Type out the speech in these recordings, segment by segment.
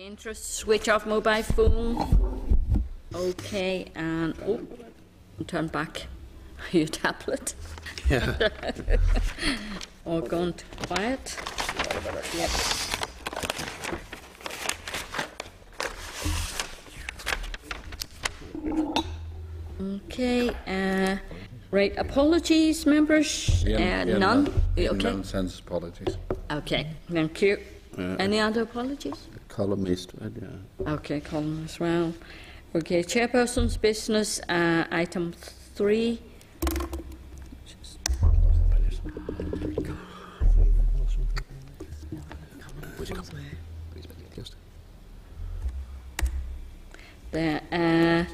interest, switch off mobile phone. Okay, and turn back your tablet. Yeah. Or gone to quiet. Yep. Okay, right, apologies, members? None? Okay. None sends apologies. Okay, thank you. Any other apologies? Column Eastwood, yeah. Okay, Colin as well. Okay, chairperson's business, item 3. The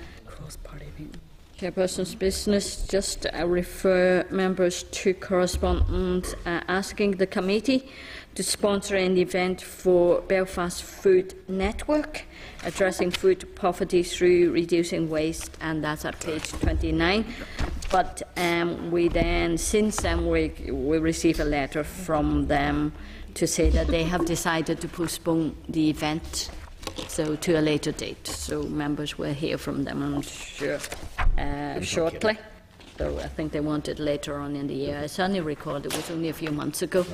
chairperson's business, just refer members to correspondence asking the committee to sponsor an event for Belfast Food Network addressing food poverty through reducing waste, and that's at page 29. But we then, since then, we received a letter from them to say that they have decided to postpone the event to a later date. So members will hear from them, I'm sure, shortly. So I think they want it later on in the year. I certainly recall it was only a few months ago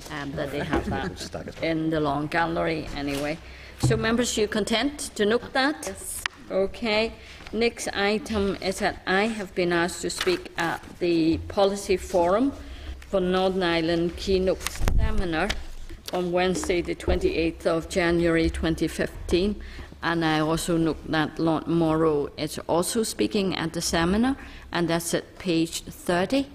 that they had that in the Long Gallery anyway. So members, you content to note that? Yes. Okay. Next item is that I have been asked to speak at the Policy Forum for Northern Ireland Keynote Seminar on Wednesday the 28th of January 2015. And I also note that Lord Morrow is also speaking at the seminar, and that's at page 30.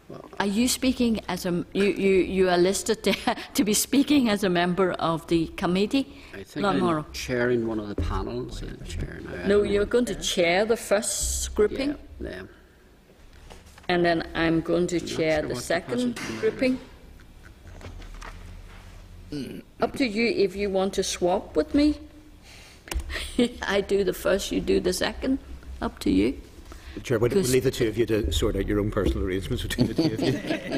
Well, are you speaking as a you are listed there to be speaking as a member of the committee? I think Lord I'm Morrow. chairing one of the panels. Chair now. No, you're going to chair the first grouping, Yeah. and then I'm going to I'm chair sure the what second capacity. grouping. Up to you if you want to swap with me. I do the first, you do the second. Up to you. Chair, we'll leave the two of you to sort out your own personal arrangements between the two of you.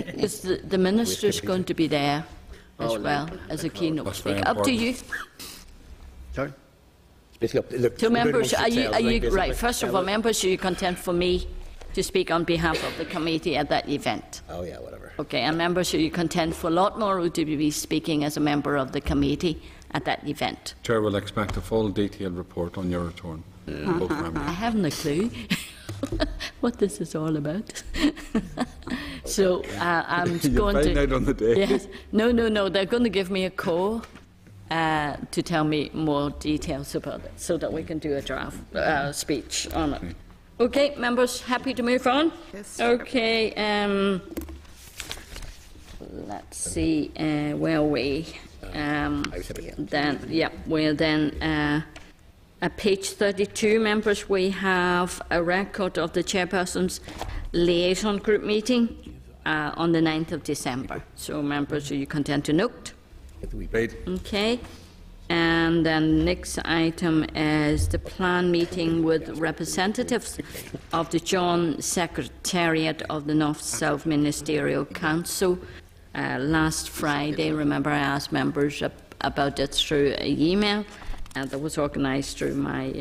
Because the minister's going to be there as well as a keynote speaker. Up to you. Sorry? Basically, look, So members, are you details, right? First of all, members, are you content for me to speak on behalf of the committee at that event? Oh yeah, whatever. Okay, and members, are you content for Lord Morrow to be speaking as a member of the committee at that event? Chair will expect a full detailed report on your return. Both members. I haven't a clue what this is all about. So I'm going find out on the day. Yes, no. They're going to give me a call to tell me more details about it, so that we can do a draft speech on it. Okay, members, happy to move on? Yes. Okay, let's see, where are we? We're then at page 32, members, we have a record of the chairperson's liaison group meeting on the 9th of December. So, members, are you content to note? Right. Okay. And then next item is the plan meeting with representatives of the Joint Secretariat of the North-South Ministerial Council. Last Friday, remember, I asked members about it through an email, and that was organised through my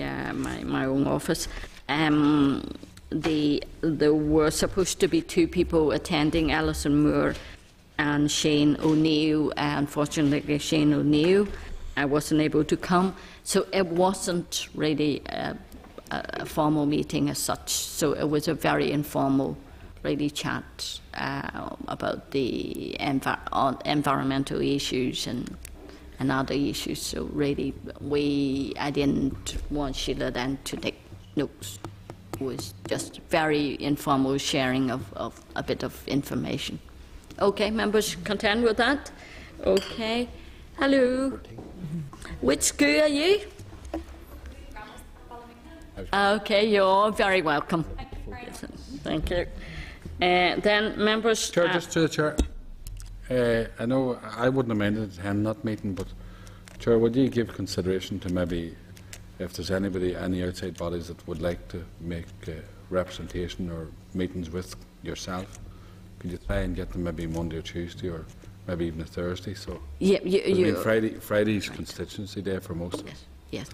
own office. There were supposed to be 2 people attending, Alison Moore and Shane O'Neill. Unfortunately, Shane O'Neill I wasn't able to come, so it wasn't really a formal meeting as such. So it was a very informal, really chat about the environmental issues and other issues. So really, I didn't want Sheila then to take notes. It was just very informal sharing of a bit of information. Okay, members, content with that? Okay. Hello. Which school are you? Okay, you're very welcome. Thank you. Then, members. Chair, just to the chair. I know I wouldn't have minded him not meeting, but Chair, would you give consideration to maybe if there's anybody, any outside bodies that would like to make representation or meetings with yourself? Could you try and get them maybe Monday or Tuesday or maybe even a Thursday. So Yeah, Friday's constituency day for most of us. Yes.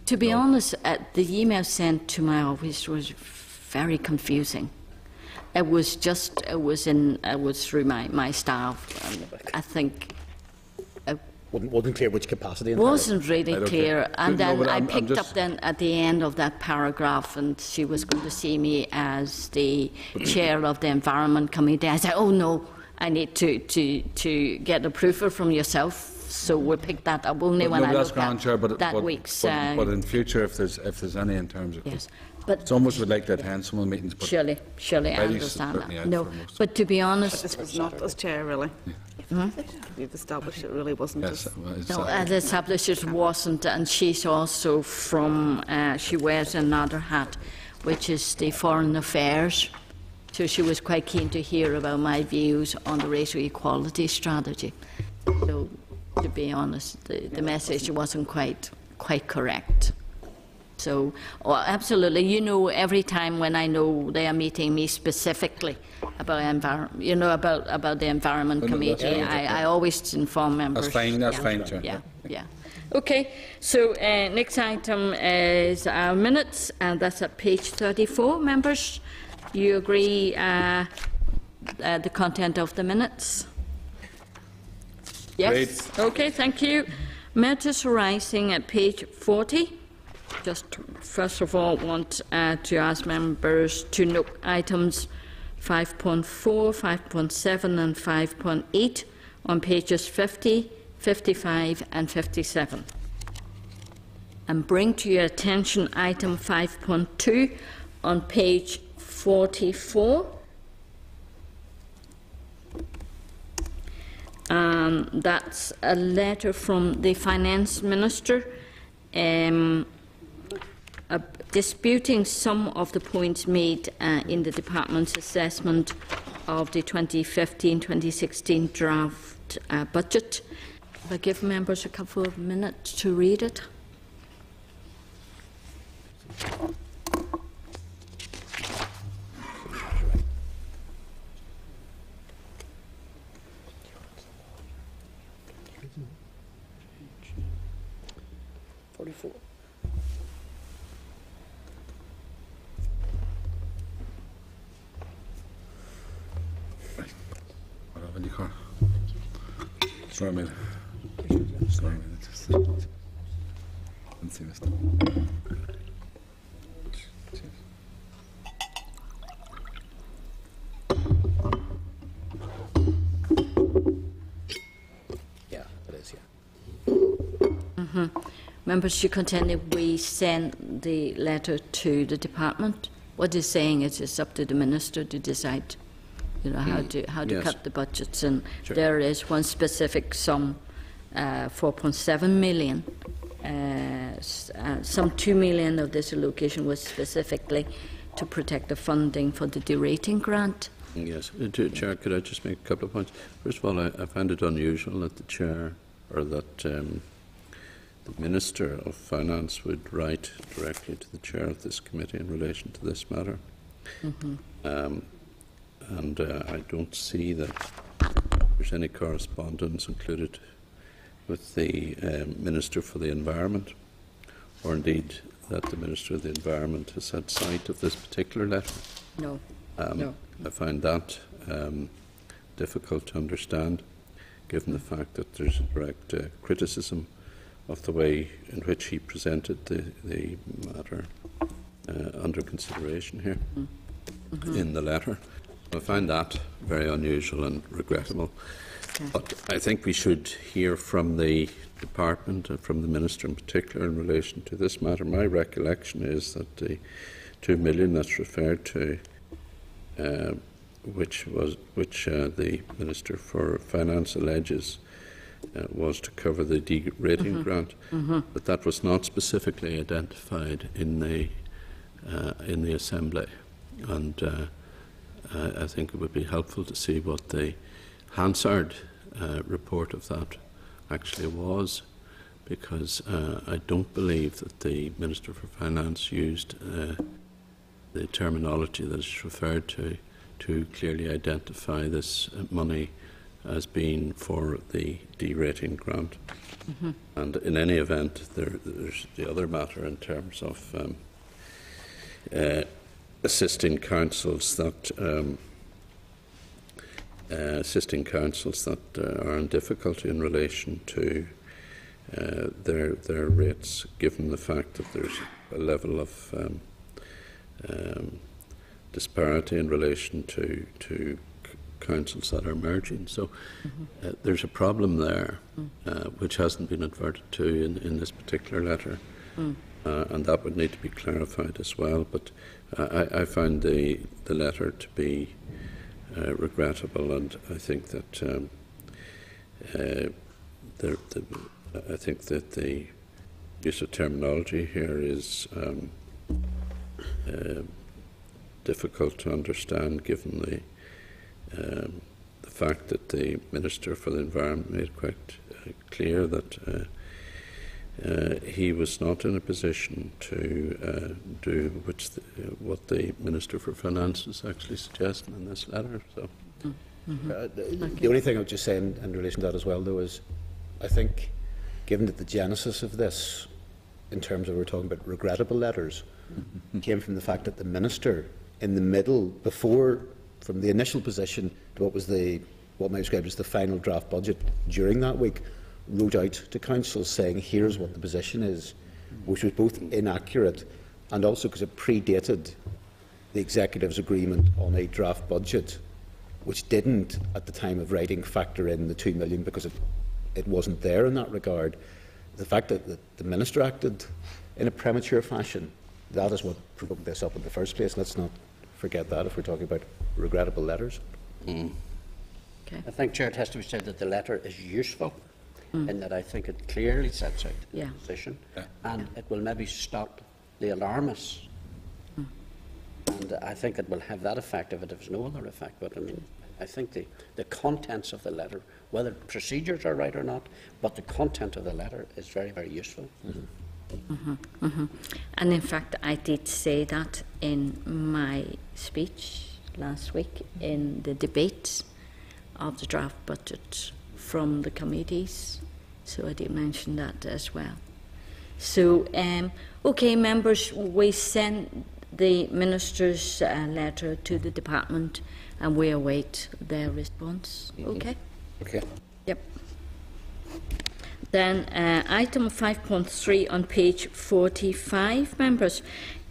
To be honest, the email sent to my office was very confusing. It was through my staff. And I think it Wasn't clear which capacity. wasn't really clear. And No, then but I I'm picked just- up then at the end of that paragraph, and she was going to see me as the chair of the Environment Committee. I said, oh no, I need to get approval from yourself. So we picked that up only when I that's looked grand, Chair, at that week's. but in future, if there's any in terms of, Yes, but some of us would like to attend some of the meetings, but surely, I Friday's understand certainly that. out No, for most. but to be honest, This was not as chair, really. We've established it really wasn't yes, as... well, it's, no, as established it wasn't, and she's also from. She wears another hat, which is the Foreign Affairs. So she was quite keen to hear about my views on the racial equality strategy. So, to be honest, the message wasn't quite correct. So, absolutely, you know, every time when I know they are meeting me specifically about about the Environment Oh, no, that's Committee, fine. I always inform members. That's fine, Chair. Yeah. Okay, so next item is our minutes, and that's at page 34. Members, you agree the content of the minutes? Yes? Great. Okay, thank you. Matters arising at page 40. Just first of all want to ask members to note items 5.4, 5.7 and 5.8 on pages 50, 55 and 57. And bring to your attention item 5.2 on page 44. That's a letter from the Finance Minister disputing some of the points made in the Department's assessment of the 2015-2016 draft budget. If I give members a couple of minutes to read it. Whatever you call it. Sorry, mate. Sorry, mate. Just didn't see this. Yeah, it is, yeah. Members, you continue. We send the letter to the department. What is saying is it's up to the minister to decide, you know, how to Yes. cut the budgets. And Sure. there is one specific sum, 4.7 million. Some 2 million of this allocation was specifically to protect the funding for the derating grant. Yes. Chair, could I just make a couple of points? First of all, I find it unusual that the Chair, or that the Minister of Finance would write directly to the Chair of this committee in relation to this matter. And I don't see that there's any correspondence included with the Minister for the Environment, or indeed that the Minister of the Environment has had sight of this particular letter. No. I find that difficult to understand, given the fact that there's a direct criticism of the way in which he presented the matter under consideration here in the letter. I find that very unusual and regrettable. Okay. But I think we should hear from the Department and from the Minister in particular in relation to this matter. My recollection is that the 2 million that's referred to, which the Minister for Finance alleges was to cover the derating grant, but that was not specifically identified in the Assembly, and I think it would be helpful to see what the Hansard report of that actually was, because I don't believe that the Minister for Finance used the terminology that is referred to clearly identify this money as being for the D-rating grant. And in any event, there's the other matter in terms of assisting councils that are in difficulty in relation to their rates, given the fact that there's a level of disparity in relation to councils that are merging. So there's a problem there, which hasn't been adverted to in this particular letter, and that would need to be clarified as well. But I found the letter to be regrettable, and I think that the use of terminology here is difficult to understand, given the fact that the Minister for the Environment made quite clear that he was not in a position to do what the Minister for Finance is actually suggesting in this letter. So, the only thing I would just say in relation to that as well, though, is I think, given that the genesis of this, in terms of we're talking about regrettable letters, came from the fact that the Minister, in the middle, from the initial position to what might describe as the final draft budget during that week, wrote out to councils saying, here's what the position is, which was both inaccurate and also because it predated the Executive's agreement on a draft budget, which didn't, at the time of writing, factor in the 2 million because it wasn't there in that regard. The fact that the Minister acted in a premature fashion, that is what provoked this up in the first place. Let's not forget that if we're talking about regrettable letters. Okay. I think, Chair, it has to be said that the letter is useful in that I think it clearly sets out the position, and it will maybe stop the alarmists. And I think it will have that effect if it has no other effect. But I mean, I think the contents of the letter, whether procedures are right or not, but the content of the letter is very, very useful. And in fact, I did say that in my speech last week in the debate of the draft budget from the committees. So I did mention that as well. So, okay, members, we sent the Minister's letter to the department and we await their response. Okay? Okay. Yep. Then item 5.3 on page 45, members,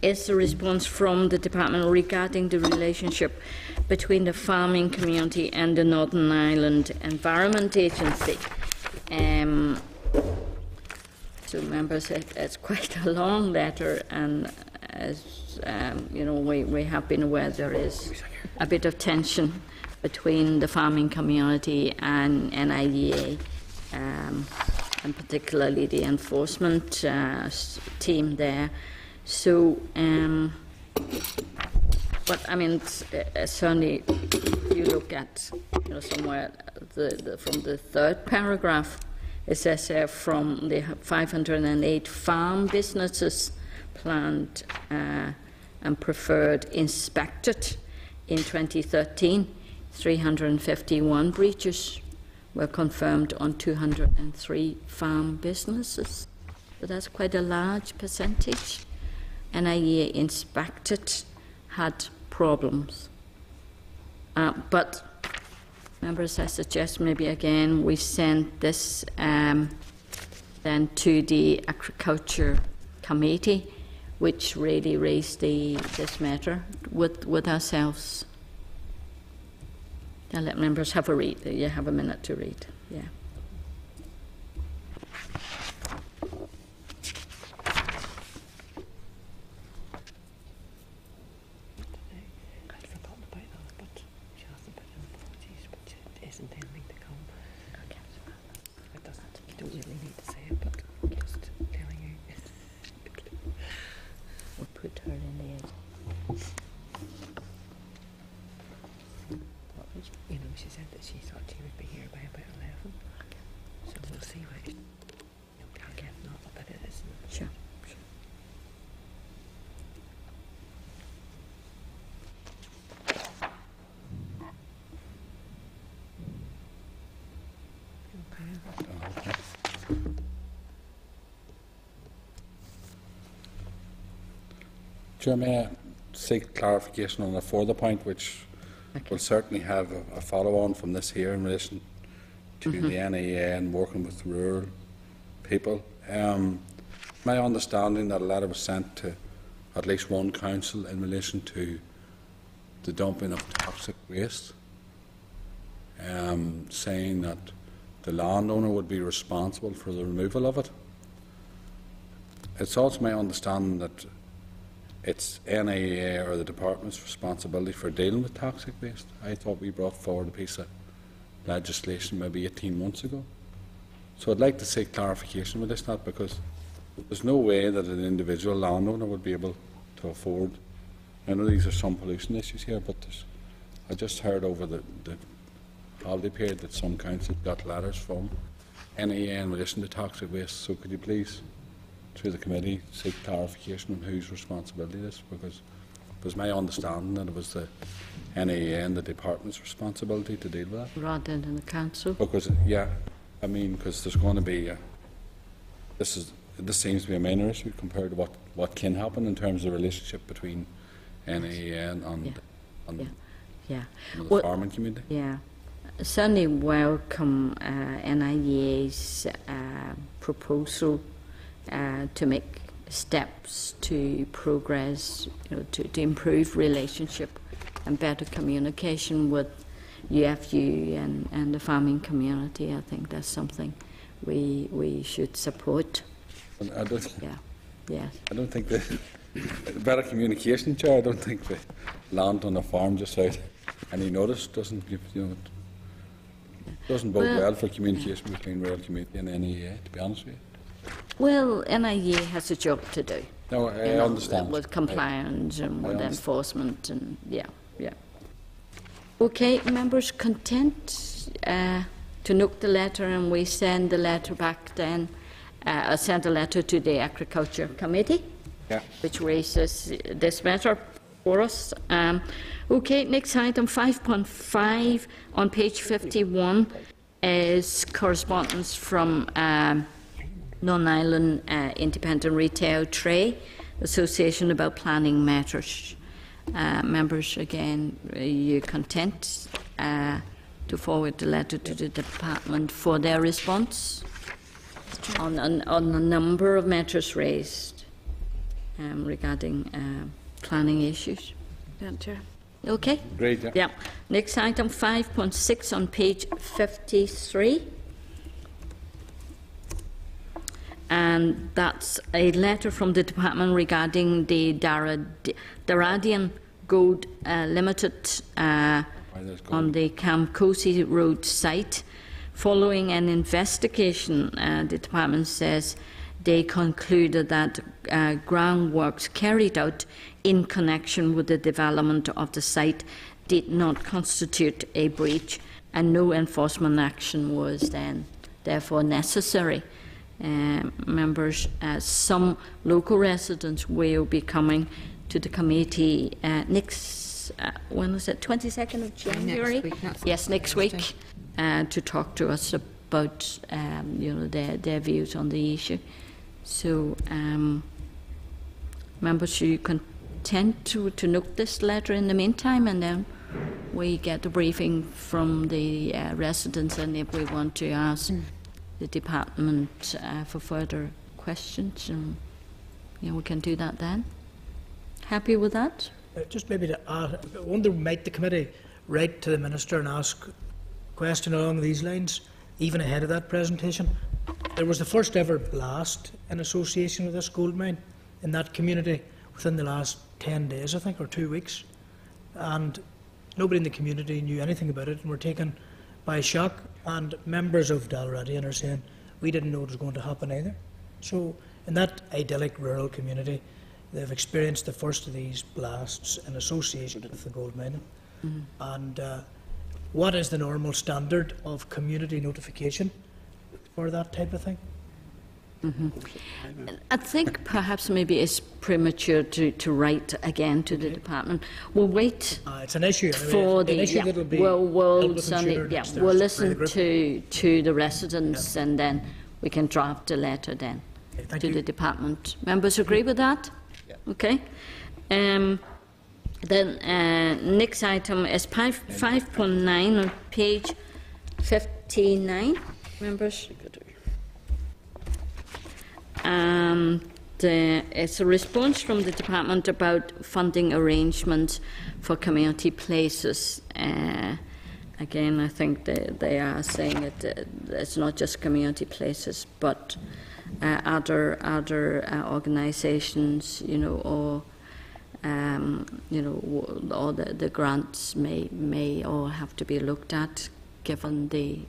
is the response from the department regarding the relationship between the farming community and the Northern Ireland Environment Agency. So, members, it's quite a long letter, and as you know, we have been aware there is a bit of tension between the farming community and NIEA, and particularly the enforcement team there. So, but I mean, certainly, you look at, somewhere from the third paragraph, it says from the 508 farm businesses planned and preferred inspected in 2013, 351 breaches were confirmed on 203 farm businesses. So that's quite a large percentage. NIEA inspected had problems. But members, I suggest maybe again we send this then to the Agriculture Committee, which really raised this matter with ourselves. I'll let members have a read. You have a minute to read. Yeah. Chair, may I seek clarification on a further point, which will certainly have a follow-on from this here in relation to the NEA and working with rural people. My understanding that a letter was sent to at least one council in relation to the dumping of toxic waste, saying that the landowner would be responsible for the removal of it. It's also my understanding that it's NEA or the department's responsibility for dealing with toxic waste. I thought we brought forward a piece of legislation maybe 18 months ago. So I'd like to seek clarification with this, not because there's no way that an individual landowner would be able to afford. I know these are some pollution issues here, but I just heard over the holiday period that some councils got letters from NEA in relation to toxic waste. So could you please, through the committee, seek clarification on whose responsibility it is? Because it was my understanding that it was the NEA and the department's responsibility to deal with that. Rather than the council. Because, yeah, I mean, because there's going to be this seems to be a minor issue compared to what can happen in terms of the relationship between NEA and the farming community. Yeah, certainly welcome NIA's proposal to make steps to progress, to improve relationship and better communication with UFU and the farming community. I think that's something we should support. I don't, yeah. I don't think the better communication, Chair. I don't think the land on a farm just out any notice doesn't give doesn't bode well for communication between rural community and NEA. To be honest with you. Well, NIA has a job to do. No, I understand. With compliance and with enforcement and yeah. Okay, members content to note the letter, and we send the letter back then. Send a letter to the Agriculture Committee, which raises this matter for us. Okay, next item 5.5 on page 51 is correspondence from Non-Island Independent Retail Trade Association about planning matters. Members, again, are you content to forward the letter to the department for their response on a number of matters raised regarding planning issues? Chair. Okay. Great. Yeah. Next item 5.6 on page 53. And that's a letter from the department regarding the Daradian Gold Limited on the Kamkosi Road site. Following an investigation, the department says they concluded that groundworks carried out in connection with the development of the site did not constitute a breach, and no enforcement action was then therefore necessary. Members, some local residents will be coming to the committee next, when was it, 22nd of January? Next week, yes, next week, to talk to us about their views on the issue. So, members, you content to note this letter in the meantime, and then we get a briefing from the residents, and if we want to ask the department for further questions, and we can do that then. Happy with that? Just maybe to ask, I wonder, might the committee write to the Minister and ask a question along these lines, even ahead of that presentation? There was the first ever blast in association with this gold mine in that community within the last 10 days, I think, or 2 weeks. And nobody in the community knew anything about it and were taken by shock. And members of Dalradian are saying, we didn't know it was going to happen either. So in that idyllic rural community, they've experienced the first of these blasts in association with the gold mining. And what is the normal standard of community notification for that type of thing? I think perhaps maybe it's premature to write again to the department. We'll wait it's an issue for the we'll listen to the residents, and then we can draft a letter then to the department. Members agree with that? Okay. Then next item is 5.9 on page 59, members. It's a response from the department about funding arrangements for community places. Again, I think they are saying it's not just community places, but other organisations, or all the grants may all have to be looked at, given the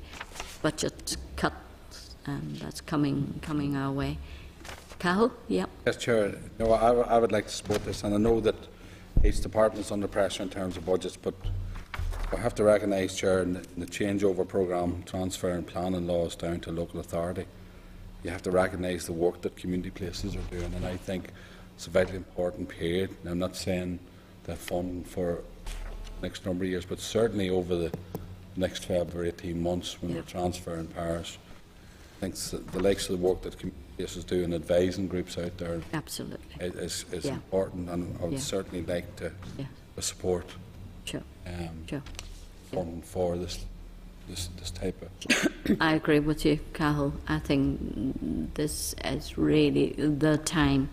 budget cut that's coming our way. Cahill, yeah. Yes, Chair. No, I would like to support this, and I know that each department is under pressure in terms of budgets, but I have to recognise, Chair, in the changeover programme, transfer and planning laws down to local authority, you have to recognise the work that community places are doing, and I think it's a very important period. And I'm not saying that funding for the next number of years, but certainly over the next 12 or 18 months when we're transferring powers, I think the likes of the work that community places do and advising groups out there Absolutely. is important, and I would certainly like to support funding for this type of. I agree with you, Cahill. I think this is really the time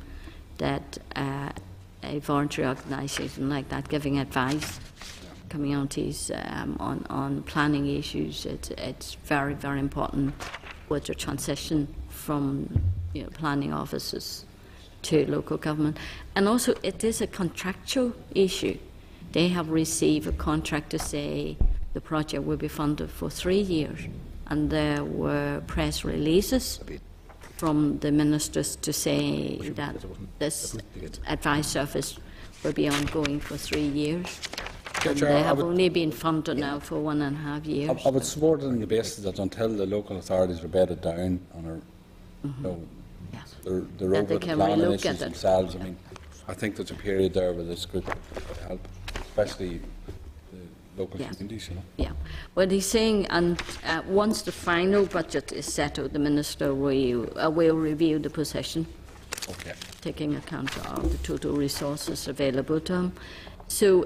that a voluntary organisation like that giving advice communities on planning issues, it's very, very important with the transition from planning offices to local government. And also it is a contractual issue. They have received a contract to say the project will be funded for 3 years, and there were press releases from the ministers to say that this advice service will be ongoing for 3 years. And they have only been funded now for 1.5 years. I would support it on the basis that until the local authorities are bedded down on their over the planning issues themselves, I mean, I think there's a period there where this could help, especially the local communities. Yeah, well, he's saying, and once the final budget is settled, the minister will review the position, taking account of the total resources available to him. So,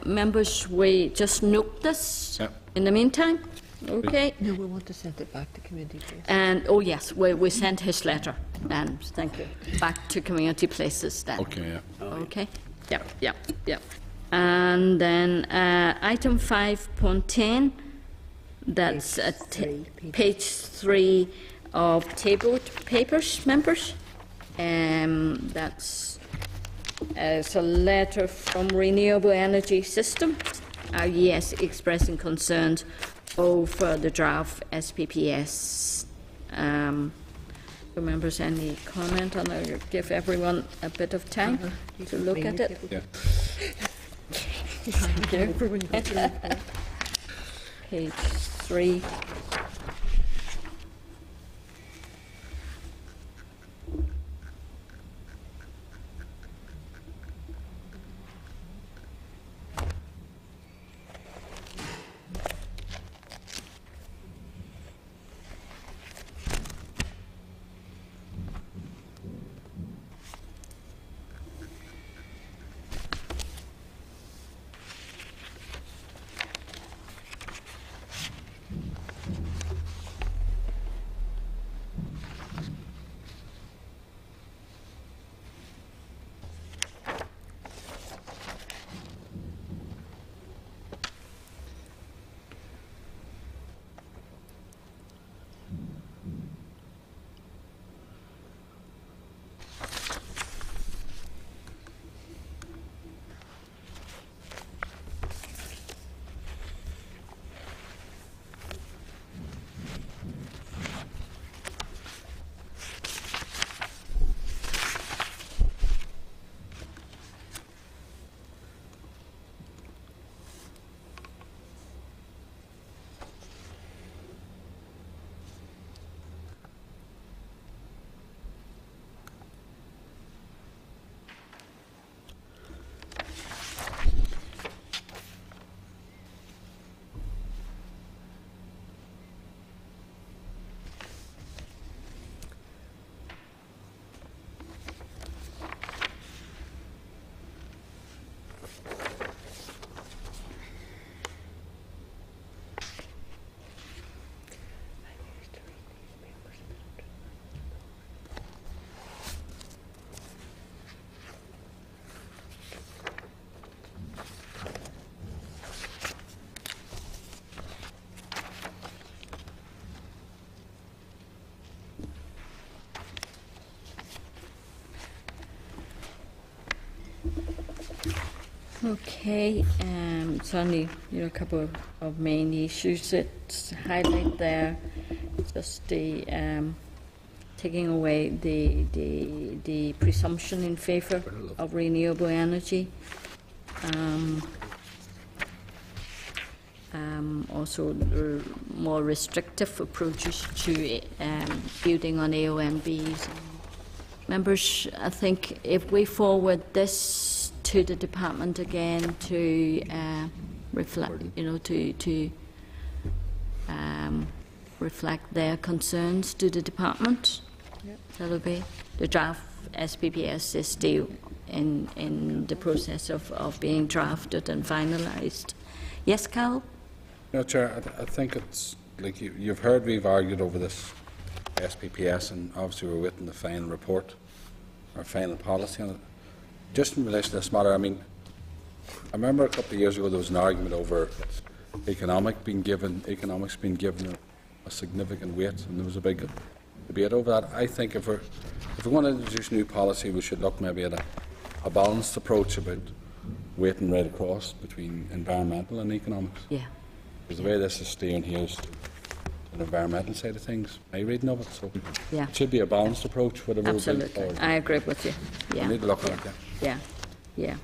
members, we just note this in the meantime. Okay. No, we want to send it back to community places. And oh yes, we sent his letter. And thank you. Back to community places then. Okay. Okay. Yeah. And then item 5.10. That's page 3 of tabled papers, members. That's it's a letter from Renewable Energy System, RES, expressing concerns over the draft SPPS. Members, any comment on it? I'll give everyone a bit of time to look at it. Page 3. Okay, certainly, a couple of main issues that highlight there. Just the taking away the presumption in favour of renewable energy. Also, more restrictive approaches to building on AONBs. Members, I think if we forward this to the department again to reflect, to reflect their concerns to the department. Yep. That'll be the draft SPPS is still in the process of being drafted and finalised. Yes, Carol? No, Chair, I think it's like you've heard we've argued over this SPPS, and obviously we're waiting the final report or final policy on it. Just in relation to this matter, I mean, I remember a couple of years ago there was an argument over economics being given a significant weight, and there was a big debate over that. I think if we're going to introduce new policy, we should look maybe at a balanced approach about weighting right across between environmental and economics. Yeah. Because the way this is steering here is the environmental side of things, my reading of it. So yeah. It should be a balanced approach. Whatever. Absolutely, I agree with you. Yeah. We need to look at that. Yeah.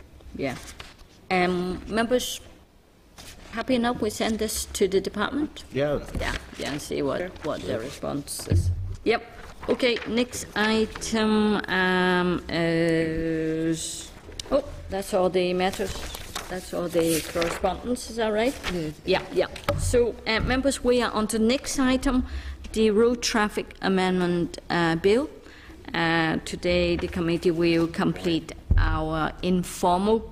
Members, happy enough we send this to the department? Yeah. Yeah, and see what their response is. Yep. Okay, next item is... Oh, that's all the matters. That's all the correspondence, is that right? Yeah. So, members, we are on to the next item, the Road Traffic Amendment Bill. Today, the committee will complete our informal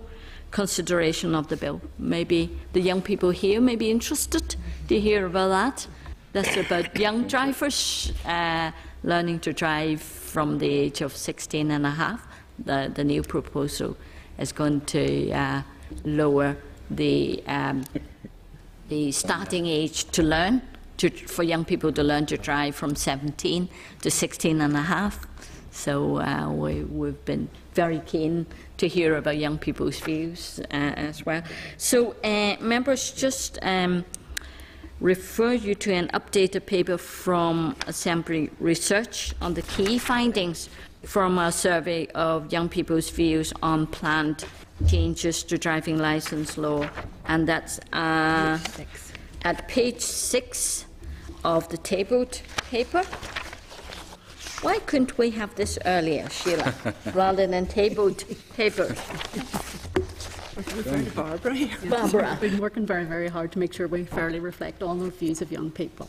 consideration of the bill. Maybe the young people here may be interested to hear about that. That's about young drivers learning to drive from the age of 16 and a half. The new proposal is going to lower the starting age to learn, for young people to learn to drive from 17 to 16 and a half. So we've been very keen to hear about young people's views as well. So members, just refer you to an updated paper from Assembly Research on the key findings from a survey of young people's views on planned changes to driving licence law, and that's at page 6 of the tabled paper. Why couldn't we have this earlier, Sheila, rather than tabled paper? Barbara. Barbara. We've been working very, very hard to make sure we fairly reflect all the views of young people.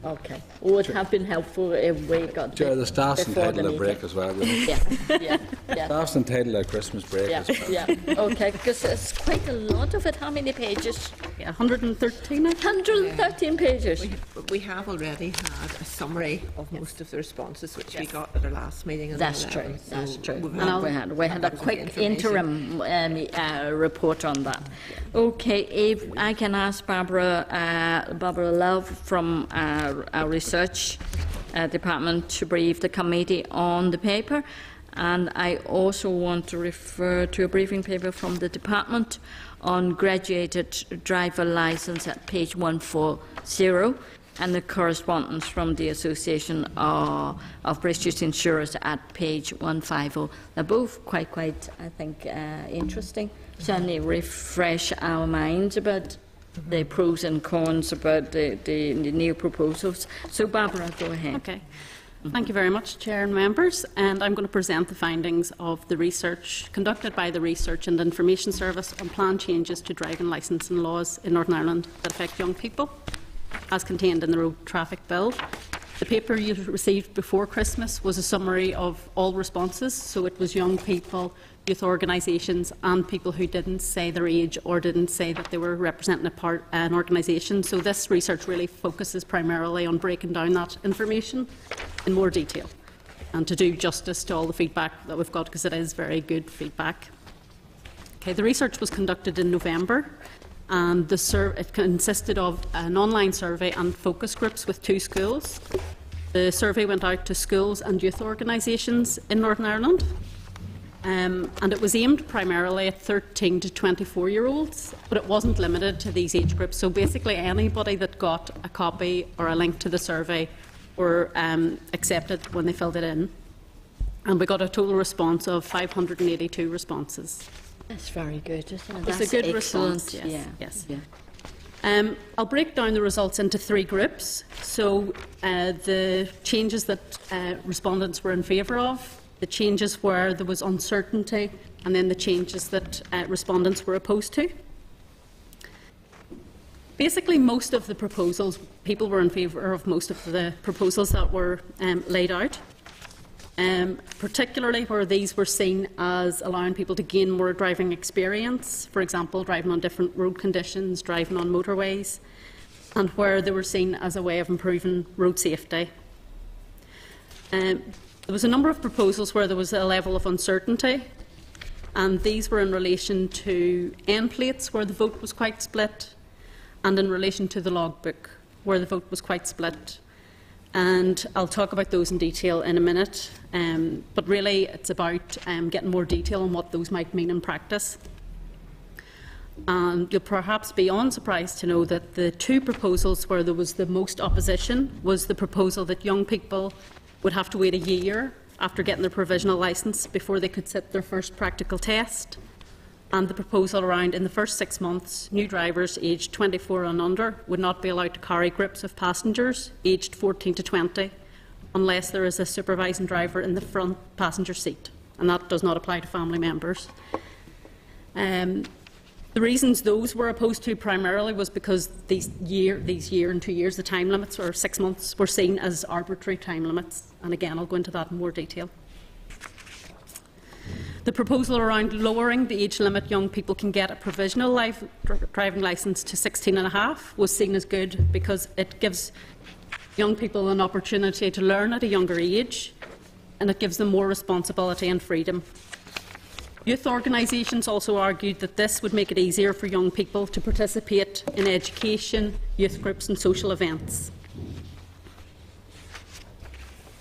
Okay. It would have been helpful if we got the staff's entitled a break as well. Really. Yeah. Staff's entitled a Christmas break as well. Yeah. Okay, because there's quite a lot of it. How many pages? 113. 113 pages. We have already had a summary of most of the responses which we got at our last meeting. That's true. That's true. We had a quick interim report on that. Okay, if I can ask Barbara Love from our research department to brief the committee on the paper, and I also want to refer to a briefing paper from the department on graduated driver licence at page 140, and the correspondence from the Association of British Insurers at page 150. They're both quite, I think, interesting. Certainly refresh our minds about the pros and cons about the new proposals. So, Barbara, go ahead. Okay. Thank you very much, Chair and members. And I'm going to present the findings of the research conducted by the Research and Information Service on planned changes to driving licensing laws in Northern Ireland that affect young people, as contained in the Road Traffic Bill. The paper you received before Christmas was a summary of all responses, so it was young people, youth organisations and people who didn't say their age or didn't say that they were representing an organisation. So this research really focuses primarily on breaking down that information in more detail and to do justice to all the feedback that we've got, because it is very good feedback. Okay, the research was conducted in November, and it consisted of an online survey and focus groups with 2 schools. The survey went out to schools and youth organisations in Northern Ireland. and it was aimed primarily at 13 to 24-year-olds, but it wasn't limited to these age groups. So basically anybody that got a copy or a link to the survey were accepted when they filled it in. And we got a total response of 582 responses. That's very good, isn't it? It's That's a good excellent. response, yes. Yeah. Yes. Yeah. I'll break down the results into 3 groups. So the changes that respondents were in favour of, the changes where there was uncertainty, and then the changes that respondents were opposed to. Basically, most of the proposals, people were in favour of most of the proposals that were laid out. Particularly where these were seen as allowing people to gain more driving experience, for example, driving on different road conditions, driving on motorways, and where they were seen as a way of improving road safety. There was a number of proposals where there was a level of uncertainty, and these were in relation to end plates, where the vote was quite split, and in relation to the logbook, where the vote was quite split. And I'll talk about those in detail in a minute, but really it's about getting more detail on what those might mean in practice. And you'll perhaps be unsurprised to know that the 2 proposals where there was the most opposition was the proposal that young people would have to wait a year after getting their provisional licence before they could sit their first practical test, and the proposal around in the first 6 months, new drivers aged 24 and under would not be allowed to carry groups of passengers aged 14 to 20 unless there is a supervising driver in the front passenger seat, and that does not apply to family members. The reasons those were opposed to primarily was because these year and 2 years, the time limits, or 6 months, were seen as arbitrary time limits. And again, I'll go into that in more detail. The proposal around lowering the age limit young people can get a provisional driving licence to 16.5 was seen as good because it gives young people an opportunity to learn at a younger age, and it gives them more responsibility and freedom. Youth organisations also argued that this would make it easier for young people to participate in education, youth groups and social events.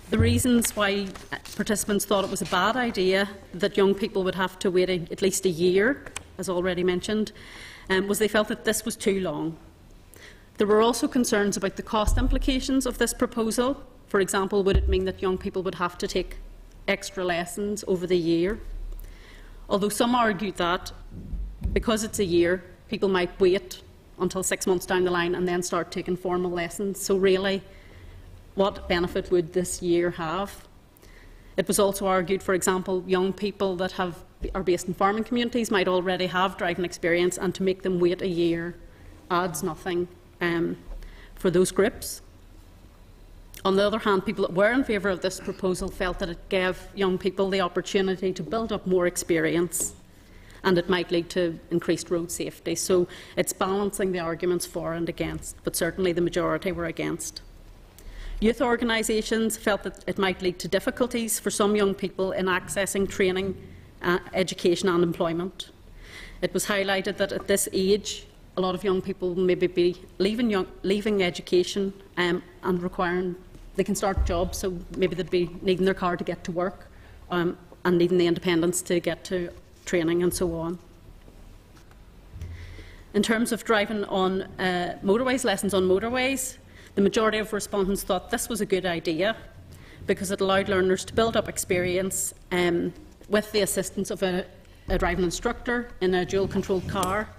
The reasons why participants thought it was a bad idea that young people would have to wait at least a year, as already mentioned, was they felt that this was too long. There were also concerns about the cost implications of this proposal. For example, would it mean that young people would have to take extra lessons over the year? Although some argued that, because it's a year, people might wait until 6 months down the line and then start taking formal lessons. So really, what benefit would this year have? It was also argued, for example, young people that are based in farming communities might already have driving experience, and to make them wait a year adds nothing for those groups. On the other hand, people that were in favour of this proposal felt that it gave young people the opportunity to build up more experience, and it might lead to increased road safety. So it's balancing the arguments for and against, but certainly the majority were against. Youth organisations felt that it might lead to difficulties for some young people in accessing training, education and employment. It was highlighted that at this age, a lot of young people will maybe be leaving education and requiring they can start jobs, so maybe they'd be needing their car to get to work and needing the independence to get to training and so on. In terms of driving on motorways, lessons on motorways, the majority of respondents thought this was a good idea because it allowed learners to build up experience with the assistance of a driving instructor in a dual-controlled car,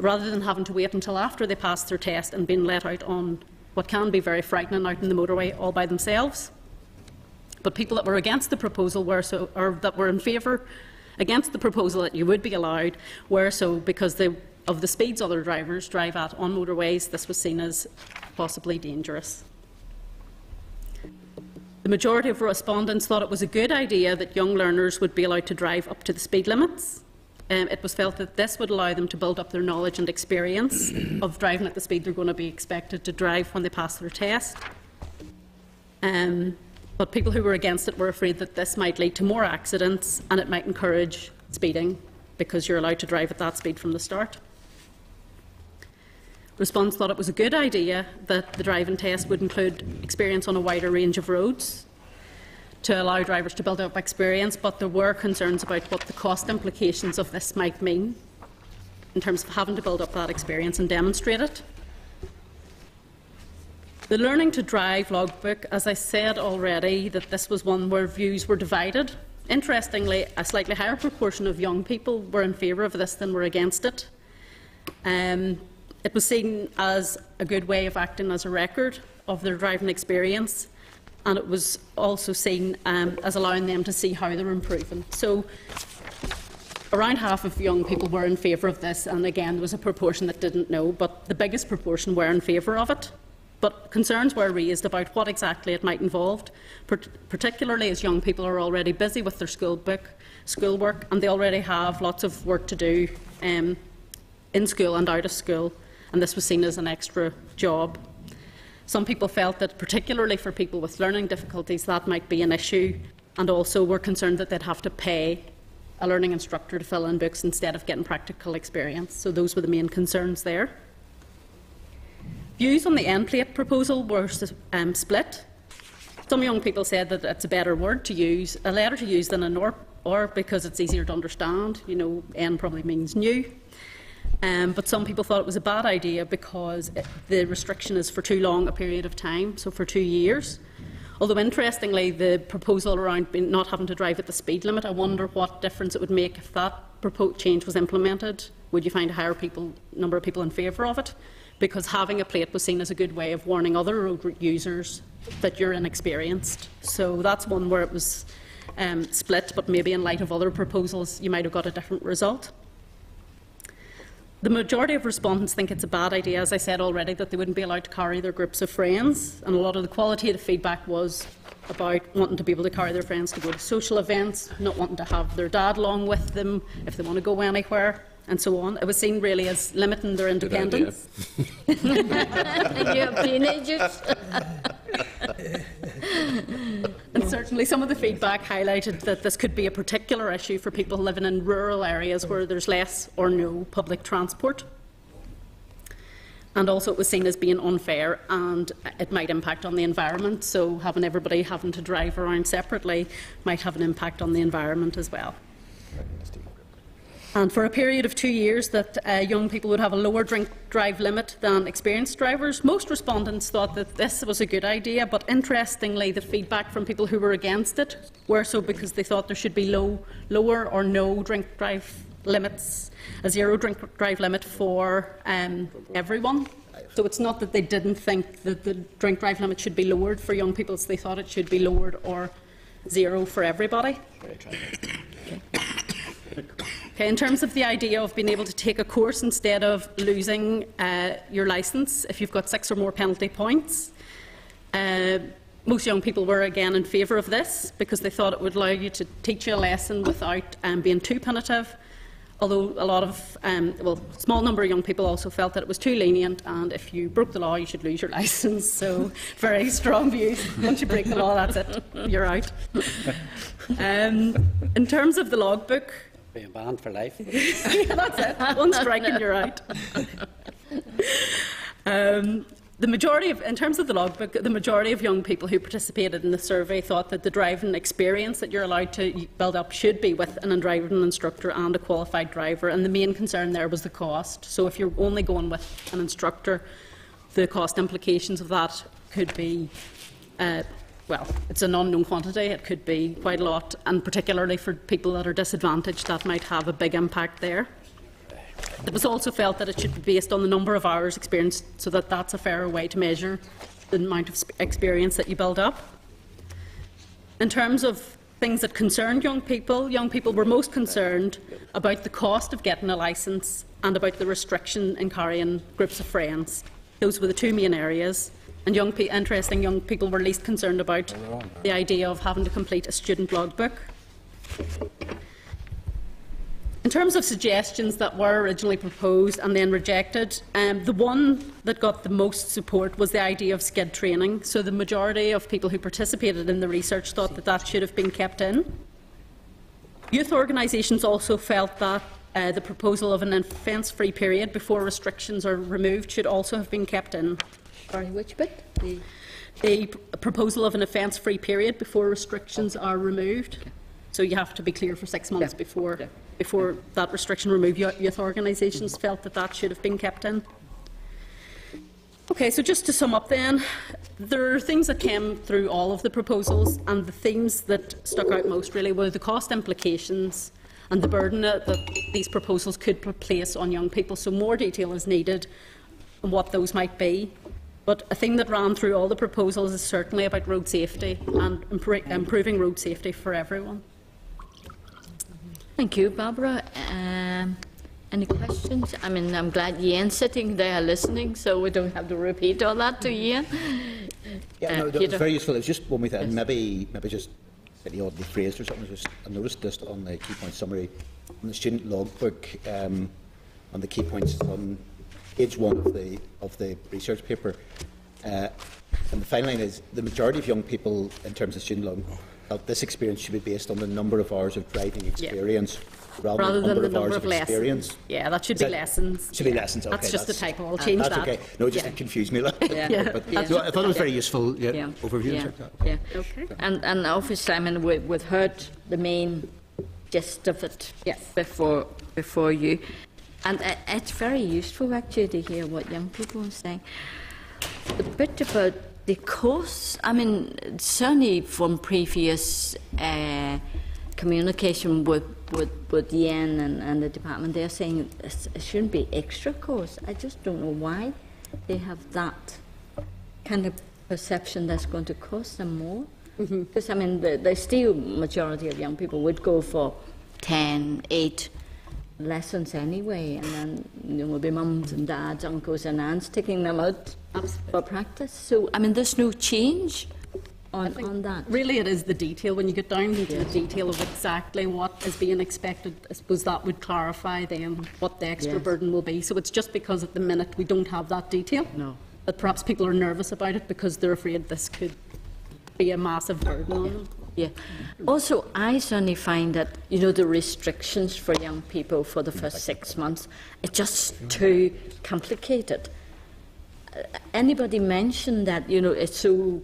rather than having to wait until after they passed their test and being let out on what can be very frightening out in the motorway all by themselves. But people that were against the proposal or that were in favour against the proposal that you would be allowed were so because of the speeds other drivers drive at on motorways. This was seen as possibly dangerous. The majority of respondents thought it was a good idea that young learners would be allowed to drive up to the speed limits. It was felt that this would allow them to build up their knowledge and experience of driving at the speed they're going to be expected to drive when they pass their test. But people who were against it were afraid that this might lead to more accidents and it might encourage speeding because you're allowed to drive at that speed from the start. Respondents thought it was a good idea that the driving test would include experience on a wider range of roads. to allow drivers to build up experience, but there were concerns about what the cost implications of this might mean in terms of having to build up that experience and demonstrate it. The Learning to Drive logbook, as I said already, that this was one where views were divided. Interestingly, a slightly higher proportion of young people were in favour of this than were against it. It was seen as a good way of acting as a record of their driving experience, and it was also seen as allowing them to see how they're improving. So around half of young people were in favour of this, and again there was a proportion that didn't know, but the biggest proportion were in favour of it. But concerns were raised about what exactly it might involve, particularly as young people are already busy with their schoolwork, and they already have lots of work to do in school and out of school, and this was seen as an extra job. Some people felt that, particularly for people with learning difficulties, that might be an issue, and also were concerned that they'd have to pay a learning instructor to fill in books instead of getting practical experience. So those were the main concerns there. Views on the end plate proposal were split. Some young people said that it's a better word to use, a letter to use than an or because it's easier to understand. You know, N probably means new. But some people thought it was a bad idea because the restriction is for too long a period of time, so for 2 years. Although, interestingly, the proposal around not having to drive at the speed limit, I wonder what difference it would make if that change was implemented. Would you find a higher number of people in favour of it? Because having a plate was seen as a good way of warning other road users that you're inexperienced. So that's one where it was split, but maybe in light of other proposals you might have got a different result. The majority of respondents think it's a bad idea, as I said already, that they wouldn't be allowed to carry their groups of friends, and a lot of the qualitative feedback was about wanting to be able to carry their friends to go to social events, not wanting to have their dad along with them if they want to go anywhere, and so on. It was seen really as limiting their independence. You have teenagers. And certainly some of the feedback highlighted that this could be a particular issue for people living in rural areas where there's less or no public transport. And also it was seen as being unfair, and it might impact on the environment, so having everybody having to drive around separately might have an impact on the environment as well. And for a period of 2 years that young people would have a lower drink-drive limit than experienced drivers. Most respondents thought that this was a good idea, but interestingly the feedback from people who were against it were so because they thought there should be lower or no drink-drive limits, a zero drink-drive limit for everyone. So it's not that they didn't think that the drink-drive limit should be lowered for young people, so they thought it should be lowered or zero for everybody. Okay, in terms of the idea of being able to take a course instead of losing your licence if you've got 6 or more penalty points, most young people were again in favour of this because they thought it would allow you to teach you a lesson without being too punitive. Although a lot of, small number of young people also felt that it was too lenient, and if you broke the law, you should lose your licence. So, very strong views. Once you break the law, that's it. You're out. In terms of the logbook, being banned for life. Yeah, that's it. One strike and you're out. In terms of the logbook, the majority of young people who participated in the survey thought that the driving experience that you're allowed to build up should be with an driving instructor and a qualified driver, and the main concern there was the cost. So if you're only going with an instructor, the cost implications of that could be it's an unknown quantity. It could be quite a lot, and particularly for people that are disadvantaged, that might have a big impact there. It was also felt that it should be based on the number of hours experienced, so that that's a fairer way to measure the amount of experience that you build up. In terms of things that concerned young people were most concerned about the cost of getting a licence and about the restriction in carrying groups of friends. Those were the two main areas. And young people were least concerned about the idea of having to complete a student logbook. In terms of suggestions that were originally proposed and then rejected, the one that got the most support was the idea of skid training. So the majority of people who participated in the research thought that that should have been kept in. Youth organisations also felt that the proposal of an offence-free period before restrictions are removed should also have been kept in. Sorry, which bit? a proposal of an offence-free period before restrictions are removed. So you have to be clear for 6 months before that restriction removed. Youth organisations felt that that should have been kept in. Okay, so just to sum up then, there are things that came through all of the proposals, and the themes that stuck out most really were the cost implications and the burden that these proposals could place on young people. So more detail is needed on what those might be. But a theme that ran through all the proposals is certainly about road safety and improving road safety for everyone. Thank you, Barbara. Any questions? I mean, I'm glad Ian's sitting there listening, so we don't have to repeat all that to Ian. Yeah, no, it's very useful. It's just one we thought, maybe just slightly oddly phrased or something. I noticed this on the key point summary on the student logbook, on the key points on page 1 of the research paper. And the final line is, the majority of young people, in terms of student logbook, felt this experience should be based on the number of hours of driving experience rather than the number of hours of experience. Yeah, that should be lessons. Should be lessons, okay. That's just a typo. I'll change that's that. Okay. No, just it confused me a little bit. But no, I thought it was very useful overview. Yeah. Okay. And obviously, I mean, we've heard the main gist of it before you. And it's very useful, actually, to hear what young people are saying. The bit about the course, I mean, certainly from previous communication with Ian and the department, they're saying it shouldn't be extra course. I just don't know why they have that kind of perception that's going to cost them more. Because, I mean, the still majority of young people would go for 10, 8 lessons anyway, and then there will be mums and dads, uncles and aunts taking them out for practice. So, I mean, there's no change on that. Really, it is the detail. When you get down into the detail of exactly what is being expected, I suppose that would clarify then what the extra burden will be. So it's just because at the minute we don't have that detail that perhaps people are nervous about it because they're afraid this could be a massive burden on them. Yeah. Also, I certainly find that, you know, the restrictions for young people for the first 6 months, it's just too complicated. Anybody mentioned that, you know, it's so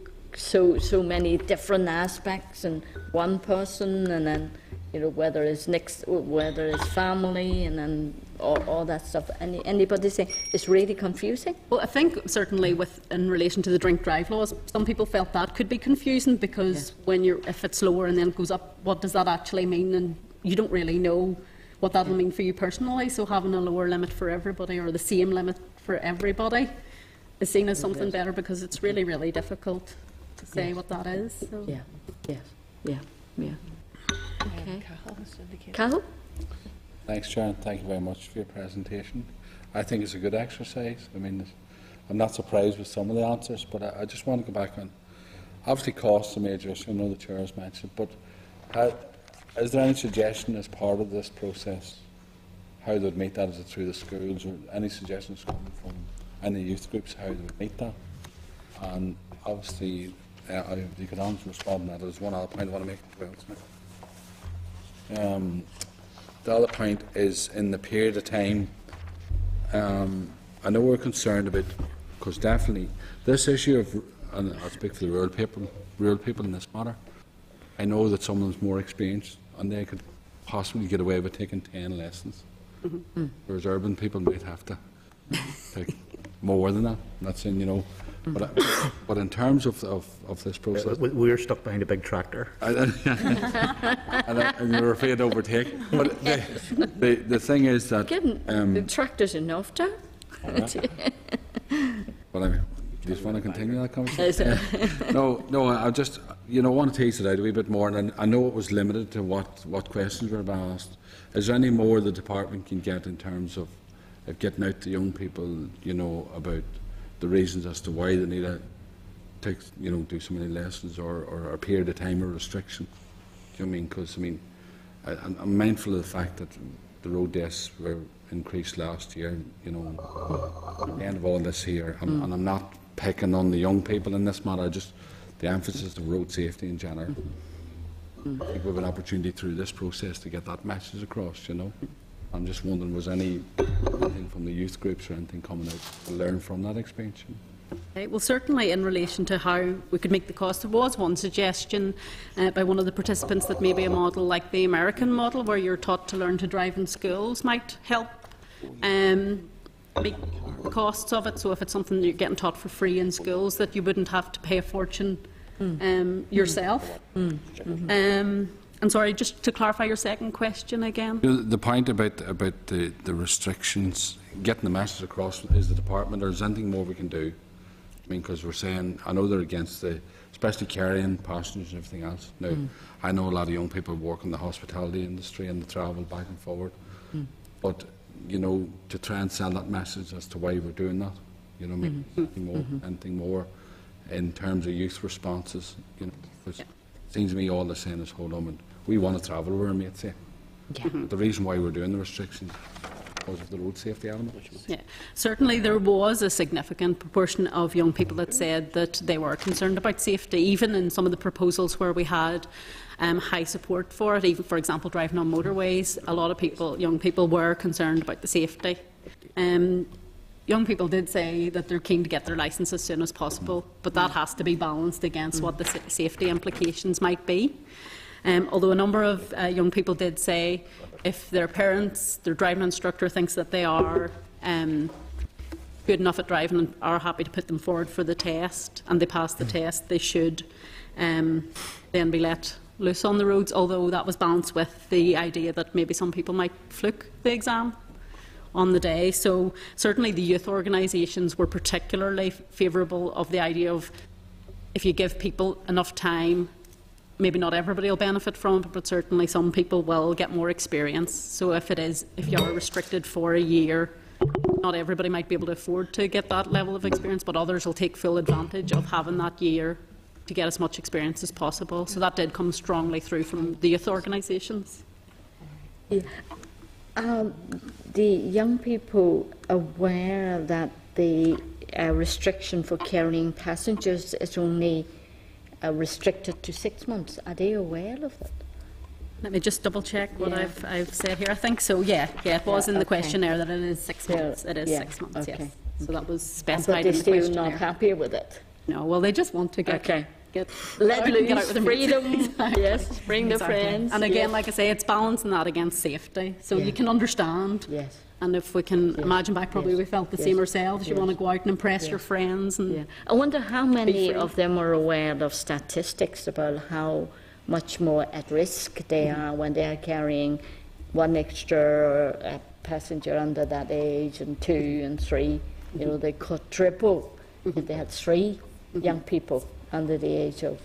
many different aspects in one person, and then, you know, whether it's family, and then all that stuff. Anybody say it's really confusing? Well, I think certainly in relation to the drink drive laws, some people felt that could be confusing because if it's lower and then it goes up, what does that actually mean? And you don't really know what that will mean for you personally. So having a lower limit for everybody or the same limit for everybody is seen as something better, because it's really, really difficult to say what that is. So. Yeah. Okay. Cathal? Thanks, Sharon. Thank you very much for your presentation. I think it's a good exercise. I mean, I'm not surprised with some of the answers, but I just want to go back on. Obviously, costs are major issue. I know the Chair has mentioned, but is there any suggestion as part of this process how they would meet that? Is it through the schools, or any suggestions coming from any youth groups how they would meet that? And obviously, you can answer respond to that. There's one other point I want to make as well. The other point is in the period of time. I know we're concerned about, because definitely this issue of, and I'll speak for the rural people in this matter. I know that someone's more experienced and they could possibly get away with taking 10 lessons, whereas urban people might have to take more than that. I'm not saying, you know. But in terms of this process, we're stuck behind a big tractor, and we're afraid to overtake. But the thing is that the tractor's enough to. But I just want to continue that conversation. No. I just want to tease it out a wee bit more. And I know it was limited to what questions were being asked. Is there any more the department can get in terms of getting out to young people, about the reasons as to why they need to take, do so many lessons, or a period of time or restriction? Do you know what I mean? Because I'm mindful of the fact that the road deaths were increased last year. At the end of all this here, and I'm not picking on the young people in this matter. Just the emphasis of road safety in general. I think we have an opportunity through this process to get that message across. I'm just wondering, was anything from the youth groups or anything coming out to learn from that experience? Okay, well, certainly in relation to how we could make the cost, there was one suggestion by one of the participants that maybe a model like the American model, where you're taught to learn to drive in schools, might help make the costs of it. So if it's something that you're getting taught for free in schools, that you wouldn't have to pay a fortune yourself. And sorry, just to clarify your second question again. The point about the restrictions, getting the message across, is the department, or is there anything more we can do? I mean, because we're saying, I know they're against especially carrying passengers and everything else. Now, I know a lot of young people work in the hospitality industry and they travel back and forward. But, you know, to try and send that message as to why we're doing that, you know, maybe anything more in terms of youth responses, you know, because it seems to me all they're saying is, hold on, we want to travel where our mates say. The reason why we're doing the restrictions because of the road safety element. Yeah, certainly there was a significant proportion of young people that said that they were concerned about safety, even in some of the proposals where we had high support for it. Even, for example, driving on motorways, a lot of people, young people, were concerned about the safety. Young people did say that they're keen to get their licence as soon as possible, but that has to be balanced against what the safety implications might be. Although a number of young people did say if their parents, their driving instructor thinks that they are good enough at driving and are happy to put them forward for the test and they pass the test, they should then be let loose on the roads, although that was balanced with the idea that maybe some people might fluke the exam on the day. So certainly the youth organisations were particularly favourable of the idea of if you give people enough time, maybe not everybody will benefit from it, but certainly some people will get more experience. So if you are restricted for a year, not everybody might be able to afford to get that level of experience, but others will take full advantage of having that year to get as much experience as possible. So that did come strongly through from the youth organisations. Yeah. The young people aware that the restriction for carrying passengers is only restricted to 6 months. Are they aware of that? Let me just double check what I've said here. I think so, yeah, it was in the questionnaire that it is 6 months. It is 6 months, yes. So that was specified in the questionnaire. But they're still not happy with it? No, well, they just want to get let loose, freedom, yes, bring their friends. And again, like I say, it's balancing that against safety. So you can understand. Yes. And if we can imagine back, probably we felt the same ourselves. You want to go out and impress your friends. And I wonder how many of them are aware of statistics about how much more at risk they are when they are carrying one extra passenger under that age, and 2 and 3. You know, they could triple if they had 3 young people under the age of,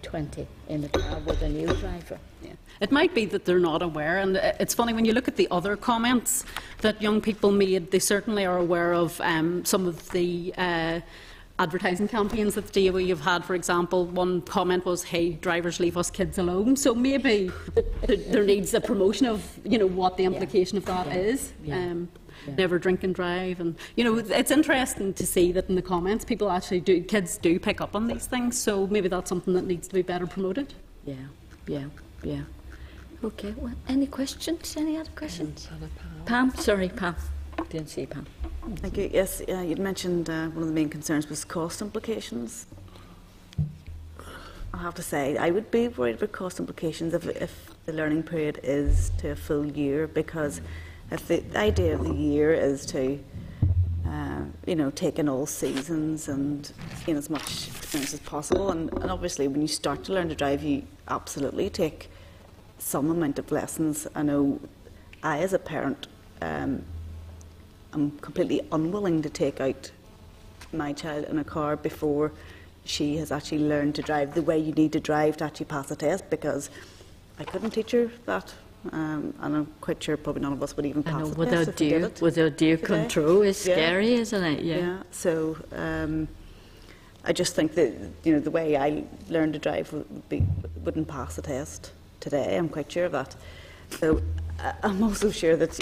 20 in the car with a new driver. Yeah. It might be that they're not aware, and it's funny, when you look at the other comments that young people made, they certainly are aware of some of the advertising campaigns that the DOE have had. For example, one comment was, hey, drivers, leave us kids alone. So maybe there needs a promotion of, what the implication of that is. Never drink and drive, and it's interesting to see that in the comments people actually kids do pick up on these things, so maybe that's something that needs to be better promoted. Yeah. Okay, well, any questions? Any other questions? Pam? Sorry, Pam. Didn't see Pam. Thank you. Yes, you'd mentioned one of the main concerns was cost implications. I have to say, I would be worried about cost implications if the learning period is to a full year, because if the idea of the year is to, take in all seasons and gain as much experience as possible, and obviously when you start to learn to drive, you absolutely take some amount of lessons. I know I, as a parent, am completely unwilling to take out my child in a car before she has actually learned to drive the way you need to drive to actually pass a test, because I couldn't teach her that. And I'm quite sure probably none of us would even pass the test if we did it. Without due control is scary, isn't it? Yeah. So I just think that the way I learned to drive wouldn't pass the test today. I'm quite sure of that. So I'm also sure that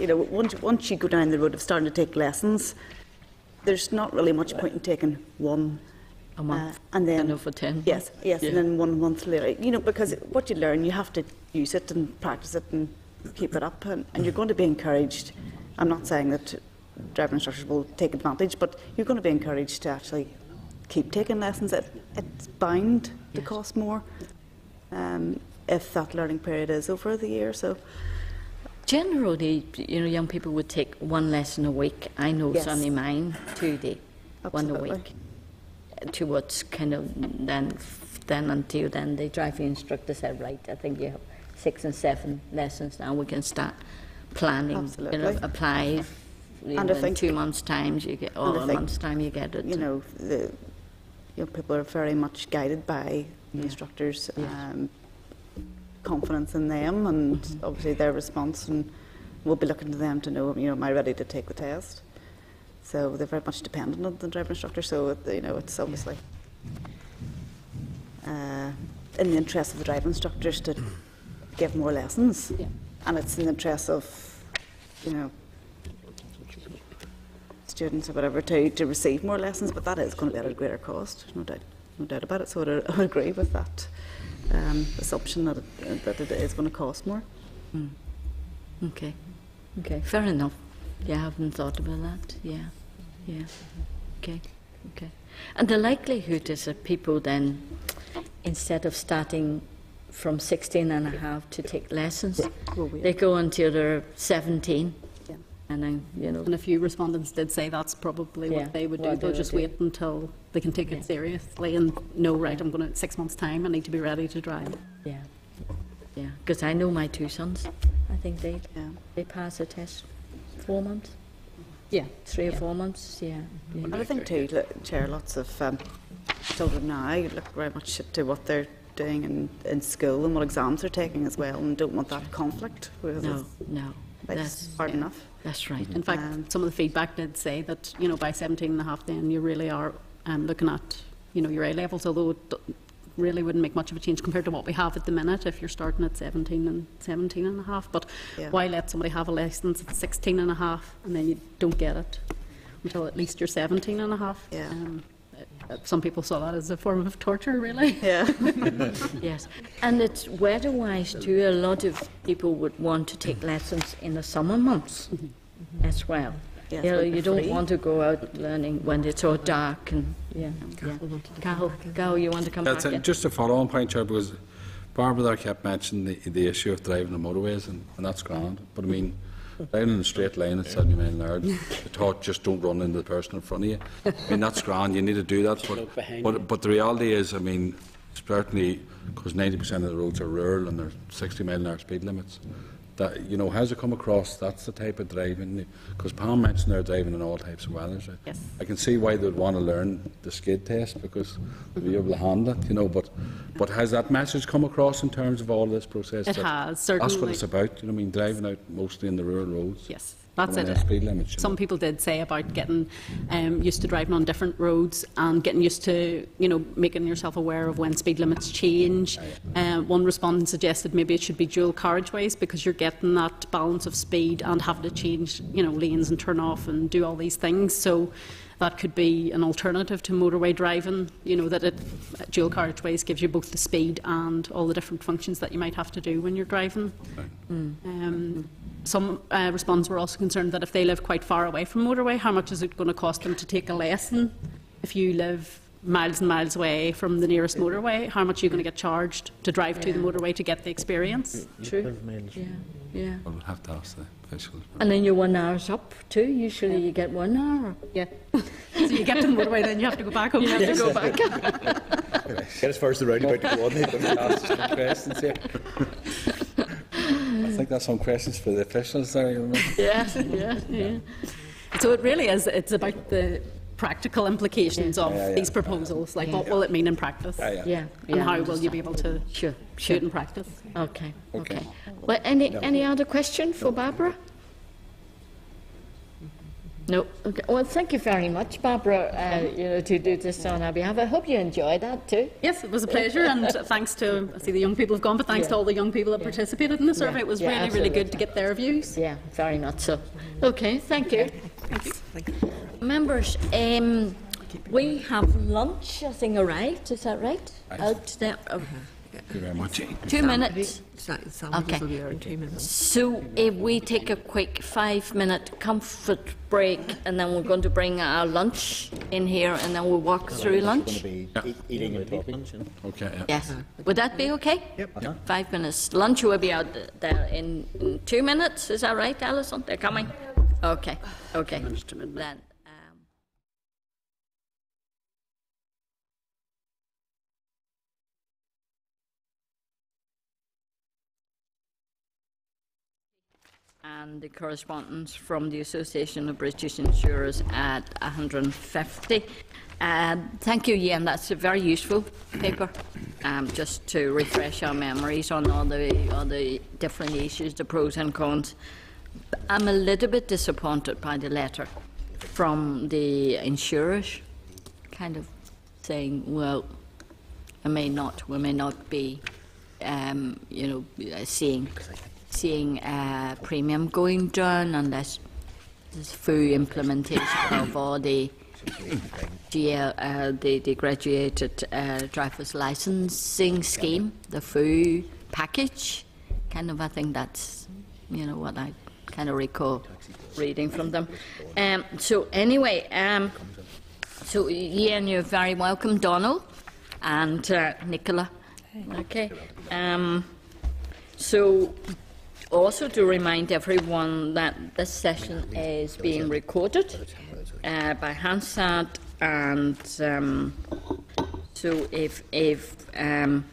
once you go down the road of starting to take lessons, there's not really much point in taking one a month, and then over 10. Yes, and then 1 month later. Because what you learn, you have to use it and practice it and keep it up, and you're going to be encouraged. I'm not saying that driving instructors will take advantage, but you're going to be encouraged to actually keep taking lessons, it's bound to cost more if that learning period is over the year. So Generally, young people would take one lesson a week. I know Yes. some of mine, 2 day, one a Absolutely. week. Towards kind of then until then, the driving instructor said, right, I think you have 6 and 7 lessons now. We can start planning. Absolutely. Apply. And I in think- 2 months' time, you get, or and I a think, month's time, you get it. People are very much guided by the instructors' confidence in them, and obviously their response, and we'll be looking to them to know, am I ready to take the test? So they're very much dependent on the driver instructor. So it's obviously in the interest of the driver instructors to give more lessons, and it's in the interest of students or whatever to receive more lessons. But that is going to be at a greater cost, no doubt about it. So I would agree with that assumption that it is going to cost more. Okay, fair enough. Yeah, I haven't thought about that. Yeah. Okay. And the likelihood is that people then, instead of starting from 16 and a half to take lessons, they go until they're 17. Yeah. And then, And a few respondents did say that's probably Yeah, what they would do. what they They'll would just do. wait until they can take it seriously and know, right, I'm going to 6 months' time, I need to be ready to drive. Yeah. Because I know my 2 sons. I think they pass the test 4 months. Yeah. 3 or 4 months. Yeah. And I think too, Chair, lots of children now look very much to what they're doing in school and what exams they're taking as well, and don't want that conflict. Because No. it's hard enough. That's right. In fact, some of the feedback did say that, by 17 and a half then you really are looking at, your A levels, although it really wouldn't make much of a change compared to what we have at the minute if you're starting at 17 and a half. But why let somebody have a license at 16 and a half and then you don't get it until at least you're 17 and a half? Yeah. Some people saw that as a form of torture, really. Yeah. Yes, and it's weather-wise too. A lot of people would want to take lessons in the summer months as well. Yes, You don't free. want to go out learning when it's all dark and Carol, you want to come That's back? it. in? Just a follow-on point, Chair, because Barbara there kept mentioning the issue of driving on motorways, and that's grand. But I mean, driving in a straight line at 70 miles an hour, the thought just don't run into the person in front of you. I mean, that's grand. You need to do that. Look behind But the reality is, I mean, certainly because 90% of the roads are rural and there's 60 mile an hour speed limits. That has it come across? That's the type of driving. Because Pam mentioned they're driving in all types of weather. So Yes. I can see why they'd want to learn the skid test because they'll be able to handle it. But has that message come across in terms of all this process? It that has, certainly. That's what it's about. I mean, driving out mostly in the rural roads. Yes, that's and it. the speed limits. Some people did say about getting used to driving on different roads and getting used to, making yourself aware of when speed limits change. One respondent suggested maybe it should be dual carriageways because you're getting that balance of speed and having to change, lanes and turn off and do all these things. So that could be an alternative to motorway driving, that dual carriageways gives you both the speed and all the different functions that you might have to do when you're driving. Some respondents were also concerned that if they live quite far away from motorway, how much is it going to cost them to take a lesson? If you live miles and miles away from the nearest motorway, how much are you going to get charged to drive to the motorway to get the experience? True. Yeah. We'll have to ask the officials. And then your 1 hour's up too. Usually you get 1 hour. Yeah. So you get to the motorway, then you have to go back home. You have to go back. Get as far as the roundabout to go on. Ask some questions here. I think that's some questions for the officials there. Yeah. So it really is, it's about the practical implications of these proposals, like what will it mean in practice? Yeah. And how will you be able to Sure. do it in practice? Okay. Well, any other question for Barbara? No. Okay. Well, thank you very much, Barbara, to do this on our behalf. I hope you enjoyed that too. Yes, it was a pleasure, and thanks to, I see the young people have gone, but thanks to all the young people that participated in the survey. It was really good to get their views. Yeah, very much so. Okay, thank you. Members, we have lunch, I think, arrived. Is that right? Out there. Thank you very much. 2 minutes. Sandwiches Okay. will be there in 2 minutes. So if we take a quick 5-minute comfort break, and then we're going to bring our lunch in here, and then we'll walk through lunch. Eating and talking. Okay. Yeah. Yes. Would that be okay? Yep. 5 minutes. Lunch will be out there in 2 minutes. Is that right, Alison? They're coming? Okay. Okay. Then. And the correspondence from the Association of British Insurers at 150. Thank you, Ian. That's a very useful paper, just to refresh our memories on all the different issues, the pros and cons. I'm a little bit disappointed by the letter from the insurers, kind of saying, well, we may not be, seeing premium going down unless there's full implementation of all the the graduated driver's licensing scheme, the full package. Kind of, I think that's what I kind of recall reading from them. So anyway, so Ian, you're very welcome, Donald and Nicola. Okay. So. Also to remind everyone that this session is being recorded by Hansard, and so if Ian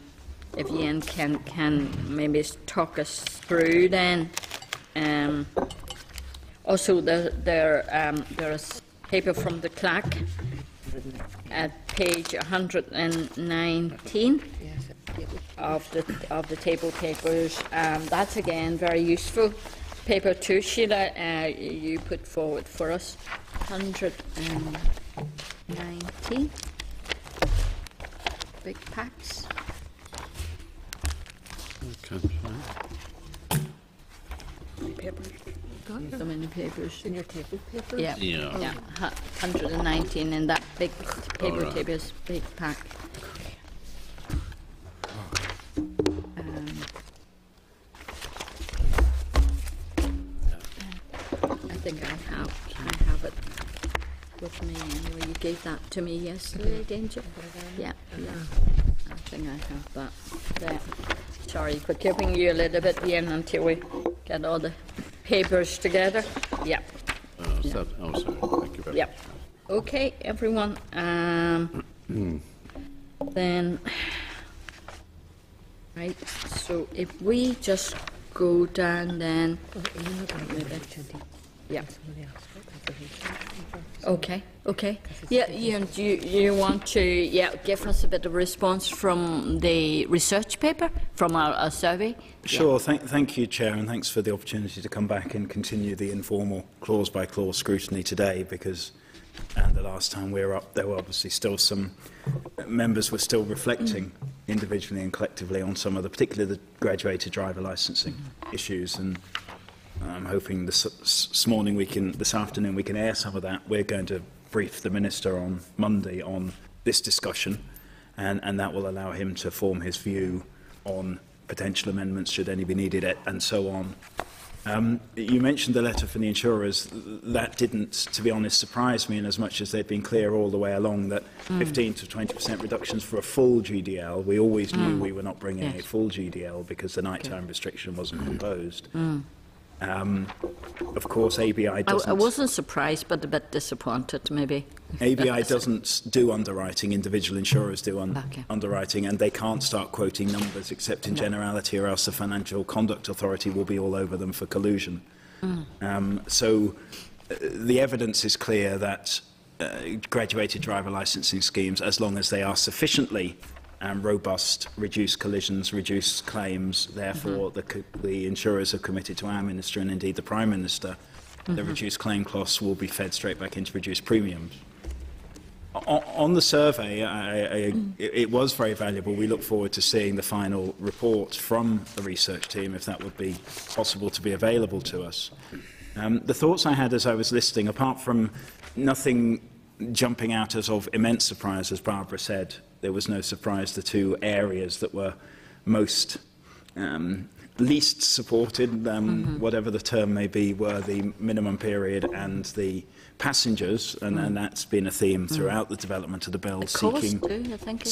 can maybe talk us through then. Also there's paper from the clerk at page 119. Of the table papers. That's again very useful. Paper 2, Sheila, you put forward for us. 119 big packs. Okay. Papers. So many papers. In your table paper? Yeah. 119 in that big paper right. papers big pack. I think I have it with me anyway. You gave that to me yesterday, didn't you? Yeah. I think I have that there. Sorry for keeping you a little bit in until we get all the papers together. Yeah. Sorry. Thank you very much. Okay, everyone. Then, right. So if we just go down, then. Yeah. Okay. Yeah, Ian, do you want to give us a bit of response from the research paper, from our survey? Sure. Thank you, Chair, and thanks for the opportunity to come back and continue the informal clause-by-clause scrutiny today, because the last time we were up, there were obviously still some members were still reflecting individually and collectively on some of the, particularly the graduated driver licensing issues, and I'm hoping this afternoon we can air some of that. We're going to brief the Minister on Monday on this discussion, and that will allow him to form his view on potential amendments should any be needed, and so on. You mentioned the letter from the insurers. That didn't, to be honest, surprise me, in as much as they'd been clear all the way along that 15 to 20% reductions for a full GDL. We always knew we were not bringing a full GDL because the night-time restriction wasn't proposed. Of course, ABI doesn't... I wasn't surprised, but a bit disappointed, maybe. ABI doesn't do underwriting. Individual insurers do underwriting, and they can't start quoting numbers except in generality, or else the Financial Conduct Authority will be all over them for collusion. So the evidence is clear that graduated driver licensing schemes, as long as they are sufficiently robust, reduce collisions, reduce claims. Therefore, the insurers have committed to our Minister and indeed the Prime Minister the reduced claim costs will be fed straight back into reduced premiums. On the survey, it was very valuable. We look forward to seeing the final report from the research team, if that would be possible to be available to us. The thoughts I had as I was listening, apart from nothing jumping out as of immense surprise, as Barbara said, there was no surprise. The two areas that were most least supported, whatever the term may be, were the minimum period and the passengers, and that's been a theme throughout the development of the bill. The cost too, I think.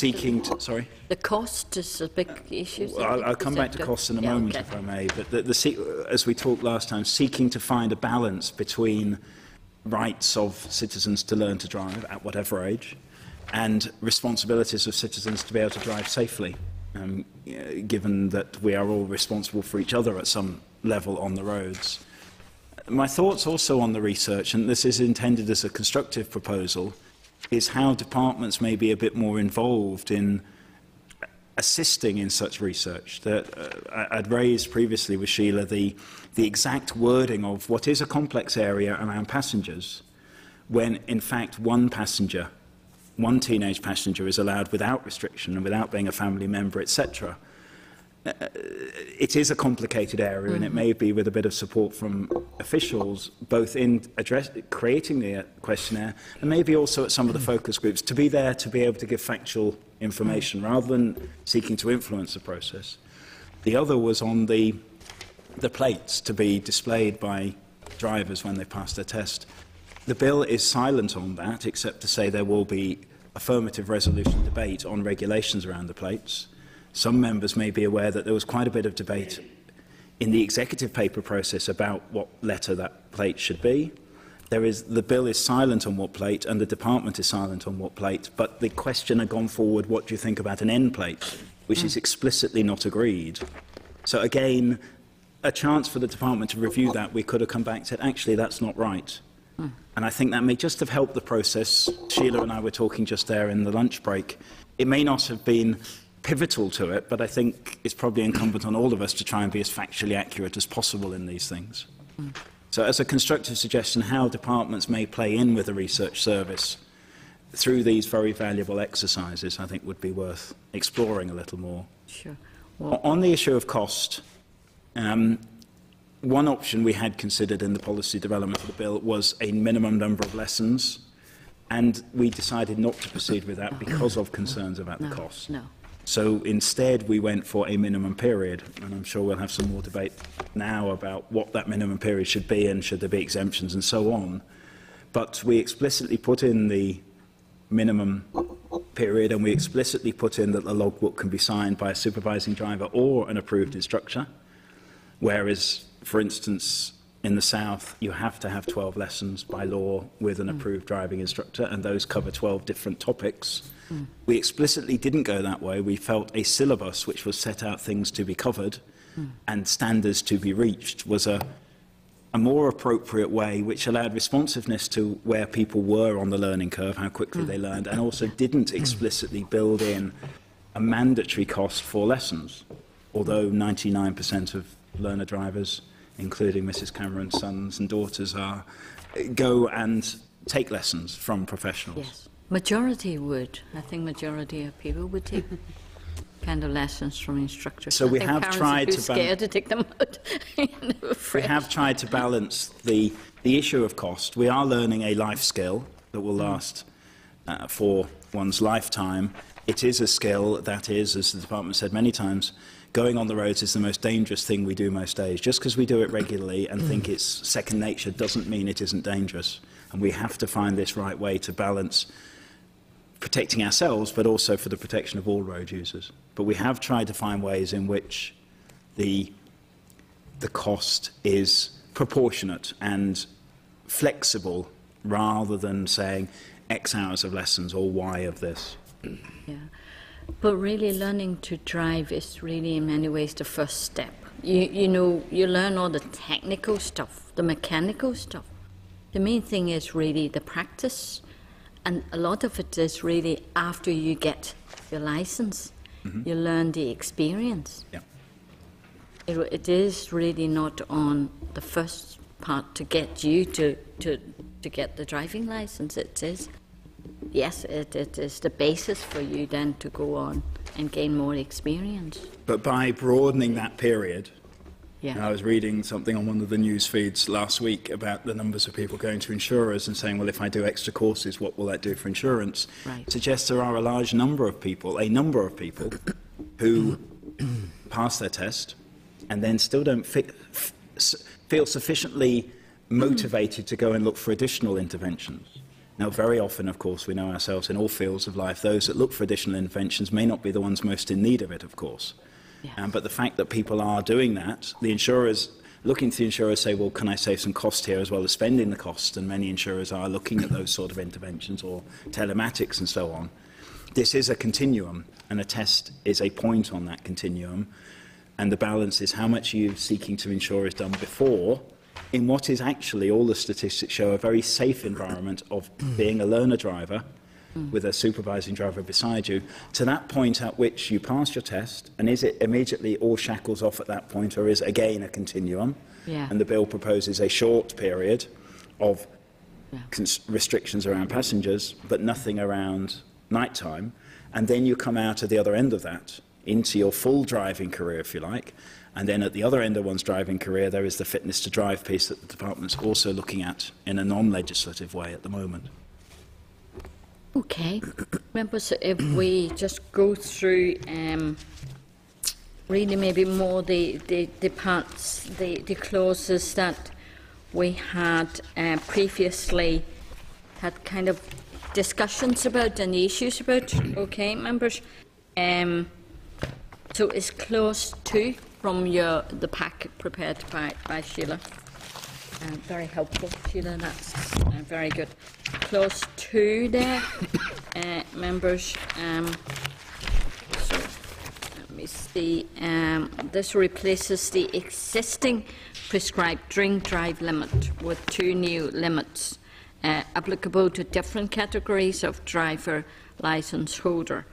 Sorry? The cost is a big issue. Well, I'll come back to costs in a moment, if I may. But as we talked last time, seeking to find a balance between rights of citizens to learn to drive at whatever age and responsibilities of citizens to be able to drive safely, given that we are all responsible for each other at some level on the roads. My thoughts also on the research, and this is intended as a constructive proposal, is how departments may be a bit more involved in assisting in such research. I'd raised previously with Sheila the exact wording of what is a complex area around passengers, when in fact one teenage passenger is allowed without restriction and without being a family member, etc. It is a complicated area, and it may be with a bit of support from officials, both in creating the questionnaire and maybe also at some of the focus groups, to be there to be able to give factual information rather than seeking to influence the process. The other was on the plates to be displayed by drivers when they pass their test. The bill is silent on that, except to say there will be affirmative resolution debate on regulations around the plates. Some members may be aware that there was quite a bit of debate in the executive paper process about what letter that plate should be. The bill is silent on what plate, and the department is silent on what plate, but the question had gone forward, what do you think about an end plate, which is explicitly not agreed. So again, a chance for the department to review that. We could have come back and said, actually, that's not right. And I think that may just have helped the process. Sheila and I were talking just there in the lunch break. It may not have been pivotal to it, but I think it's probably incumbent on all of us to try and be as factually accurate as possible in these things. So as a constructive suggestion, how departments may play in with the research service through these very valuable exercises, I think would be worth exploring a little more. Sure. Well, on the issue of cost, one option we had considered in the policy development of the bill was a minimum number of lessons, and we decided not to proceed with that because of concerns about the cost. So instead we went for a minimum period, and I'm sure we'll have some more debate now about what that minimum period should be and should there be exemptions and so on. But we explicitly put in the minimum period, and we explicitly put in that the logbook can be signed by a supervising driver or an approved instructor, whereas, for instance, in the South, you have to have 12 lessons by law with an approved driving instructor, and those cover 12 different topics. We explicitly didn't go that way. We felt a syllabus which was set out things to be covered and standards to be reached was a more appropriate way, which allowed responsiveness to where people were on the learning curve, how quickly they learned, and also didn't explicitly build in a mandatory cost for lessons, although 99% of learner drivers, including Mrs. Cameron's sons and daughters, go and take lessons from professionals. Yes. Majority would. I think majority of people would take kind of lessons from instructors. So we have tried to scared to take them out. We have tried to balance the issue of cost. We are learning a life skill that will last for one's lifetime. It is a skill that is, as the department said many times, going on the roads is the most dangerous thing we do most days. Just because we do it regularly and think it's second nature doesn't mean it isn't dangerous. And we have to find this right way to balance protecting ourselves, but also for the protection of all road users. But we have tried to find ways in which the cost is proportionate and flexible, rather than saying X hours of lessons or Y of this. Yeah, but really learning to drive is really in many ways the first step. You know, you learn all the technical stuff, the mechanical stuff. The main thing is really the practice. And a lot of it is really after you get your license, you learn the experience. Yeah. It is really not on the first part to get you to get the driving license. It is, yes, it is the basis for you then to go on and gain more experience. But by broadening that period, yeah. I was reading something on one of the news feeds last week about the numbers of people going to insurers and saying, well, if I do extra courses, what will that do for insurance? Right. Suggests there are a number of people who pass their test and then still don't feel sufficiently motivated to go and look for additional interventions. Now, very often, of course, we know ourselves in all fields of life, those that look for additional interventions may not be the ones most in need of it, of course. Yes. But the fact that people are doing that, the insurers, looking to the insurers, say, well, can I save some cost here as well as spending the cost? And many insurers are looking at those sort of interventions, or telematics and so on. This is a continuum, and a test is a point on that continuum. And the balance is how much are you seeking to ensure is done before, in what is actually, all the statistics show, a very safe environment of being a learner driver with a supervising driver beside you, to that point at which you pass your test, and is it immediately all shackles off at that point, or is it again a continuum? Yeah. And the bill proposes a short period of restrictions around passengers, but nothing around night time, and then you come out at the other end of that into your full driving career, if you like. And then at the other end of one's driving career, there is the fitness to drive piece that the department's also looking at in a non-legislative way at the moment. Okay. Members, if we just go through really maybe more the parts, the clauses that we had previously had kind of discussions about and issues about. Okay, members. So is clause 2 from the pack prepared by Sheila? Very helpful, Sheila. That's very good. Clause 2 there, members. So let me see. This replaces the existing prescribed drink-drive limit with 2 new limits applicable to different categories of driver licence holder.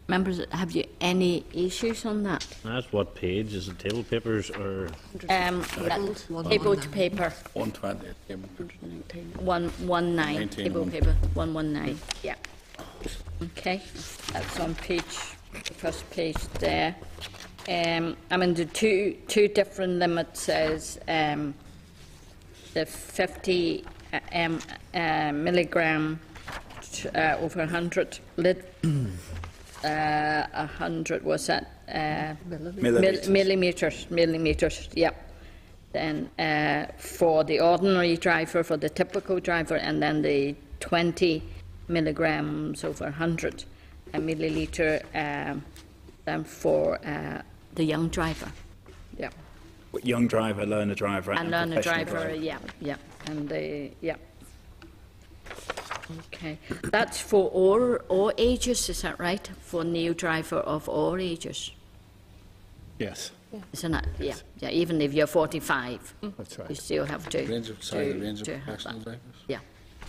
Members, have you any issues on that? That's what page? Is it table papers or? Table to paper. 120. 119. Table paper. 119. Yeah. Okay. That's on page, the first page there. I mean, the two different limits is the 50 milligram over 100 100 was that millimeters, yeah. Then for the ordinary driver, for the typical driver, and then the 20 milligrams over 100 milliliter then for the young driver. Yeah. Young driver, learner driver, and learner driver. Yeah, and yeah. Okay, that's for all ages, is that right? For new driver of all ages. Yes. Isn't it? Yeah, yeah. Even if you're 45, that's right. You still have to. The range of professional drivers. Yeah,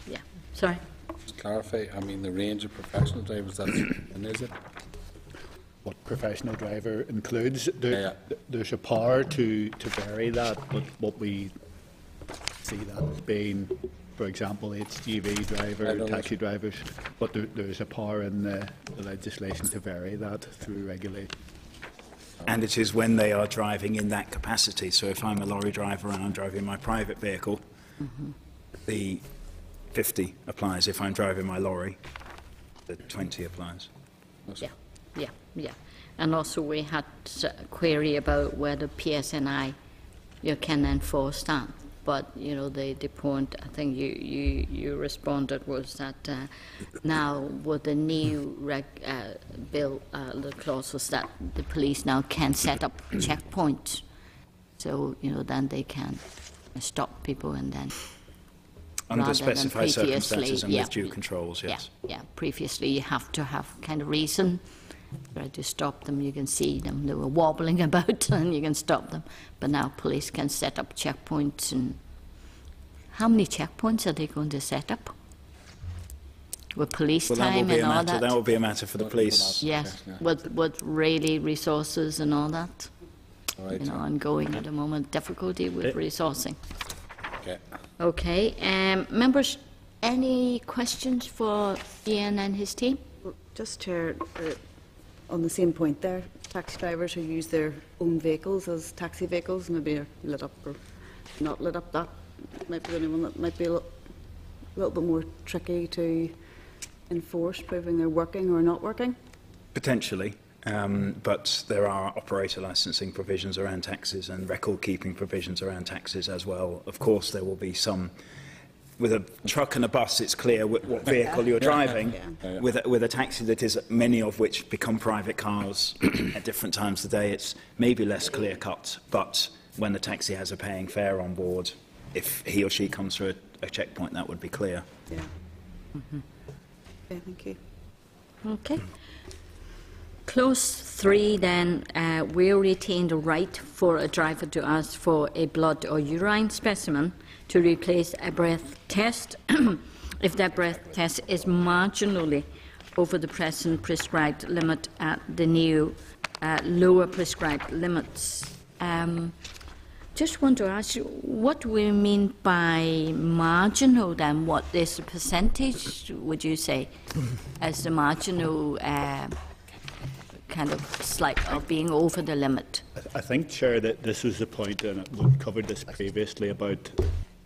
yeah. Sorry. Just clarify. I mean, the range of professional drivers. That's and is it? What professional driver includes? There's a power to vary that, but what we see that as being, for example, HGV driver, taxi drivers, but there's a power in the legislation to vary that through regulation. And it is when they are driving in that capacity. So if I'm a lorry driver and I'm driving my private vehicle, the 50 applies. If I'm driving my lorry, the 20 applies. Yeah. And also we had a query about whether PSNI you can enforce that. But you know, the point I think you responded was that now with the new bill, the clause was that the police now can set up checkpoints, so you know then they can stop people and then under specified circumstances and with due controls. Yes. Yeah. Previously, you have to have kind of reason. Try to stop them, you can see them, they were wobbling about and you can stop them. But now police can set up checkpoints. And how many checkpoints are they going to set up? With police time and all that? That will be a matter for the police. Yes, with really resources and all that. You know, ongoing at the moment, difficulty with resourcing. Okay, members, any questions for Ian and his team? Just, Chair, on the same point there, taxi drivers who use their own vehicles as taxi vehicles, maybe are lit up or not lit up, that might be the only one that might be a little bit more tricky to enforce, proving they're working or not working? Potentially. But there are operator licensing provisions around taxes and record-keeping provisions around taxes as well. Of course, there will be some. With a truck and a bus, it's clear what vehicle you're driving. With a taxi, that is many of which become private cars at different times of the day, it's maybe less clear-cut. But when the taxi has a paying fare on board, if he or she comes through a checkpoint, that would be clear. Yeah. Okay, thank you. Okay. Clause 3 then, will retain the right for a driver to ask for a blood or urine specimen to replace a breath test if that breath test is marginally over the present prescribed limit at the new lower prescribed limits. Just want to ask you, what do we mean by marginal then? What is the percentage, would you say, as the marginal kind of slight of being over the limit? I think, Chair, that this was the point, and we've covered this previously, about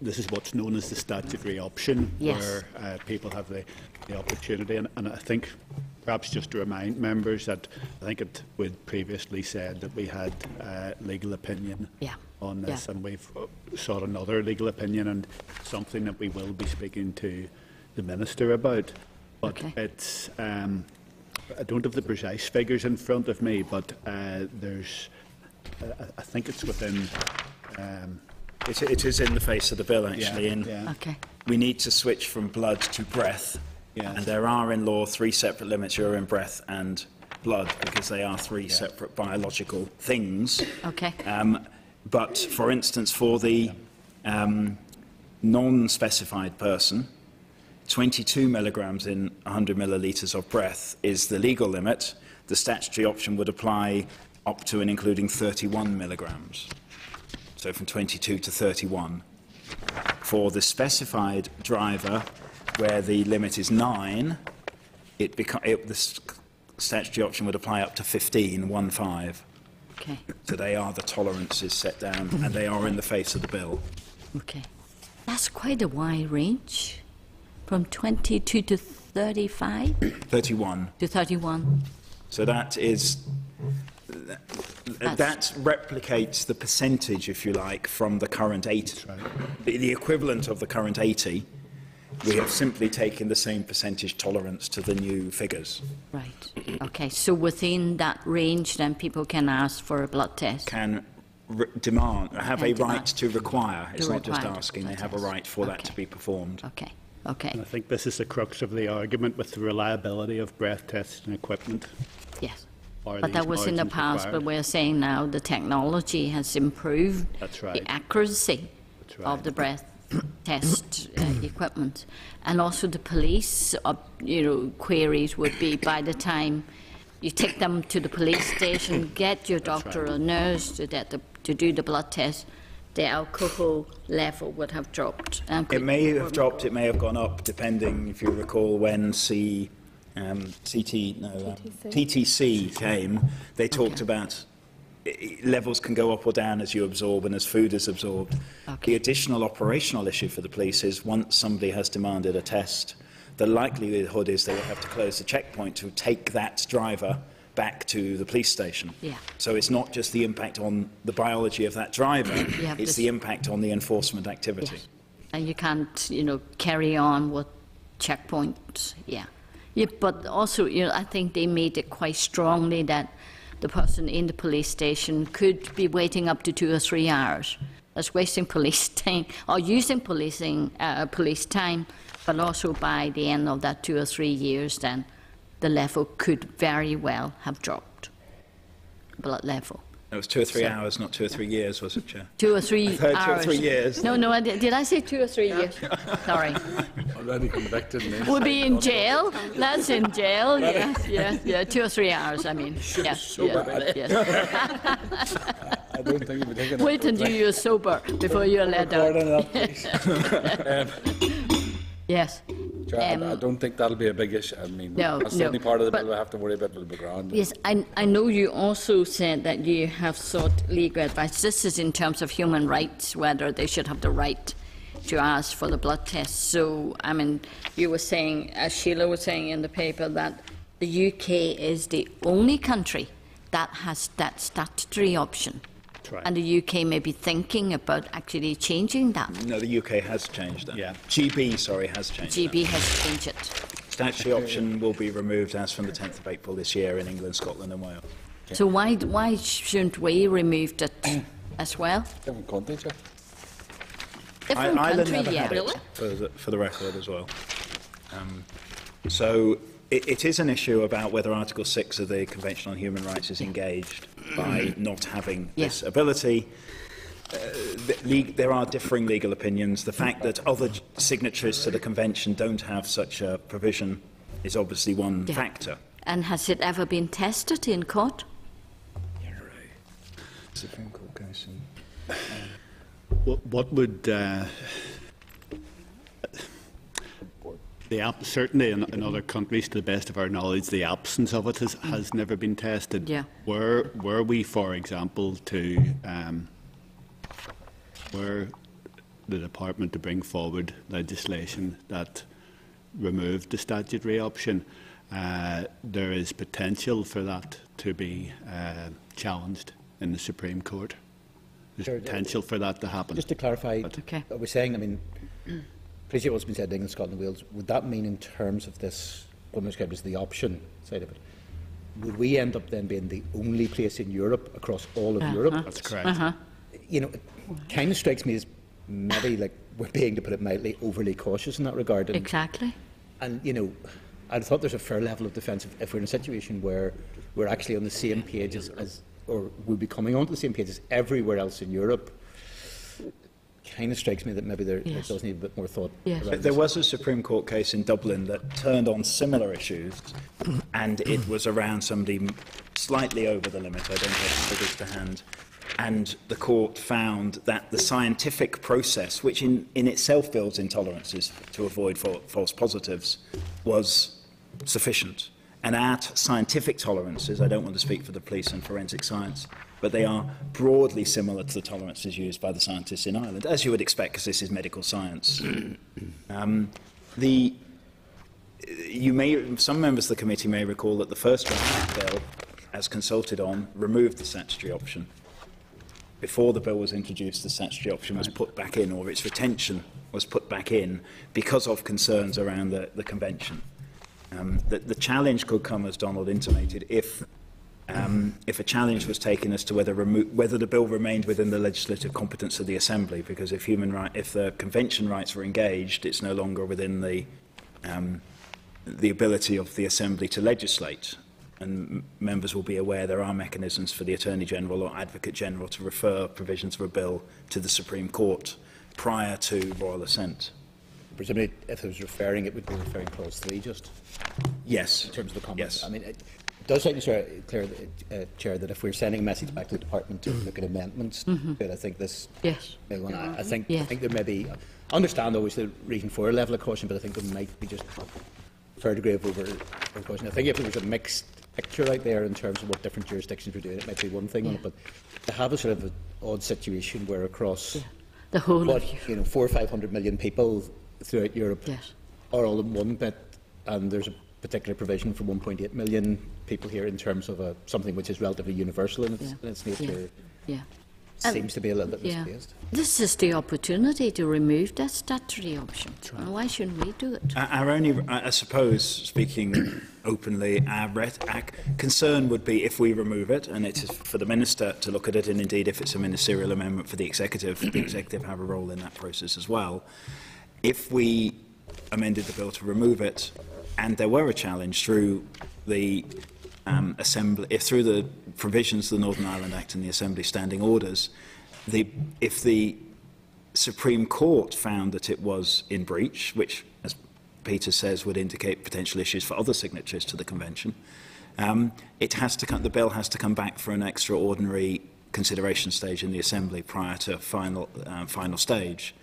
this is what's known as the statutory option, where people have the opportunity. And I think, perhaps just to remind members, that I think we'd previously said that we had legal opinion on this, and we've sought another legal opinion, and something that we will be speaking to the Minister about. But it's, I don't have the precise figures in front of me, but there's, I think it's within... It is in the face of the bill, actually. Okay. We need to switch from blood to breath, and there are in law 3 separate limits: urine, breath and blood, because they are 3 separate biological things. Okay. But, for instance, for the non-specified person, 22 milligrams in 100 millilitres of breath is the legal limit. The statutory option would apply up to and including 31 milligrams. So from 22 to 31. For the specified driver, where the limit is 9, the statutory option would apply up to 15, 1-5. Okay. So they are the tolerances set down, and they are in the face of the bill. Okay. That's quite a wide range, from 22 to 35? 31. To 31. So that is... That replicates the percentage, if you like, from the current 80. Right. The equivalent of the current 80, we have simply taken the same percentage tolerance to the new figures. Right. Okay. So within that range, then people can ask for a blood test. Can have a right to require. It's not just asking; they have a right for that to be performed. Okay. Okay. And I think this is the crux of the argument with the reliability of breath tests and equipment. Yes. But that was in the past, but we're saying now the technology has improved the accuracy of the breath test equipment. And also the police, queries would be, by the time you take them to the police station, get your doctor or nurse to do the blood test, the alcohol level would have dropped. It may have dropped, it may have gone up, depending, if you recall, when TTC came, they talked about levels can go up or down as you absorb and as food is absorbed. The additional operational issue for the police is once somebody has demanded a test, the likelihood is they will have to close the checkpoint to take that driver back to the police station. So it's not just the impact on the biology of that driver, it's the impact on the enforcement activity. And you can't, carry on with checkpoints. Yeah, but also, I think they made it quite strongly that the person in the police station could be waiting up to 2 or 3 hours. That's wasting police time, or using police time, but also by the end of that 2 or 3 years, then the level could very well have dropped, blood level. It was 2 or 3 hours, not 2 or 3 years, was it, Chair? 2 or 3 hours. 2 or 3 years. No, did I say 2 or 3 years? Sorry. Already convicted. We'll be in jail. That's in jail. Yeah. 2 or 3 hours. I mean, yes. I don't think we'll take it. Wait until you're sober before you're let out. Yes. I don't think that'll be a big issue. I mean, that's the only part of the bill we have to worry about will be ground. Yes, I know you also said that you have sought legal advice. This is in terms of human rights, whether they should have the right to ask for the blood test. So, I mean, you were saying, as Sheila was saying in the paper, that the UK is the only country that has that statutory option. Right. And the UK may be thinking about actually changing that. No, the UK has changed that. Yeah. GB, sorry, has changed GB that. has changed it. Statutory option will be removed as from the 10th of April this year in England, Scotland and Wales. So why shouldn't we remove it as well? Different country, sir. Different Ireland country, never yeah. had it, for the record as well. So it is an issue about whether Article 6 of the Convention on Human Rights is engaged by not having this ability. There are differing legal opinions. The fact that other signatories to the Convention don't have such a provision is obviously one factor. And has it ever been tested in court? Supreme Court case. What would certainly in other countries, to the best of our knowledge, the absence of it has never been tested. Yeah. Were we, for example, were the department to bring forward legislation that removed the statutory option, there is potential for that to be challenged in the Supreme Court. There's potential for that to happen. Just to clarify, what we're saying, I mean, appreciate what's been said in England, Scotland and Wales. Would that mean in terms of this, what we described as the option side of it, would we end up then being the only place in Europe, across all of Europe? That's correct. You know, it kind of strikes me as maybe, like, we're being, to put it mildly, overly cautious in that regard. And, exactly. And, you know, I'd thought there's a fair level of defence if we're in a situation where we're actually on the same page as or we'll be coming onto the same page as everywhere else in Europe. Kind of strikes me that maybe it does need a bit more thought. There was a Supreme Court case in Dublin that turned on similar issues, and it was around somebody slightly over the limit. I don't have the figures to hand. And the court found that the scientific process, which in itself builds intolerances to avoid false positives, was sufficient. And our scientific tolerances, I don't want to speak for the police and forensic science, but they are broadly similar to the tolerances used by the scientists in Ireland, as you would expect, because this is medical science. Some members of the committee may recall that the first draft bill, as consulted on, removed the statutory option. Before the bill was introduced, the statutory option was put back in, or its retention was put back in, because of concerns around the convention. The challenge could come, as Donald intimated, if a challenge was taken as to whether the bill remained within the legislative competence of the Assembly, because if the convention rights were engaged, it's no longer within the ability of the Assembly to legislate. And members will be aware there are mechanisms for the Attorney General or Advocate General to refer provisions of a bill to the Supreme Court prior to royal assent. Presumably, if it was referring, it would be referring clause 3, just? Yes. In terms of the comment. Yes. I mean, it does strike me, clear, Chair, that if we're sending a message back to the Department to look at amendments, but I think this... Yes. I think there may be... I understand always the reason for a level of caution, but I think there might be just a fair degree of over caution. I think if there was a mixed picture out there in terms of what different jurisdictions were doing, it might be one thing on it, but to have a sort of an odd situation where across the whole 400 or 500 million people throughout Europe are all in one bit, and there's a particular provision for 1.8 million people here in terms of something which is relatively universal in its nature. Seems to be a little bit misplaced. This is the opportunity to remove that statutory option. Right. Why shouldn't we do it? I suppose, speaking openly, our concern would be if we remove it, and it is for the Minister to look at it, and indeed if it's a ministerial amendment for the Executive have a role in that process as well. If we amended the bill to remove it, and there were a challenge through the Assembly, through the provisions of the Northern Ireland Act and the Assembly standing orders, if the Supreme Court found that it was in breach, which, as Peter says, would indicate potential issues for other signatories to the Convention, the bill has to come back for an extraordinary consideration stage in the Assembly prior to final stage,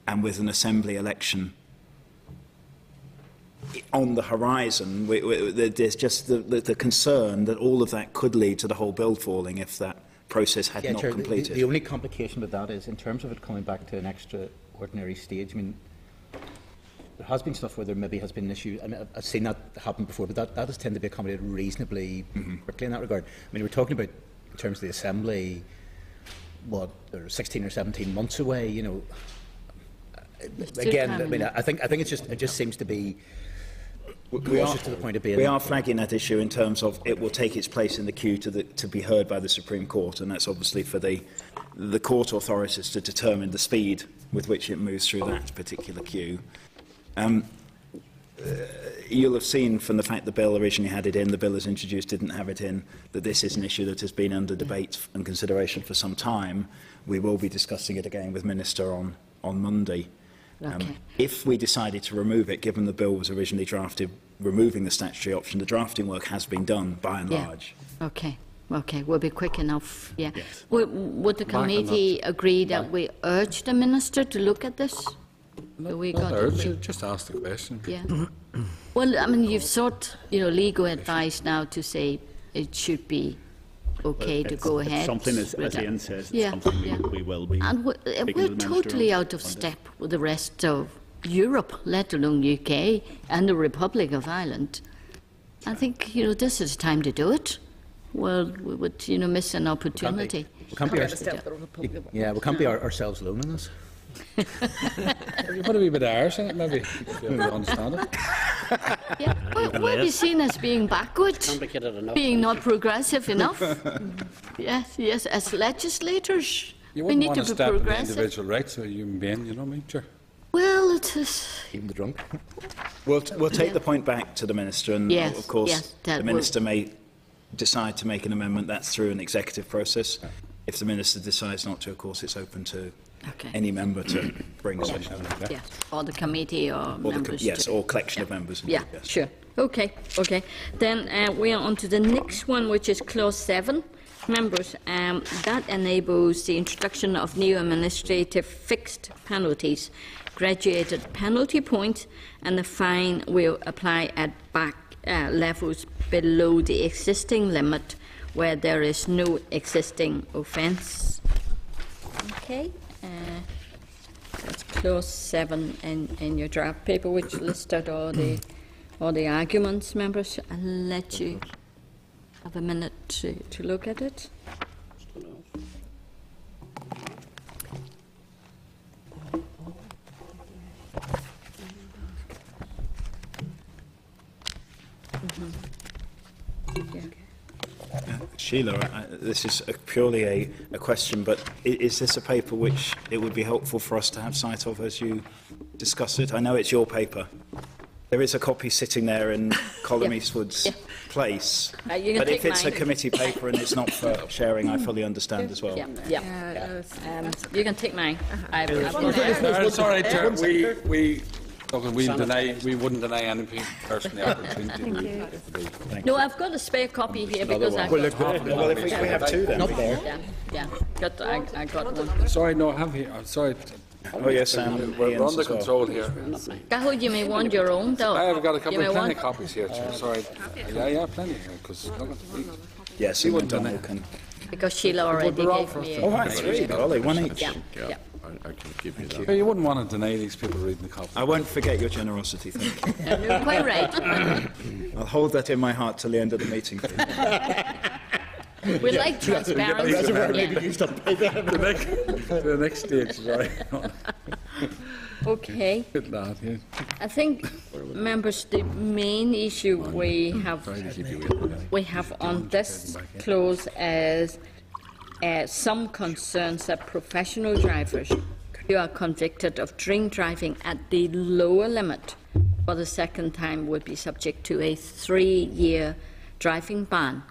and with an Assembly election on the horizon, there's just the concern that all of that could lead to the whole bill falling if that process had not completed. The only complication with that is, in terms of it coming back to an extraordinary stage, I mean, there has been stuff where there maybe has been an issue. I mean, I've seen that happen before, but that has tended to be accommodated reasonably quickly in that regard. I mean, we're talking about, in terms of the Assembly, what, they're 16 or 17 months away, you know. Again, I mean, I think it just seems to be cautious to the point of being. We are flagging that issue in terms of it will take its place in the queue to be heard by the Supreme Court, and that's obviously for the court authorities to determine the speed with which it moves through that particular queue. You'll have seen from the fact the bill originally had it in, the bill as introduced didn't have it in, that this is an issue that has been under debate and consideration for some time. We will be discussing it again with Minister on Monday. Okay. If we decided to remove it, given the bill was originally drafted, removing the statutory option, the drafting work has been done by and large. Okay. Okay, we'll be quick enough. Yeah. Yes. Would the committee agree that we urge the minister to look at this? Just ask the question. Yeah. Well, I mean, you've sought, legal advice now to say it should be okay to go ahead. Something, as Ian says, yeah, something we will be. And we're totally out of step with the rest of Europe, let alone UK and the Republic of Ireland. I think this is the time to do it. Well, we would miss an opportunity. We can't be ourselves alone in this. You put a wee bit of Irish in it, maybe, if you understand it. Yeah, we'll be seen as being backward, being not progressive enough. Yes, as legislators, we need to be progressive. You wouldn't want to step on the individual rights of a human being, you know what I mean, sure. Well, it is. Even the drunk. We'll take the point back to the Minister, and of course the Minister may decide to make an amendment. That's through an executive process. If the Minister decides not to, of course, it's open to any member to bring such an amendment. Yes, or the committee or members. Yes, or collection of members. Yeah, sure. Okay. Then we are on to the next one, which is Clause 7. Members, that enables the introduction of new administrative fixed penalties, graduated penalty points, and the fine will apply at back levels below the existing limit where there is no existing offence. Okay, that's Clause 7 in your draft paper, which listed all the arguments. Members, I'll let you have a minute to look at it. Sheila, this is purely a question, but is this a paper which it would be helpful for us to have sight of as you discuss it? I know it's your paper. There is a copy sitting there in Colum Eastwood's place, but if it's a committee paper and it's not for sharing, I fully understand as well. You can take mine. Sorry, Chair. We wouldn't deny any person the opportunity to read it. No, I've got a spare copy here because I've got well, if we have two, then. I got one. Sorry, no, I have here. I'm sorry. Oh yes, we're under control here. Cahill, you may want your own, though. I've got a couple of plenty copies here, Chair. Sorry. Yeah, plenty. Because yes, we can. Because Sheila already gave me. Oh, right, three. Golly, one each. Yeah. I can give you that. You wouldn't want to deny these people reading the copy. I won't forget your generosity, thank you. You're quite right. I'll hold that in my heart till the end of the meeting. We like transparency. The next stage, sorry. Okay. I think, members, the main issue we have on this clause is some concerns that professional drivers who are convicted of drink driving at the lower limit for the second time would be subject to a 3-year driving ban,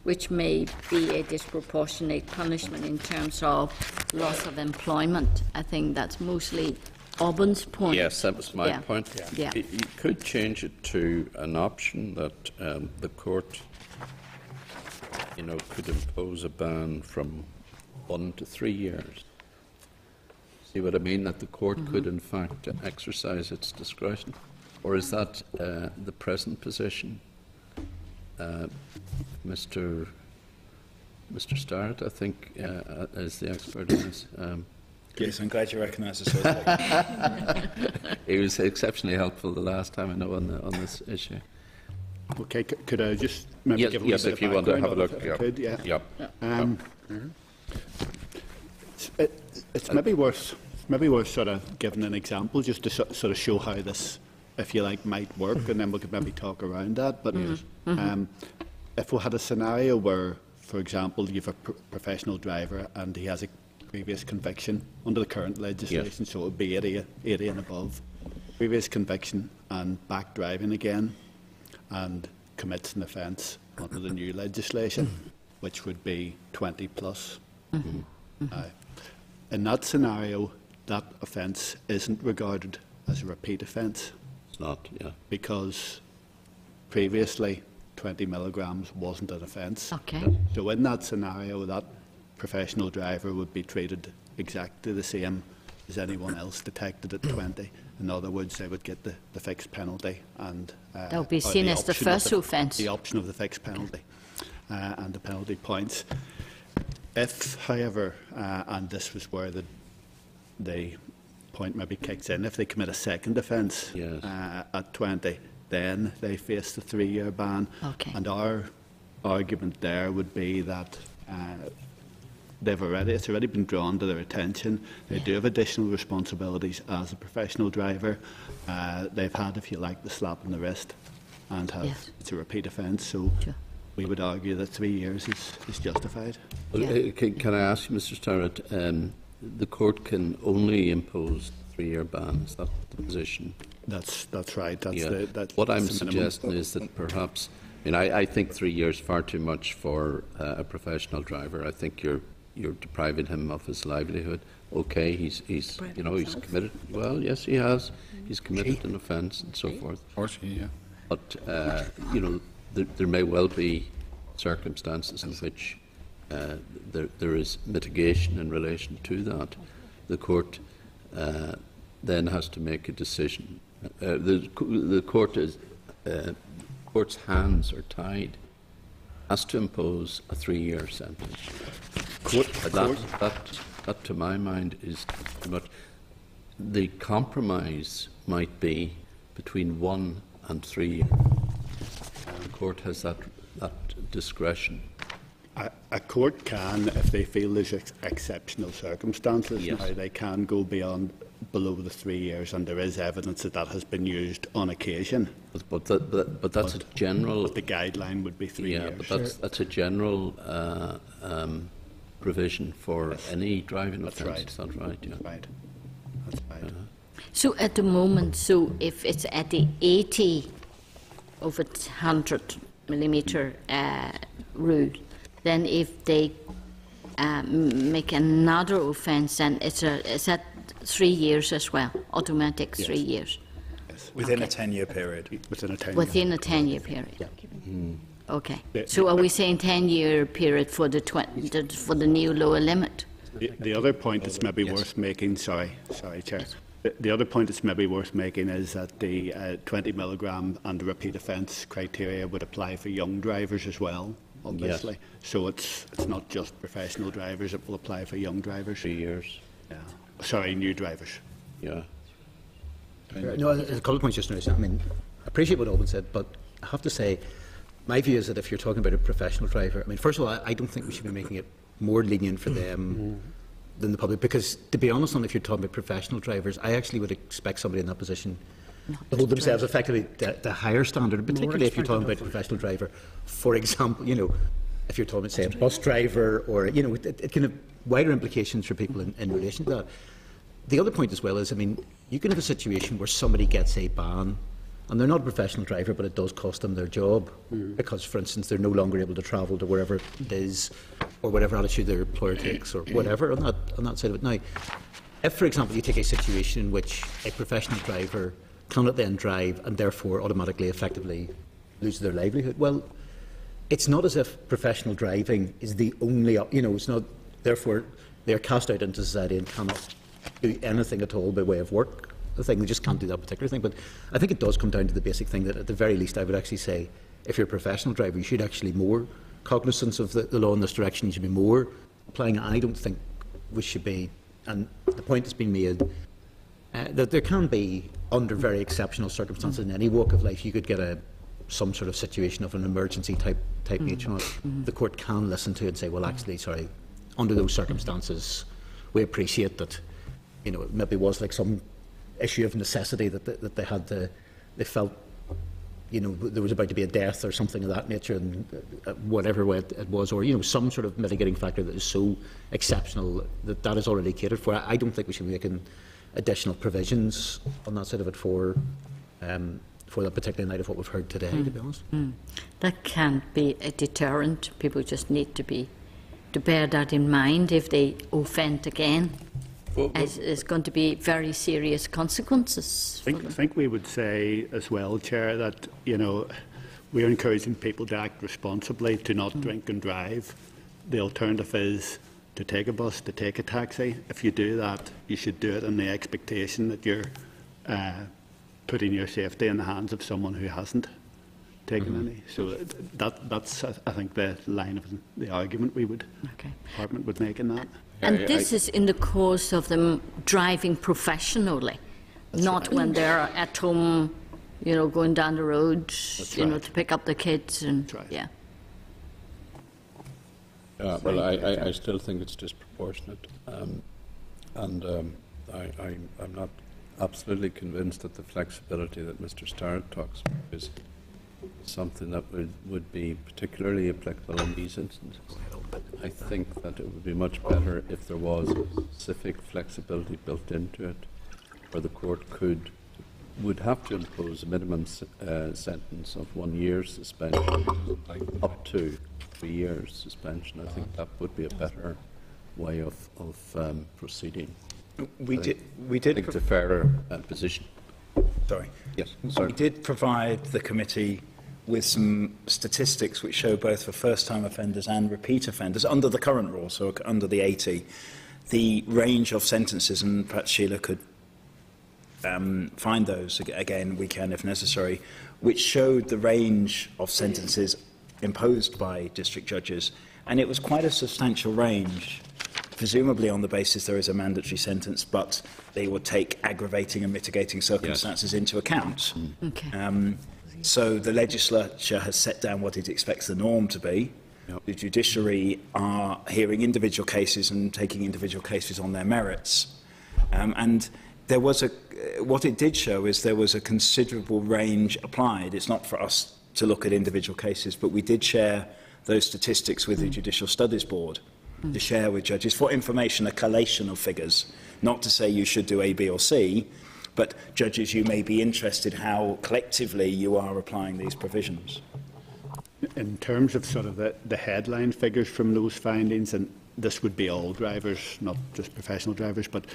which may be a disproportionate punishment in terms of loss of employment. I think that's mostly Auburn's point. Yes, that was my point. Yeah. You could change it to an option that the court could impose a ban from 1 to 3 years. See what I mean? That the court could, in fact, exercise its discretion. Or is that the present position? Mr. Starrett, I think, is the expert in this. Yes, I'm glad you recognise the source. He was exceptionally helpful the last time, I know, on this issue. Okay, could I just maybe Yes, give a yes, little if bit you of want to have a background look. if I could, yeah. Yeah. It's maybe worth sort of giving an example just to sort of show how this, if you like, might work, and then we could maybe talk around that. But if we had a scenario where, for example, you have a professional driver and he has a previous conviction under the current legislation, so it would be 80 and above, previous conviction and back driving again, and commits an offence under the new legislation, which would be 20 plus. In that scenario, that offence isn't regarded as a repeat offence. It's not, yeah. Because previously 20 milligrams wasn't an offence. Okay. So in that scenario, that professional driver would be treated exactly the same as anyone else detected at 20. In other words, they would get the fixed penalty, and That would be seen as the first offence. The option of the fixed penalty and the penalty points. If, however, and this was where the point maybe kicks in, if they commit a second offence at 20, then they face the 3-year ban. Okay. And our argument there would be that it's already been drawn to their attention. They do have additional responsibilities as a professional driver. They've had, if you like, the slap on the wrist, and it's a repeat offence. So we would argue that 3 years is justified. Well, can I ask you, Mr. Starrett, the court can only impose a 3-year ban, is that the position? That's right. What I'm suggesting is that perhaps, I think 3 years is far too much for a professional driver. I think you're depriving him of his livelihood. Okay, he's committed. Well, yes, he has. He's committed an offence and so forth. Or she, yeah. But there may well be circumstances in which there is mitigation in relation to that. The court then has to make a decision. The court's hands are tied. Has to impose a 3-year sentence. That, to my mind, is too much. The compromise might be between 1 and 3 years. The court has that discretion. A court can, if they feel there's exceptional circumstances, now they can go below the 3 years, and there is evidence that has been used on occasion. But that's a general. But the guideline would be 3 years. Yeah, but that's a general provision for any driving offence. Right. Is that right? Yeah. That's right. That's right. So at the moment, if it's at the 80 over 100 millimetre rule, then if they make another offence, then it's at 3 years as well, automatic 3 years. Yes. Within a 10-year period. Within a 10-year period. Yeah. Okay. So are we saying 10-year period for the new lower limit? The other point that's maybe worth making, sorry, Chair. The other point that's maybe worth making is that the 20 milligram and the repeat offence criteria would apply for young drivers as well, obviously. Yes. So it's not just professional drivers, it will apply for young drivers. 3 years. Yeah. Sorry, new drivers. Yeah. No, a couple of points just now. I appreciate what Alban said, but I have to say, my view is that if you're talking about a professional driver, first of all, I don't think we should be making it more lenient for them than the public, because, to be honest, if you're talking about professional drivers, I actually would expect somebody in that position to hold themselves effectively to a higher standard, particularly if you're talking about a professional driver. For example, if you're talking about, say, a bus driver, or, it can have wider implications for people in relation to that. The other point as well is, you can have a situation where somebody gets a ban, and they're not a professional driver, but it does cost them their job because, for instance, they're no longer able to travel to wherever it is, or whatever attitude their employer takes, or whatever on that side of it. Now, if, for example, you take a situation in which a professional driver cannot then drive and therefore automatically, effectively lose their livelihood, well, it's not as if professional driving is the only, it's not, therefore they're cast out into society and cannot do anything at all by way of work. The thing, they just can't do that particular thing. But I think it does come down to the basic thing that, at the very least, I would actually say, if you're a professional driver, you should actually more cognizance of the law in this direction. You should be more applying. I don't think we should be, and the point has been made that there can be, under very exceptional circumstances in any walk of life, you could get some sort of situation of an emergency type nature on it. The court can listen to it and say, well, actually, sorry, under those circumstances, we appreciate that, you know, it maybe was like some issue of necessity that they felt, you know, there was about to be a death or something of that nature, and whatever way it was, or, you know, some sort of mitigating factor that is so exceptional that is already catered for. I don't think we should be making additional provisions on that side of it for that particular night of what we've heard today, to be honest. That can't be a deterrent. People just need to bear that in mind if they offend again. It's going to be very serious consequences. I think we would say as well, Chair, that, you know, we're encouraging people to act responsibly, to not drink and drive. The alternative is to take a bus, to take a taxi. If you do that, you should do it on the expectation that you're putting your safety in the hands of someone who hasn't taken any. So that's, I think, the line of the argument Parliament would make in that. And this is in the course of them driving professionally, not when they're at home, you know, going down the road, you know, to pick up the kids. And yeah. Well, I still think it's disproportionate, and I'm not absolutely convinced that the flexibility that Mr. Starrett talks about is something that would be particularly applicable in these instances. I think that it would be much better if there was specific flexibility built into it, where the court would have to impose a minimum sentence of 1 year's suspension up to 3 years suspension. I think that would be a better way of proceeding. We did think it's a fairer position. Sorry. Yes. Sorry. We did provide the committee with some statistics which show both for first-time offenders and repeat offenders under the current rule, so under the 80, the range of sentences, and perhaps Sheila could find those again, we can if necessary, which showed the range of sentences imposed by district judges, and it was quite a substantial range. Presumably on the basis there is a mandatory sentence, but they would take aggravating and mitigating circumstances into account. Okay. So the legislature has set down what it expects the norm to be. Yep. The judiciary are hearing individual cases and taking individual cases on their merits. And there was what it did show is there was a considerable range applied. It's not for us to look at individual cases, but we did share those statistics with the Judicial Studies Board to share with judges for information, a collation of figures, not to say you should do A, B or C, but judges, you may be interested how collectively you are applying these provisions. In terms of sort of the headline figures from those findings, and this would be all drivers, not just professional drivers, but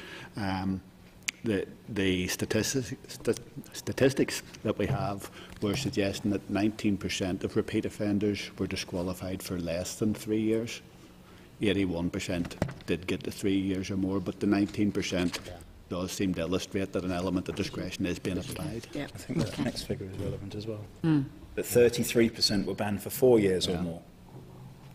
the statistics that we have were suggesting that 19% of repeat offenders were disqualified for less than 3 years. 81% did get to 3 years or more, but the 19% does seem to illustrate that an element of discretion is being applied. I think the next figure is relevant as well. That 33% were banned for 4 years or more.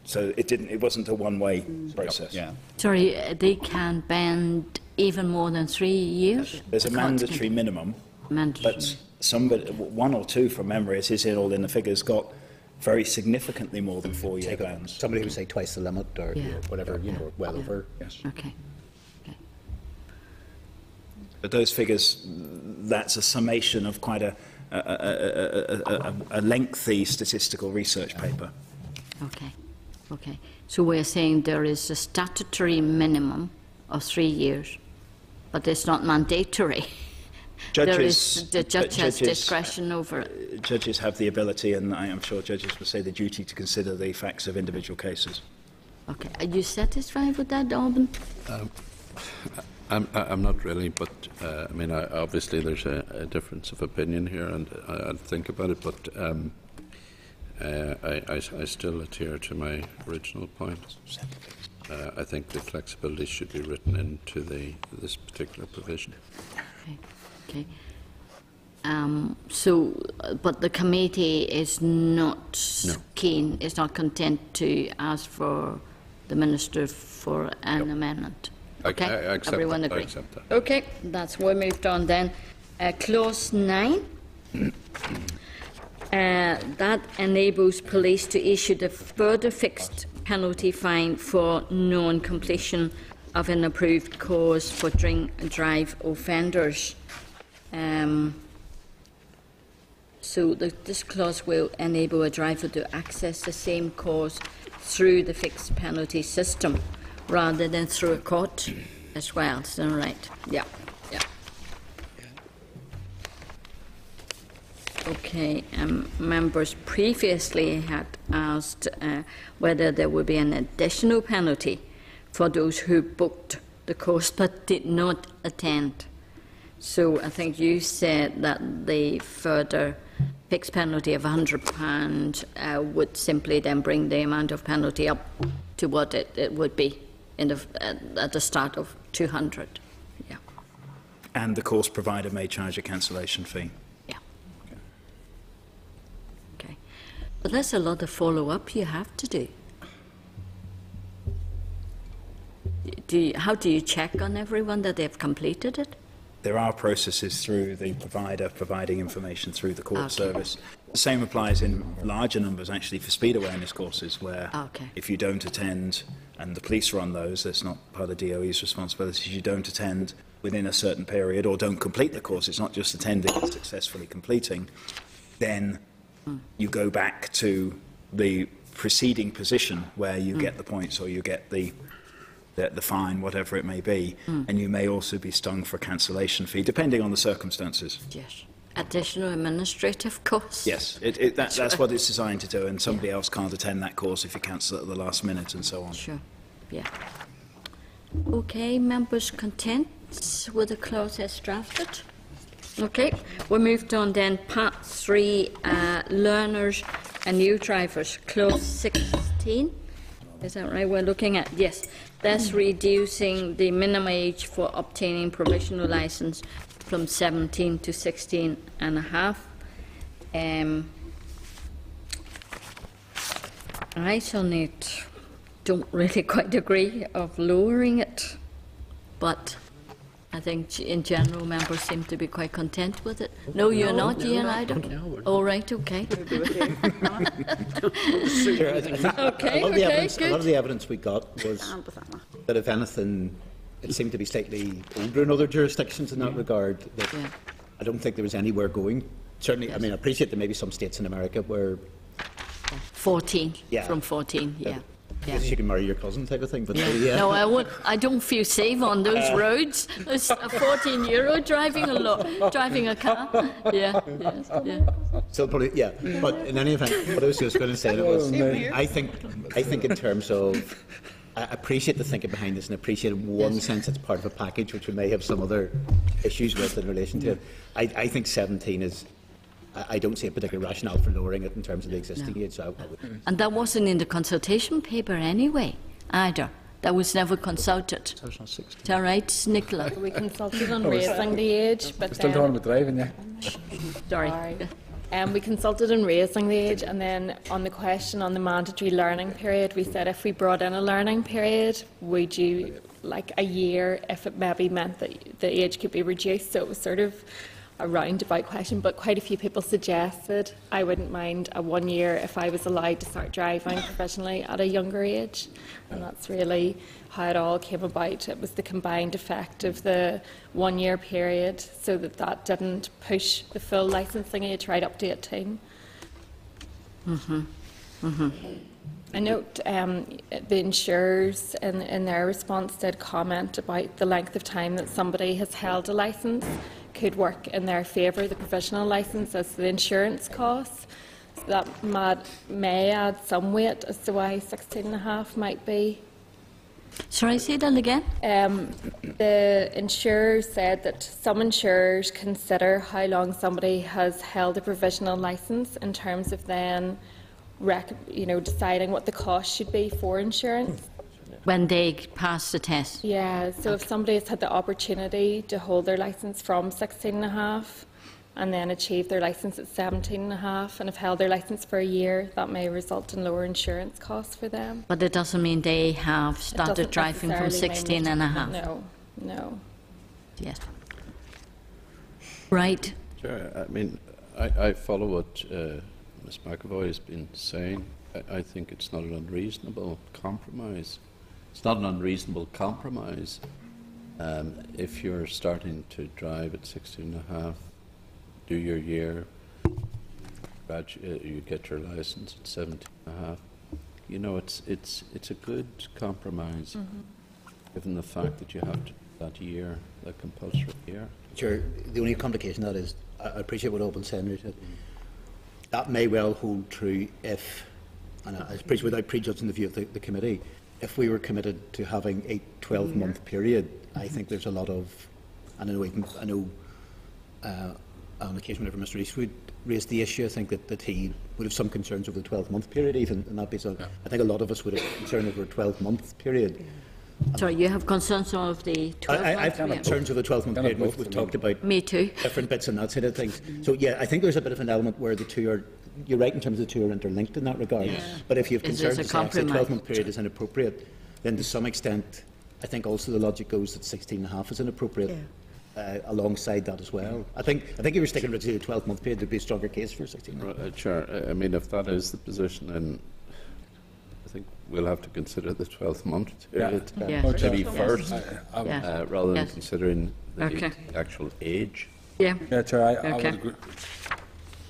So it wasn't a one-way process. Sorry, they can band even more than 3 years? There's a mandatory minimum, but somebody, one or two from memory, it is all in the figures, got very significantly more than 4 year bans. Somebody would say twice the limit or whatever, you know, well over. Yes. Okay. But those figures, that's a summation of quite a lengthy statistical research paper. Okay. So we're saying there is a statutory minimum of 3 years, but it's not mandatory. The judge has discretion over it. Judges have the ability, and I am sure judges will say the duty to consider the facts of individual cases. Okay. Are you satisfied with that, Alban? I'm not really, but I mean, obviously there's a difference of opinion here, and I'll think about it. But I still adhere to my original point. I think the flexibility should be written into this particular provision. Okay. But the committee is not keen, is not content to ask for the Minister for an amendment. Okay, I accept everyone that. I agree? accept that. Okay, that's we moved on then. Clause 9. That enables police to issue the further fixed penalty fine for non-completion of an approved course for drink and drive offenders. So this clause will enable a driver to access the same course through the fixed penalty system rather than through a court as well. Is that right? Yeah. Yeah. Okay. Members previously had asked whether there would be an additional penalty for those who booked the course but did not attend. So I think you said that the further fixed penalty of £100 would simply then bring the amount of penalty up to what it would be in at the start of 200. Yeah. And the course provider may charge a cancellation fee. Yeah. Okay. But there's a lot of follow-up you have to do. How do you check on everyone that they've completed it? There are processes through the provider providing information through the court service. The same applies in larger numbers, actually, for speed awareness courses, where if you don't attend, and the police run those, that's not part of DOE's responsibility, you don't attend within a certain period or don't complete the course, it's not just attending, it's successfully completing, then you go back to the preceding position where you get the points or you get the fine, whatever it may be, and you may also be stung for a cancellation fee, depending on the circumstances. Yes. Additional administrative costs? Yes, that's what it's designed to do, and somebody else can't attend that course if you cancel at the last minute and so on. Sure, yeah. Okay, members content with the clause as drafted? Okay, we moved on then. Part 3, learners and new drivers, clause 16. Is that right? We're looking at, yes, that's reducing the minimum age for obtaining provisional license from 17 to 16 and a half. I certainly don't really quite agree of lowering it, but I think in general members seem to be quite content with it. No, you're not, Ian, either? All right, okay. Okay, a lot of the evidence we got was that, if anything, it seemed to be slightly older in other jurisdictions in that regard. That I don't think there was anywhere going. Certainly, I mean, I appreciate there may be some states in America where 14, from 14, yeah. Yeah. You can marry your cousin type of thing, but no, I won't. I don't feel safe on those roads. There's a 14-year-old driving a car. Yeah. So probably, but in any event, what I was just going to say was, I think in terms of, I appreciate the thinking behind this, and appreciate in one sense it's part of a package which we may have some other issues with in relation to it. I think 17 is. I don't see a particular rationale for lowering it in terms of the existing age. So and that wasn't in the consultation paper anyway, either. That was never consulted. Is that right, Nicola? We consulted on raising the age, but still talking about driving, yeah. Sorry. We consulted on raising the age, and then on the question on the mandatory learning period, we said if we brought in a learning period, would you like a year if it maybe meant that the age could be reduced? So it was sort of a roundabout question, but quite a few people suggested I wouldn't mind a 1 year if I was allowed to start driving professionally at a younger age, and that's really how it all came about. It was the combined effect of the 1 year period, so that didn't push the full licensing age right up to 18. I note the insurers in their response did comment about the length of time that somebody has held a licence could work in their favour, the provisional licence, as the insurance costs. So that may add some weight as to why 16.5 might be. Sorry, say that again? The insurer said that some insurers consider how long somebody has held a provisional licence in terms of then deciding what the cost should be for insurance. When they pass the test? Yeah, so if somebody has had the opportunity to hold their licence from 16.5, and then achieve their licence at 17.5 and have held their licence for a year, that may result in lower insurance costs for them. But it doesn't mean they have started driving from 16.5. No, no. Yes. Right. Sure. I mean, I follow what Ms McAvoy has been saying. I think it's not an unreasonable compromise. It's not an unreasonable compromise if you're starting to drive at 16.5, do your year, you get your licence at 17.5. You know, it's a good compromise, given the fact that you have to do that year, that compulsory year. Sure. The only complication that is, I appreciate what Owen's saying, Richard. That may well hold true if, and I appreciate without prejudging the view of the committee, if we were committed to having a 12-month period. I think there's a lot of, and I know on occasion whenever Mr Eastwood raised the issue, I think that he would have some concerns over the 12-month period even, and that be so. I think a lot of us would have concern over a 12-month period. Sorry, you have concerns of the 12 months? I have concerns of the 12-month period. We've talked about me too. Different bits and that side of things. So yeah, I think there's a bit of an element where the two are, you're right in terms of the two are interlinked in that regard. Yeah. But if you have concerns that the 12-month period is inappropriate, then to some extent, I think also the logic goes that 16.5 is inappropriate. Alongside that as well. I think you were sticking with the 12-month period, there'd be a stronger case for 16. Chair, I mean, if that is the position, then I think we'll have to consider the 12-month period maybe first, rather than considering the actual age. Yeah, Chair, I would agree.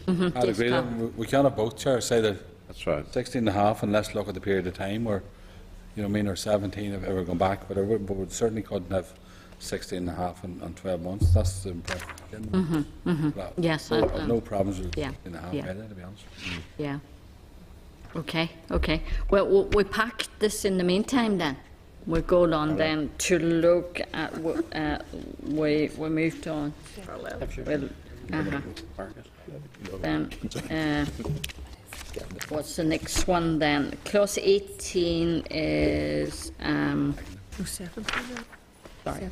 I'd agree that we cannot both, Chair, say that that's right. 16.5, and let's look at the period of time where, you know, I mean, or 17 if ever gone back, but we certainly couldn't have 16.5 and 12 months. That's the impression. Yes. No problems with 16.5 either, to be honest. Yeah. Okay. Well, we pack this in the meantime then. We go on then to look at we moved on. Then what's the next one then? Clause 18 is 17. Sorry.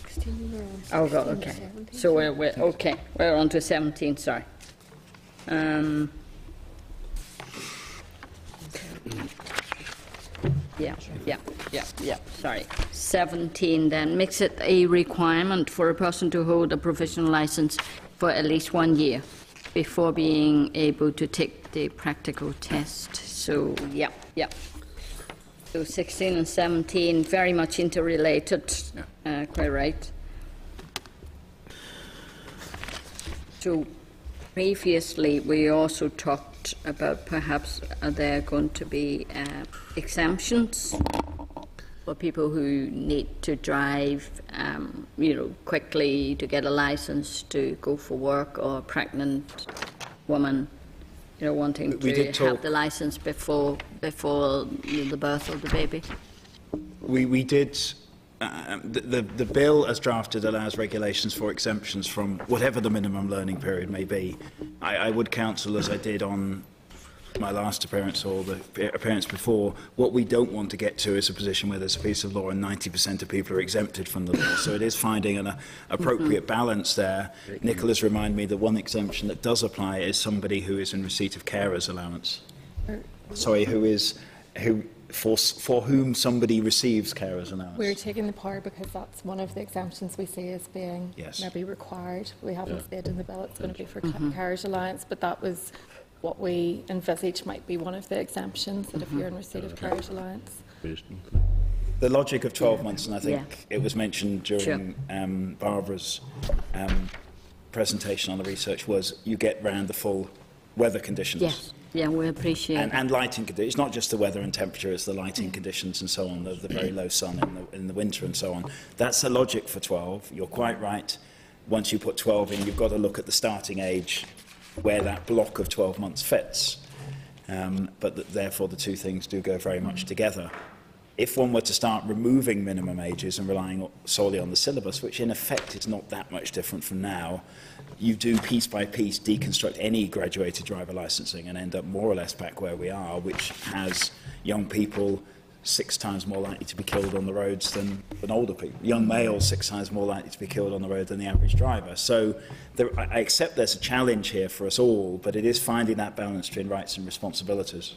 16 Oh, God, okay. So we're on to 17. Sorry. Yeah. Sorry. 17 then makes it a requirement for a person to hold a provisional license for at least 1 year before being able to take the practical test. So yeah. So 16 and 17 very much interrelated. Quite right. So previously we also talked about perhaps are there going to be exemptions for people who need to drive, quickly to get a license to go for work, or a pregnant woman, wanting to have the license before the birth of the baby. We did. The bill as drafted allows regulations for exemptions from whatever the minimum learning period may be. I would counsel, as I did on my last appearance or the appearance before, what we don't want to get to is a position where there's a piece of law and 90% of people are exempted from the law. So it is finding an appropriate balance there. Nicola's reminded me that one exemption that does apply is somebody who is in receipt of carer's allowance. Sorry, for whom somebody receives carer's allowance. We're taking the power because that's one of the exemptions we see as being maybe required. We haven't said in the bill it's going to be for carer's allowance, but that was what we envisage might be one of the exemptions, that if you're in receipt of carer's allowance. The logic of 12 months, and I think it was mentioned during Barbara's presentation on the research, was you get round the full weather conditions. Yes. Yeah, we appreciate and lighting conditions. It's not just the weather and temperature, it's the lighting conditions and so on, the very low sun in the winter and so on. That's the logic for 12. You're quite right. Once you put 12 in, you've got to look at the starting age where that block of 12 months fits. Therefore, the two things do go very much together. If one were to start removing minimum ages and relying solely on the syllabus, which in effect is not that much different from now, you do piece by piece deconstruct any graduated driver licensing and end up more or less back where we are, which has young people 6 times more likely to be killed on the roads than older people. Young males 6 times more likely to be killed on the road than the average driver. So I accept there's a challenge here for us all, but it is finding that balance between rights and responsibilities.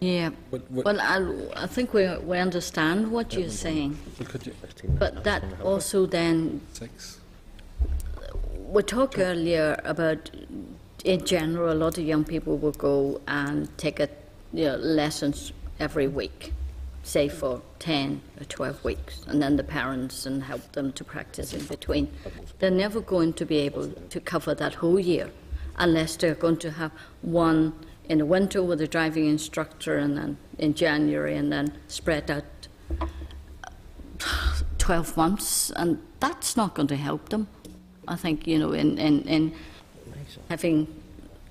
Yeah. Well, I think we understand what you're saying. But that also then... We talked earlier about, in general, a lot of young people will go and take lessons every week, say for 10 or 12 weeks, and then the parents and help them to practice in between. They're never going to be able to cover that whole year unless they're going to have one in the winter with a driving instructor, and then in January, and then spread out 12 months, and that's not going to help them. I think, in having,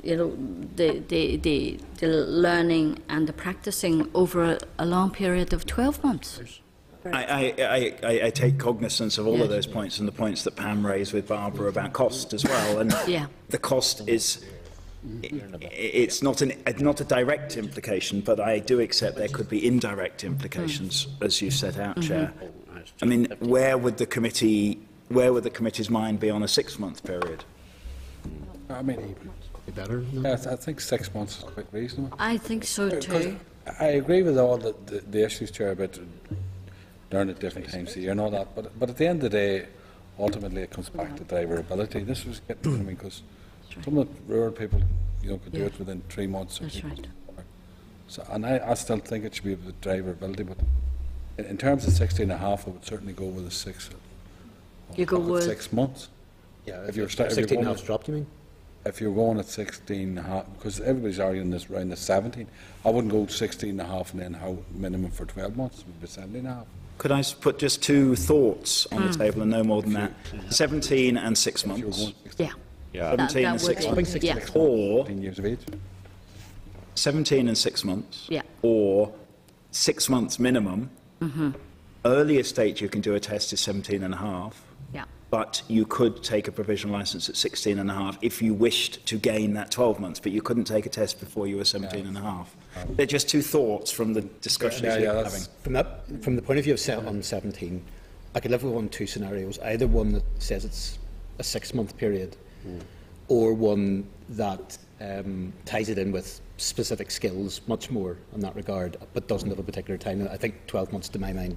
the learning and the practicing over a long period of 12 months. I take cognizance of all of those points and the points that Pam raised with Barbara about cost as well. And the cost is, it's not a direct implication, but I do accept there could be indirect implications, as you set out, Chair. I mean, where would the committee's mind be on a 6-month period? I mean, better. I think 6 months is quite reasonable. I think so too. I agree with all the issues, Chair, about learning at different times of the year and all that. But at the end of the day, ultimately it comes back to driverability. This was getting because some of the rural people, could do it within 3 months. That's right. So, and I still think it should be with driverability, but in terms of 16 and a half, I would certainly go with a 6. You go with 6 months. Yeah, if you're 16 and a half dropped, you mean? If you're going at 16 and a half, because everybody's arguing this around the 17, I wouldn't go 16 and a half and then how minimum for 12 months would be 17 and a half. Could I put just 2 thoughts on the table and no more than that? 17 and 6 months. Yeah. 17 and 6 months. Yeah. Or 15 years of age. 17 and 6 months. Yeah. Or 6 months minimum. Earliest date you can do a test is 17 and a half. Yeah. But you could take a provisional licence at 16 and a half if you wished to gain that 12 months, but you couldn't take a test before you were 17 and a half. They're just 2 thoughts from the discussion you're having. From the point of view of on 17, I could live with 1 of 2 scenarios, either one that says it's a 6-month period, or one that ties it in with specific skills much more in that regard, but doesn't have a particular time. I think 12 months, to my mind,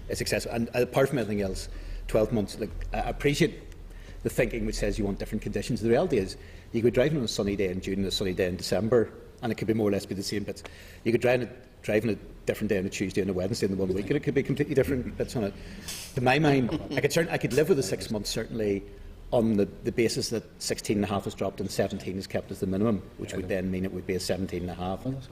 is excessive. And apart from anything else, 12 months, I appreciate the thinking which says you want different conditions. The reality is, you could be driving on a sunny day in June and a sunny day in December, and it could be more or less be the same bits. You could drive on a different day on a Tuesday and a Wednesday in the 1 week, and it could be completely different bits on it. To my mind, I could live with the 6 months, certainly, on the basis that 16 and a half is dropped and 17 is kept as the minimum, which would then mean it would be a 17 and a half. As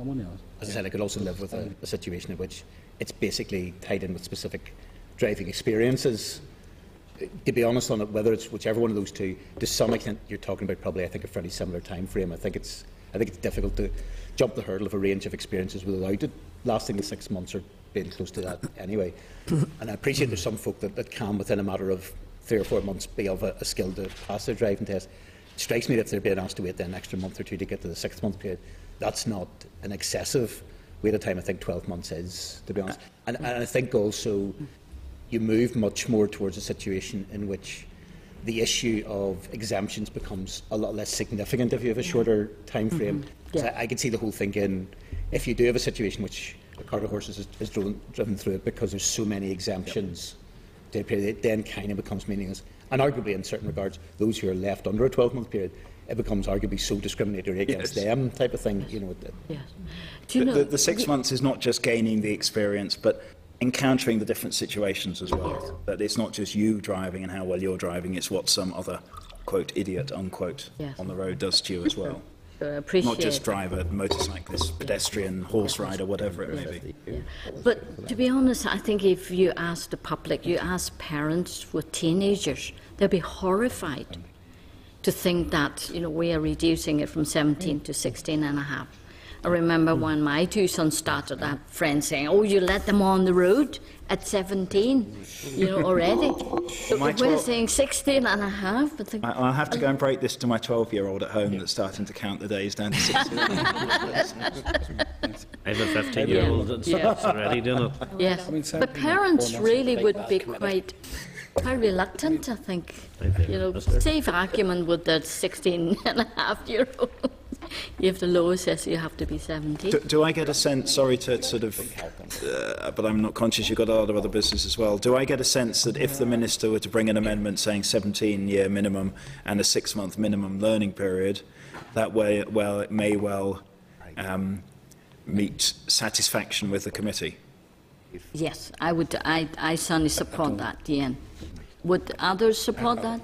I said, I could also live with a situation in which it's basically tied in with specific driving experiences. To be honest on it, whether it's whichever one of those 2, to some extent you're talking about probably, I think, a fairly similar time frame. I think it's difficult to jump the hurdle of a range of experiences without it lasting the 6 months or being close to that anyway. And I appreciate there's some folk that can, within a matter of 3 or 4 months, be of a skill to pass their driving test. It strikes me that if they're being asked to wait then an extra month or 2 to get to the 6-month period, that's not an excessive wait of time. I think 12 months is, to be honest. And I think also you move much more towards a situation in which the issue of exemptions becomes a lot less significant if you have a shorter time frame. So I can see the whole thing in, if you do have a situation which a cart of horses is driven through it because there's so many exemptions, it then kind of becomes meaningless. And arguably, in certain regards, those who are left under a 12-month period, it becomes arguably so discriminatory against them type of thing. The 6 months is not just gaining the experience, but encountering the different situations as well. That it's not just you driving and how well you're driving, it's what some other, quote, idiot, unquote, on the road does to you as well. Not just driver, motorcyclist, pedestrian, horse rider, whatever it may be. But to be honest, I think if you ask the public, you ask parents with teenagers, they'll be horrified to think that we are reducing it from 17 to 16 and a half. I remember when my two sons started, I had friends saying, "Oh, you let them on the road at 17, you know, already." So we're saying 16 and a half. But I'll have to go and break this to my 12-year-old at home that's starting to count the days down to 16. I have a 15-year-old that's already doing it. Yes, but parents really would be quite reluctant, I think. You know, safe argument with that 16-and-a-half-year-old. If the law says you have to be 17. Do I get a sense, sorry to sort of, but I'm not conscious you've got a lot of other business as well, do I get a sense that if the Minister were to bring an amendment saying 17-year minimum and a 6-month minimum learning period, that way, well, it may well meet satisfaction with the committee? Yes, I would. I certainly support that, Ian. Would others support that?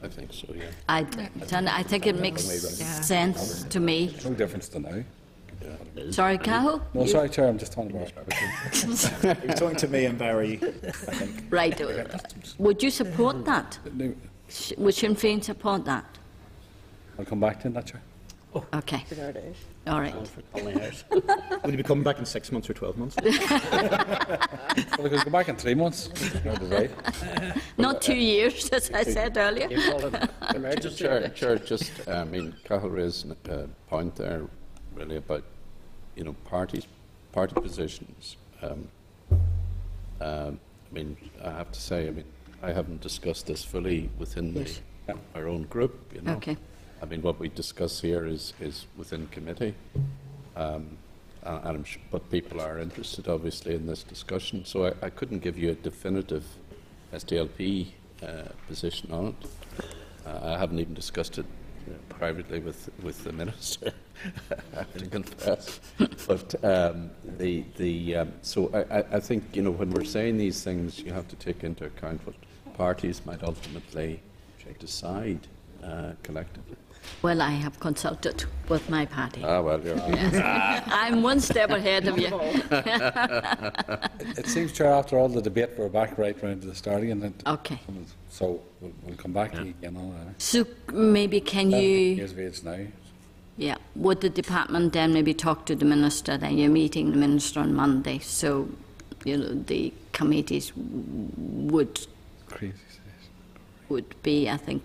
I think so, yeah. I think it makes sense to me. No difference to now. Sorry, Cahill? No, sorry, Chair, I'm just talking about You're talking to me and Barry, I think. Right. Would you support that? Would Sinn Féin support that? I'll come back to that, Chair. Okay. All right. Will you be coming back in 6 months or 12 months? Well, we could go back in 3 months. Not 2 years, as I said earlier. Chair, just, I mean, Cahill raised a point there, really, about, you know, party positions. I mean, I have to say, I mean, I haven't discussed this fully within our own group, you know. Okay. I mean, what we discuss here is within committee, and but people are interested, obviously, in this discussion. So I couldn't give you a definitive SDLP position on it. I haven't even discussed it privately with the Minister, I have to confess. But so I think, you know, when we're saying these things, you have to take into account what parties might ultimately decide collectively. Well, I have consulted with my party. Ah, well, you're yes. I'm one step ahead of you. It seems, Chair, after all the debate, we're back right round to the starting. And okay. So we'll come back to you again on that. So maybe can you... Here's where it's now. Yeah. Would the department then maybe talk to the Minister? Then you're meeting the Minister on Monday. So, you know, the committees would be, I think,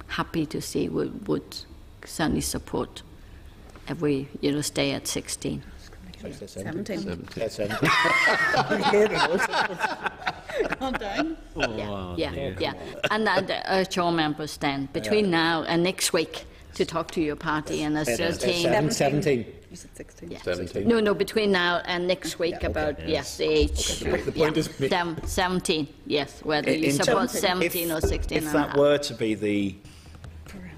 happy to see, would certainly support if we, you know, stay at 16. 17. Calm down. Yeah. And urge all members then, between now and next week, to talk to your party and ascertain... 17. You said 16. Yeah. 17. No, between now and next week about, the age. Okay. The point is... 17, yes, whether you support 17 or 16 If that were to be the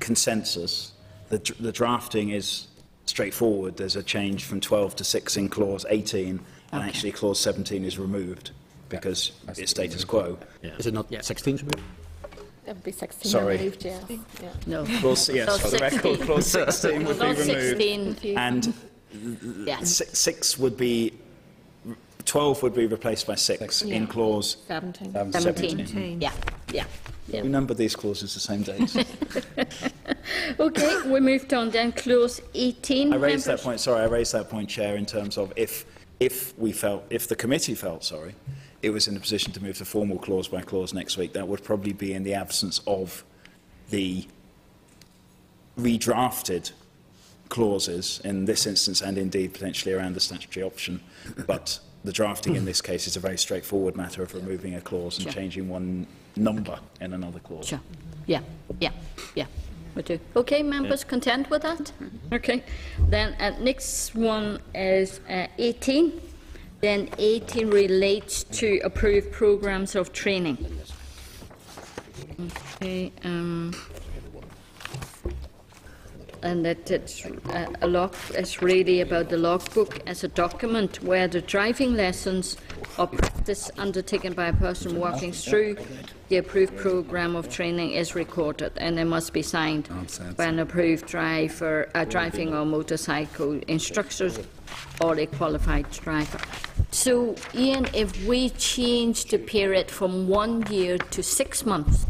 consensus, the drafting is straightforward. There's a change from 12 to 6 in clause 18, and actually clause 17 is removed because it's status quo. Yeah. Is it not 16? It would be 16 Sorry. removed, yeah. No. Clause, yes, for the record, clause 16 would be removed. 16. And 6 would be... 12 would be replaced by 6 in clause 17. 17. Yeah. We number these clauses the same days. Okay, we moved on then. Clause 18. I raised that point, Chair, in terms of if the committee felt, it was in a position to move to formal clause by clause next week, that would probably be in the absence of the redrafted clauses in this instance and indeed potentially around the statutory option. But the drafting in this case is a very straightforward matter of removing a clause and changing one number in another clause. Sure. Yeah. We do. Okay, members content with that? Okay. Then next one is 18. Then 18 relates to approved programs of training. Okay. And that it's it's really about the logbook as a document where the driving lessons or practice undertaken by a person working through the approved programme of training is recorded, and it must be signed by an approved driver, driving or motorcycle instructor or a qualified driver. So, Ian, if we change the period from 1 year to 6 months,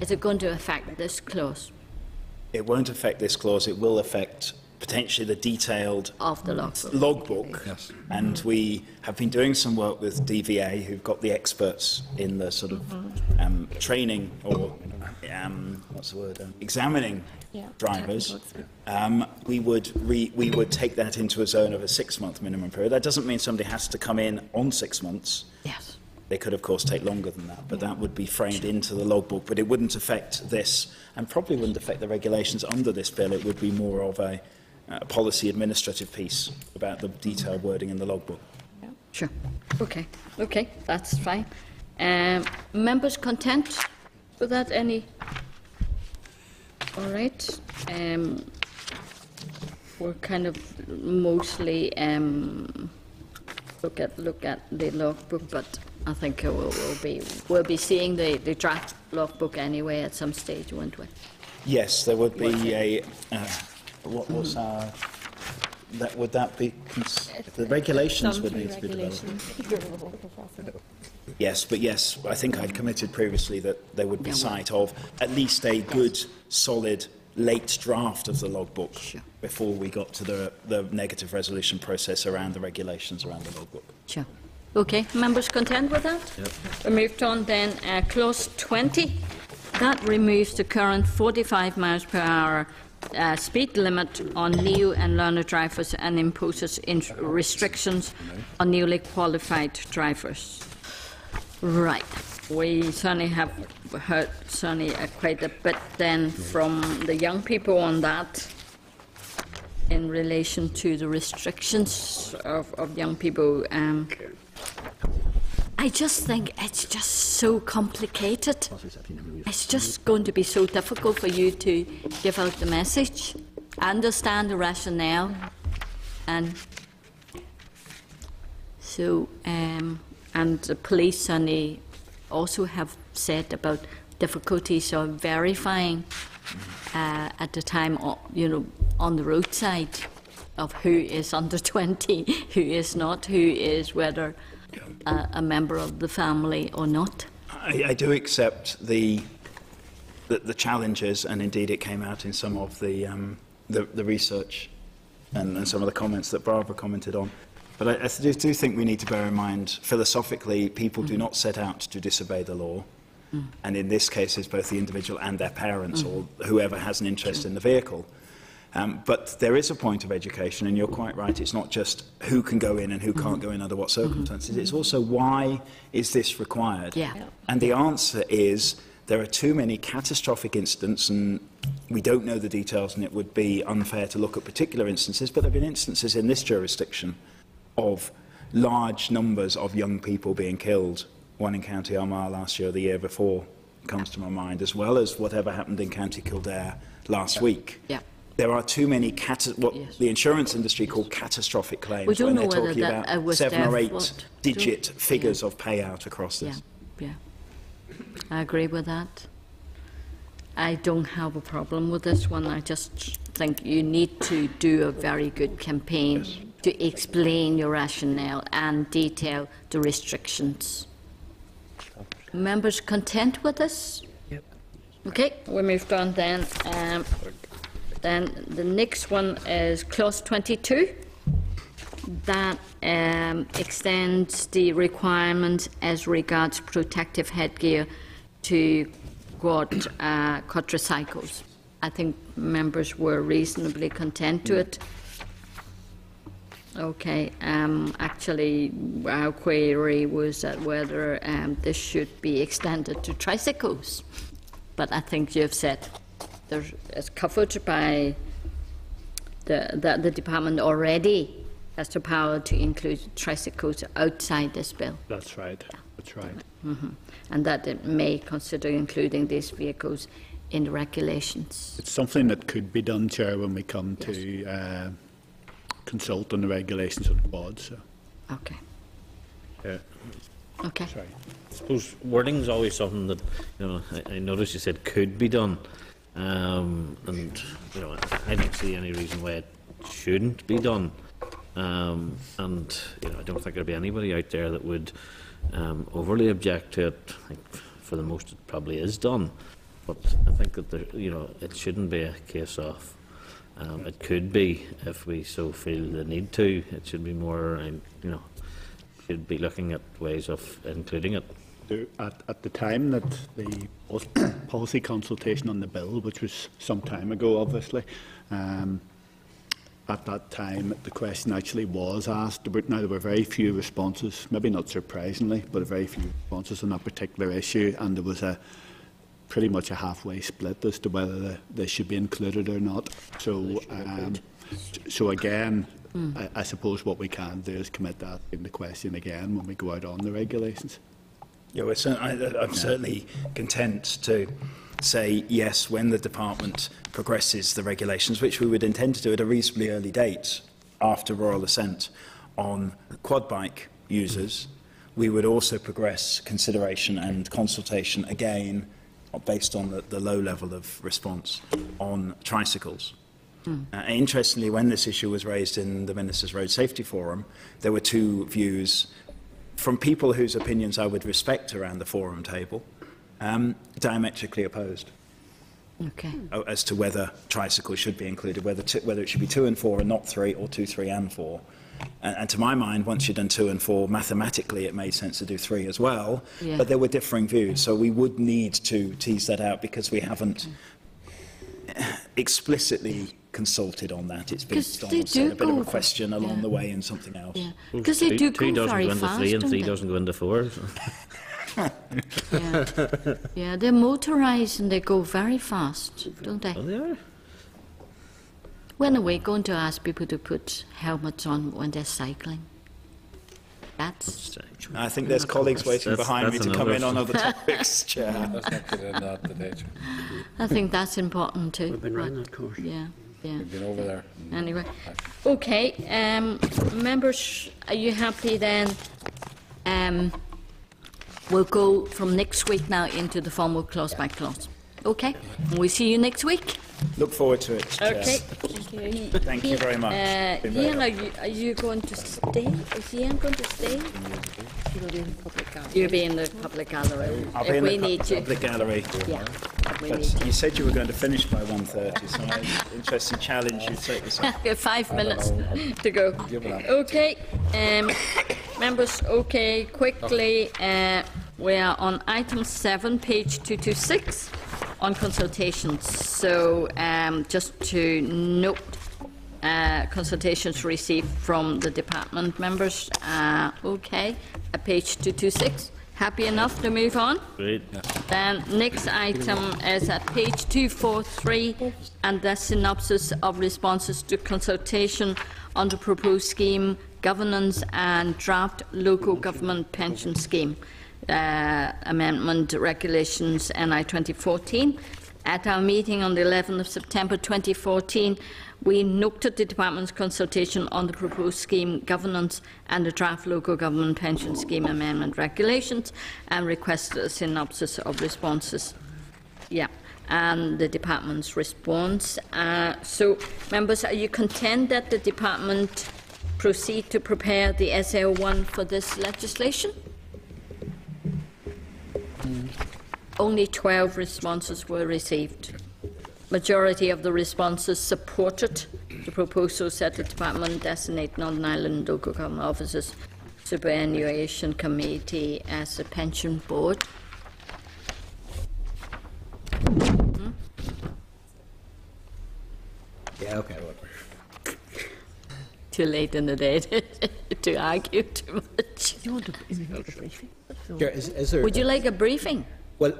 is it going to affect this clause? it won't affect this clause. It will affect potentially the detailed of the logbook. Yes. And we have been doing some work with DVA, who've got the experts in the sort of training or what's the word? Examining drivers. We would take that into a zone of a 6-month minimum period. That doesn't mean somebody has to come in on 6 months. Yes. They could, of course, take longer than that, but that would be framed into the logbook. But it wouldn't affect this, and probably wouldn't affect the regulations under this bill. It would be more of a policy administrative piece about the detailed wording in the logbook. Sure. Okay. Okay, that's fine. Members content with that? Any? All right. We're kind of mostly look at the logbook, but I think we'll be seeing the draft logbook anyway at some stage, won't we? Yes, there would be a. What was would that be? The regulations would need to be developed. Yes, but yes, I think I'd committed previously that there would be sight of at least a good, solid, late draft of the logbook before we got to the negative resolution process around the regulations around the logbook. Sure. Okay, members content with that? Yep. We moved on then. Clause 20, that removes the current 45 miles per hour speed limit on new and learner drivers and imposes restrictions on newly qualified drivers. Right. We certainly have heard quite a bit then from the young people on that in relation to the restrictions of young people. I just think it's just so complicated. It's just going to be so difficult for you to give out the message, understand the rationale, and so and the police certainly also have said about difficulties of verifying at the time, on the roadside, of who is under 20, who is not, who is whether a member of the family or not. I do accept the challenges, and indeed it came out in some of the research and some of the comments that Barbara commented on. But I do think we need to bear in mind, philosophically, people do not set out to disobey the law. And in this case, it's both the individual and their parents or whoever has an interest in the vehicle. But there is a point of education, and you're quite right, it's not just who can go in and who can't go in under what circumstances, it's also why is this required? And the answer is there are too many catastrophic incidents, and we don't know the details, and it would be unfair to look at particular instances, but there have been instances in this jurisdiction of large numbers of young people being killed. One in County Armagh last year or the year before comes to my mind, as well as whatever happened in County Kildare last week. There are too many the insurance industry call catastrophic claims when they're talking about 7 or 8 digit figures of payout across this. I agree with that. I don't have a problem with this one. I just think you need to do a very good campaign to explain your rationale and detail the restrictions. Members content with this? Yep. Okay, we moved on then. Then the next one is clause 22. That extends the requirement as regards protective headgear to quadricycles. I think members were reasonably content to it. Okay, actually our query was that whether this should be extended to tricycles, but I think you've said it's covered by the department already has the power to include tricycles outside this bill. That's right. That's right. And that it may consider including these vehicles in the regulations. It's something that could be done, Chair, when we come to consult on the regulations on quads. So. Okay. Okay. Sorry. I suppose wording's always something that I noticed you said could be done, and I don't see any reason why it shouldn't be done. And I don't think there'd be anybody out there that would overly object to it. I think for the most it probably is done. but I think that it shouldn't be a case of. It could be, if we so feel the need to. It should be more, should be looking at ways of including it. At the time that the policy consultation on the bill, which was some time ago, obviously, at that time the question actually was asked. Now, there were very few responses, maybe not surprisingly, but very few responses on that particular issue, and there was pretty much a halfway split as to whether they should be included or not. So, again, I suppose what we can do is commit that in the question again when we go out on the regulations. Yeah, I'm certainly content to say yes when the department progresses the regulations, which we would intend to do at a reasonably early date after royal assent on quad bike users. We would also progress consideration and consultation again based on the low level of response on tricycles. Interestingly, when this issue was raised in the Ministers' Road Safety Forum, there were two views from people whose opinions I would respect around the forum table, diametrically opposed. Okay. As to whether tricycles should be included, whether it should be 2 and 4 and not 3, or 2, 3 and 4. And to my mind, once you've done 2 and 4, mathematically it made sense to do 3 as well. Yeah. But there were differing views, so we would need to tease that out because we haven't explicitly consulted on that. It's been a bit of a question along the way and something else. Yeah, because they do go very fast. 2 doesn't go into 3 and 3 doesn't go into 4. Yeah, they're motorised and they go very fast, don't they? Oh, they are. When are we going to ask people to put helmets on when they're cycling? I think there's colleagues waiting behind me to come in on other topics, Chair. Let's not get into that today, Chair. I think that's important too. We've been round that course. Yeah. We've been over there. Anyway, okay. Members, are you happy then? We'll go from next week now into the formal clause by clause. Okay, and we'll see you next week. Look forward to it. Okay. Thank you very much. Ian, are you going to stay? Is Ian going to stay? You'll be in the public gallery. I'll be in the public gallery. Yeah. You said you were going to finish by 1:30, so an interesting challenge you take yourself. 5 minutes to go. Okay, members. Okay, quickly. We are on item 7, page 226, on consultations. So, just to note, consultations received from the department members. Okay, at page 226. Happy enough to move on? Great. Then next item is at page 243, and the synopsis of responses to consultation on the proposed scheme, governance and draft local government pension scheme. Amendment Regulations NI 2014. At our meeting on the 11th of September 2014, we noted the Department's consultation on the proposed scheme, governance and the draft local government pension scheme amendment regulations, and requested a synopsis of responses. Yeah, and the Department's response. So, members, are you content that the Department proceed to prepare the SL1 for this legislation? Only 12 responses were received. Majority of the responses supported the proposal that the Department designate Northern Ireland local government officers superannuation committee as a pension board. Yeah, okay. Too late in the day to argue too much. You want a briefing? Is there, would you like a briefing? Well,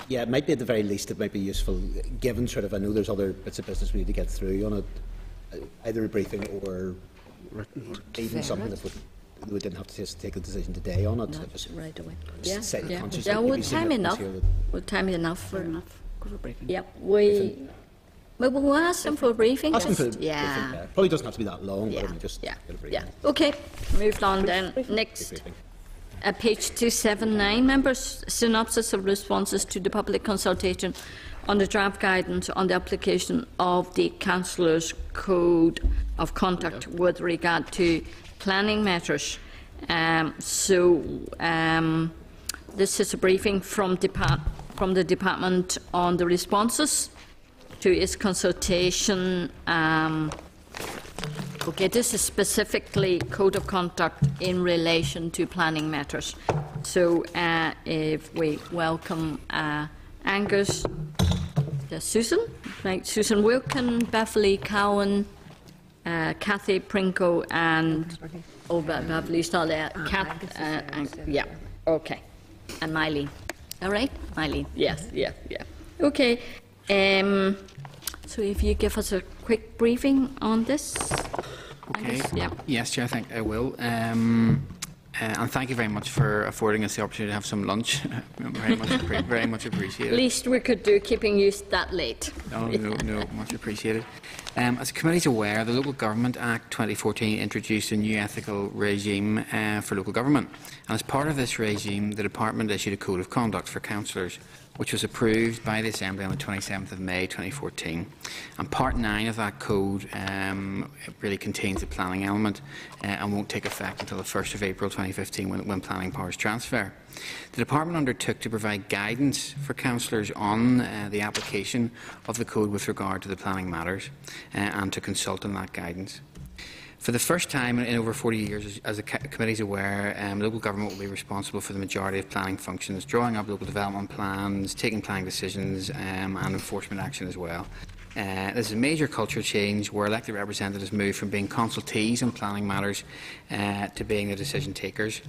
yeah, it might be at the very least, it might be useful, given sort of, I know there's other bits of business we need to get through on it, either a briefing or even something that we didn't have to take a decision today on it. No, just right away. Just Yeah, we'll time enough. We'll time enough. Fair enough. Go for a briefing. Yep, we'll ask them for a briefing. Ask them for a briefing, yeah. Probably doesn't have to be that long, yeah. but I mean, just get a briefing. Yeah. Okay, moved on then. Next. Page 279, members, synopsis of responses to the public consultation on the draft guidance on the application of the Councillors' Code of Conduct with regard to planning matters. This is a briefing from from the department on the responses to its consultation. Okay, this is specifically code of conduct in relation to planning matters. So if we welcome Angus, Susan, right? Susan Wilkin, Beverly Cowan, Kathy Prinko, and Beverly's not there. Yeah, okay, and Mylene. All right, Mylene. Yes, yeah. Okay. So if you give us a quick briefing on this. Okay. Yeah. Yes, Chair, I think I will. And thank you very much for affording us the opportunity to have some lunch. Very much appreciated. Least we could do, keeping you that late. No, much appreciated. As the committee is aware, the Local Government Act 2014 introduced a new ethical regime for local government. And as part of this regime, the Department issued a Code of Conduct for councillors, which was approved by the Assembly on the 27th of May 2014. And Part 9 of that code really contains the planning element and won't take effect until the 1st of April 2015 when planning powers transfer. The Department undertook to provide guidance for councillors on the application of the code with regard to the planning matters and to consult on that guidance. For the first time in over 40 years, as the committee is aware, local government will be responsible for the majority of planning functions, drawing up local development plans, taking planning decisions and enforcement action as well. This is a major cultural change where elected representatives move from being consultees on planning matters to being the decision takers.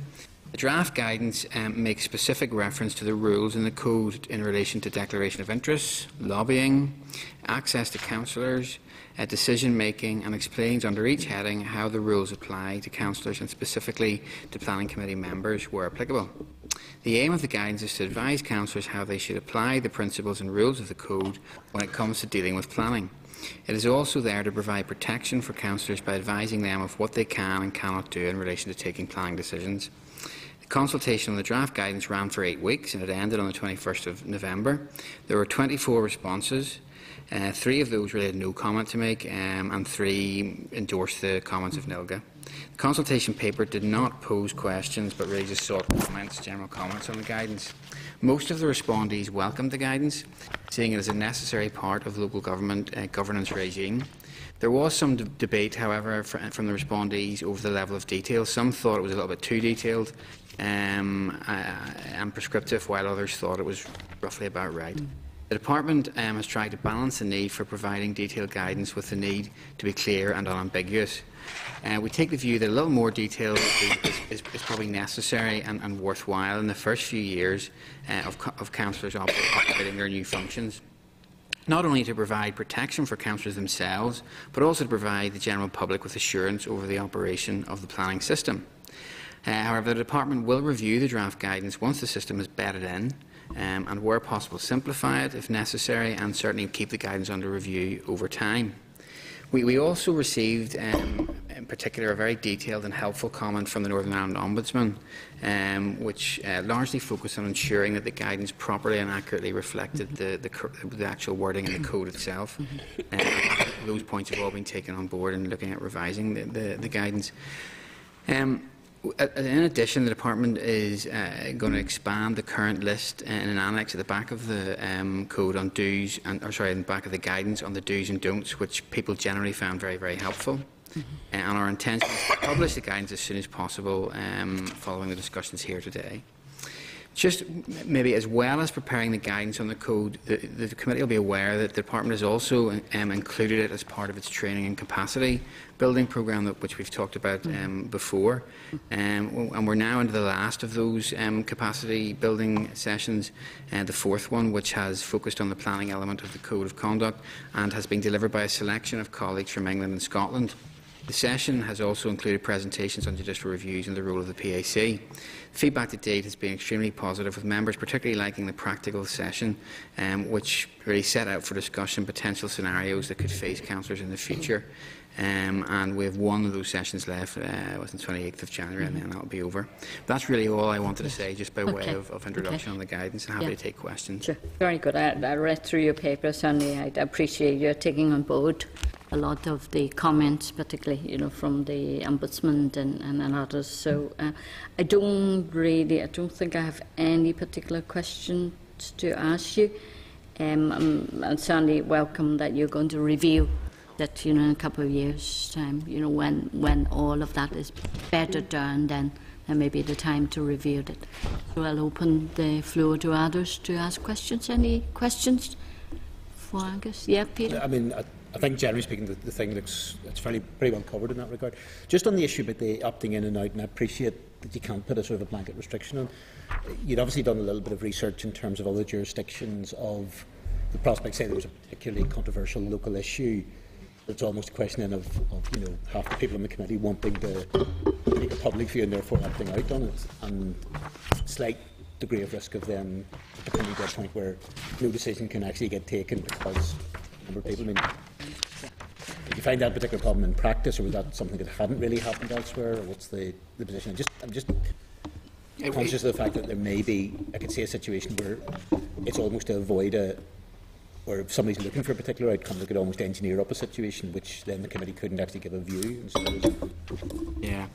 The draft guidance makes specific reference to the rules in the code in relation to declaration of interests, lobbying, access to councillors, decision making, and explains under each heading how the rules apply to councillors and specifically to planning committee members where applicable. The aim of the guidance is to advise councillors how they should apply the principles and rules of the code when it comes to dealing with planning. It is also there to provide protection for councillors by advising them of what they can and cannot do in relation to taking planning decisions. The consultation on the draft guidance ran for 8 weeks and it ended on the 21st of November. There were 24 responses. 3 of those really had no comment to make and 3 endorsed the comments of NILGA. The consultation paper did not pose questions but really just sought comments, general comments on the guidance. Most of the respondees welcomed the guidance, seeing it as a necessary part of the local government governance regime. There was some debate, however, from the respondees over the level of detail. Some thought it was a little bit too detailed and prescriptive, while others thought it was roughly about right. The Department has tried to balance the need for providing detailed guidance with the need to be clear and unambiguous. We take the view that a little more detail is probably necessary and worthwhile in the first few years of councillors operating their new functions, not only to provide protection for councillors themselves, but also to provide the general public with assurance over the operation of the planning system. However, the Department will review the draft guidance once the system is bedded in, and where possible simplify it if necessary, and certainly keep the guidance under review over time. We also received, in particular, a very detailed and helpful comment from the Northern Ireland Ombudsman, which largely focused on ensuring that the guidance properly and accurately reflected the actual wording in the code itself. Those points have all been taken on board in looking at revising the guidance. In addition, the Department is going to expand the current list in an annex at the back of the code on do's, in the back of the guidance on the do's and don'ts, which people generally found very, very helpful. And our intention is to publish the guidance as soon as possible following the discussions here today. Just maybe as well as preparing the guidance on the code, the committee will be aware that the Department has also included it as part of its training and capacity building programme, which we've talked about before. And we're now into the last of those capacity building sessions, the 4th one, which has focused on the planning element of the Code of Conduct and has been delivered by a selection of colleagues from England and Scotland. The session has also included presentations on judicial reviews and the role of the PAC. Feedback to date has been extremely positive, with members particularly liking the practical session, which really set out for discussion potential scenarios that could face councillors in the future. And we have one of those sessions left, on the 28th of January, and then that'll be over. But that's really all I wanted to say, just by way of introduction on the guidance, and happy to take questions. Sure. Very good. I read through your papers, and I appreciate you taking on board a lot of the comments, particularly from the Ombudsman and others. So I don't think I have any particular questions questions to ask you. And certainly welcome that you're going to review that, in a couple of years' time, when all of that is bedded down, then there may be the time to review it. So I'll open the floor to others to ask questions. Any questions for Angus? Yeah, Peter? I mean, I think generally speaking, the thing looks pretty well covered in that regard. Just on the issue about the opting in and out, and I appreciate that you can't put a sort of a blanket restriction on. You'd obviously done a little bit of research in terms of other jurisdictions of the prospect, say there was a particularly controversial local issue. It's almost a question then of half the people in the committee wanting to make a public view and therefore opting out on it, and slight degree of risk of them coming to a point where no decision can actually get taken because a number of people. I mean, did you find that particular problem in practice, or was that something that hadn't really happened elsewhere, or what's the position? I'm just conscious of the fact that there may be, I could see a situation where it's almost to avoid or if somebody's looking for a particular outcome, they could almost engineer up a situation which then the committee couldn't actually give a view. Yeah.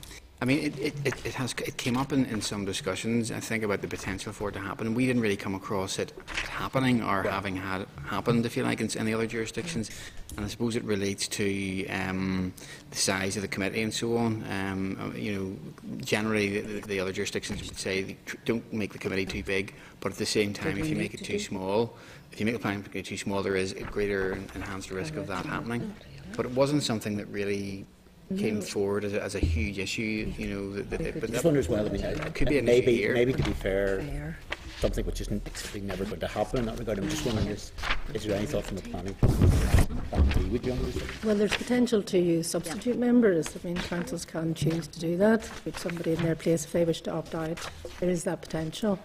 I mean, it came up in some discussions, I think, about the potential for it to happen. We didn't really come across it happening or having had happened, if you like, in the other jurisdictions. And I suppose it relates to the size of the committee and so on. Generally, the other jurisdictions would say don't make the committee too big, but at the same time, if you make it too small, if you make the planning committee too small, there is a greater enhanced risk of that happening. But it wasn't something that really came forward as a huge issue, but I just wonder as well, I mean, it could be an maybe, issue here. maybe to be fair, something which isn't never going to happen in that regard. I'm just wondering, is there any thought from the planning would you understand? Well, there's potential to use substitute members. I mean, councils can choose to do that. Put somebody in their place if they wish to opt out. There is that potential.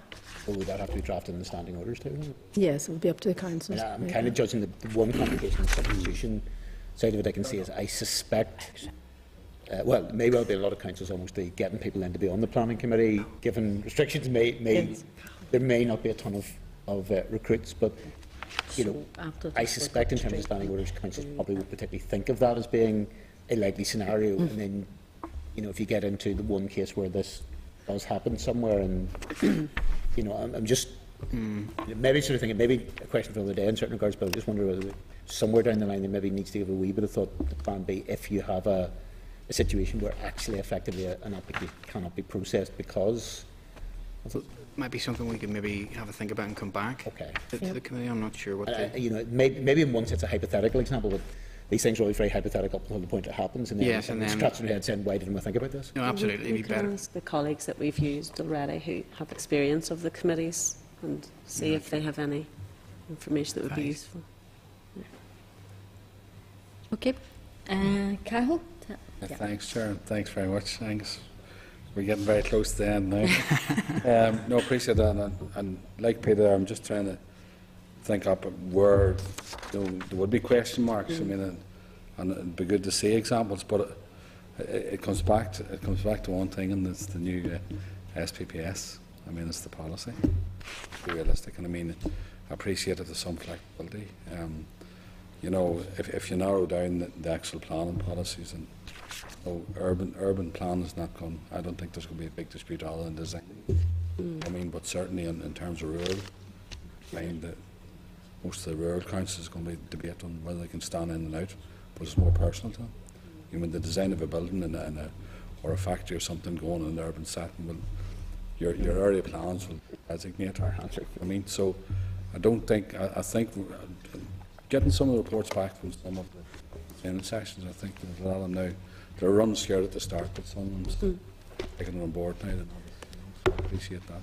Well, would that have to be drafted in the standing orders too? Yes, it would be up to the councils. I'm kind of judging the one complication of the substitution side of it I can see is I suspect, well, may well be a lot of councils almost getting people in to be on the planning committee, given restrictions there may not be a ton of recruits, but I suspect in terms of standing orders, councils probably would particularly think of that as being a likely scenario, and then if you get into the one case where this does happen somewhere, and I'm just maybe sort of thinking, maybe a question for the other day in certain regards, but I just wonder whether somewhere down the line there maybe needs to give a wee bit of thought to plan B if you have a situation where actually effectively an application cannot be processed because might be something we could maybe have a think about and come back to the committee. I'm not sure what maybe in one sense a hypothetical example, but these things are always very hypothetical up until the point it happens, and then scratching your head saying, why didn't we think about this? No, absolutely, we can ask the colleagues that we've used already who have experience of the committees and see if they have any information that would be useful. Okay. Cahill? Thanks, Chair. Thanks very much, Angus. We're getting very close to the end now. No, appreciate that. And like Peter, I'm just trying to think up where there would be question marks. I mean, and it'd be good to see examples, but it comes back to one thing, and it's the new SPPS. I mean, it's the policy. Be realistic, and I mean, I appreciate that there's some flexibility. If you narrow down the actual planning policies, and urban plan is not going. I don't think there's going to be a big dispute other than design. I mean, but certainly in terms of rural, I find that most of the rural councils is going to be debate on whether they can stand in and out, but it's more personal to them. You mean the design of a building or a factory or something going in an urban setting will. Your area plans will designate our answer. I mean, so I don't think. I think getting some of the reports back from some of the training sessions, I think there's a lot of them now. They're running scared at the start, but some of them taking them on board now. I appreciate that,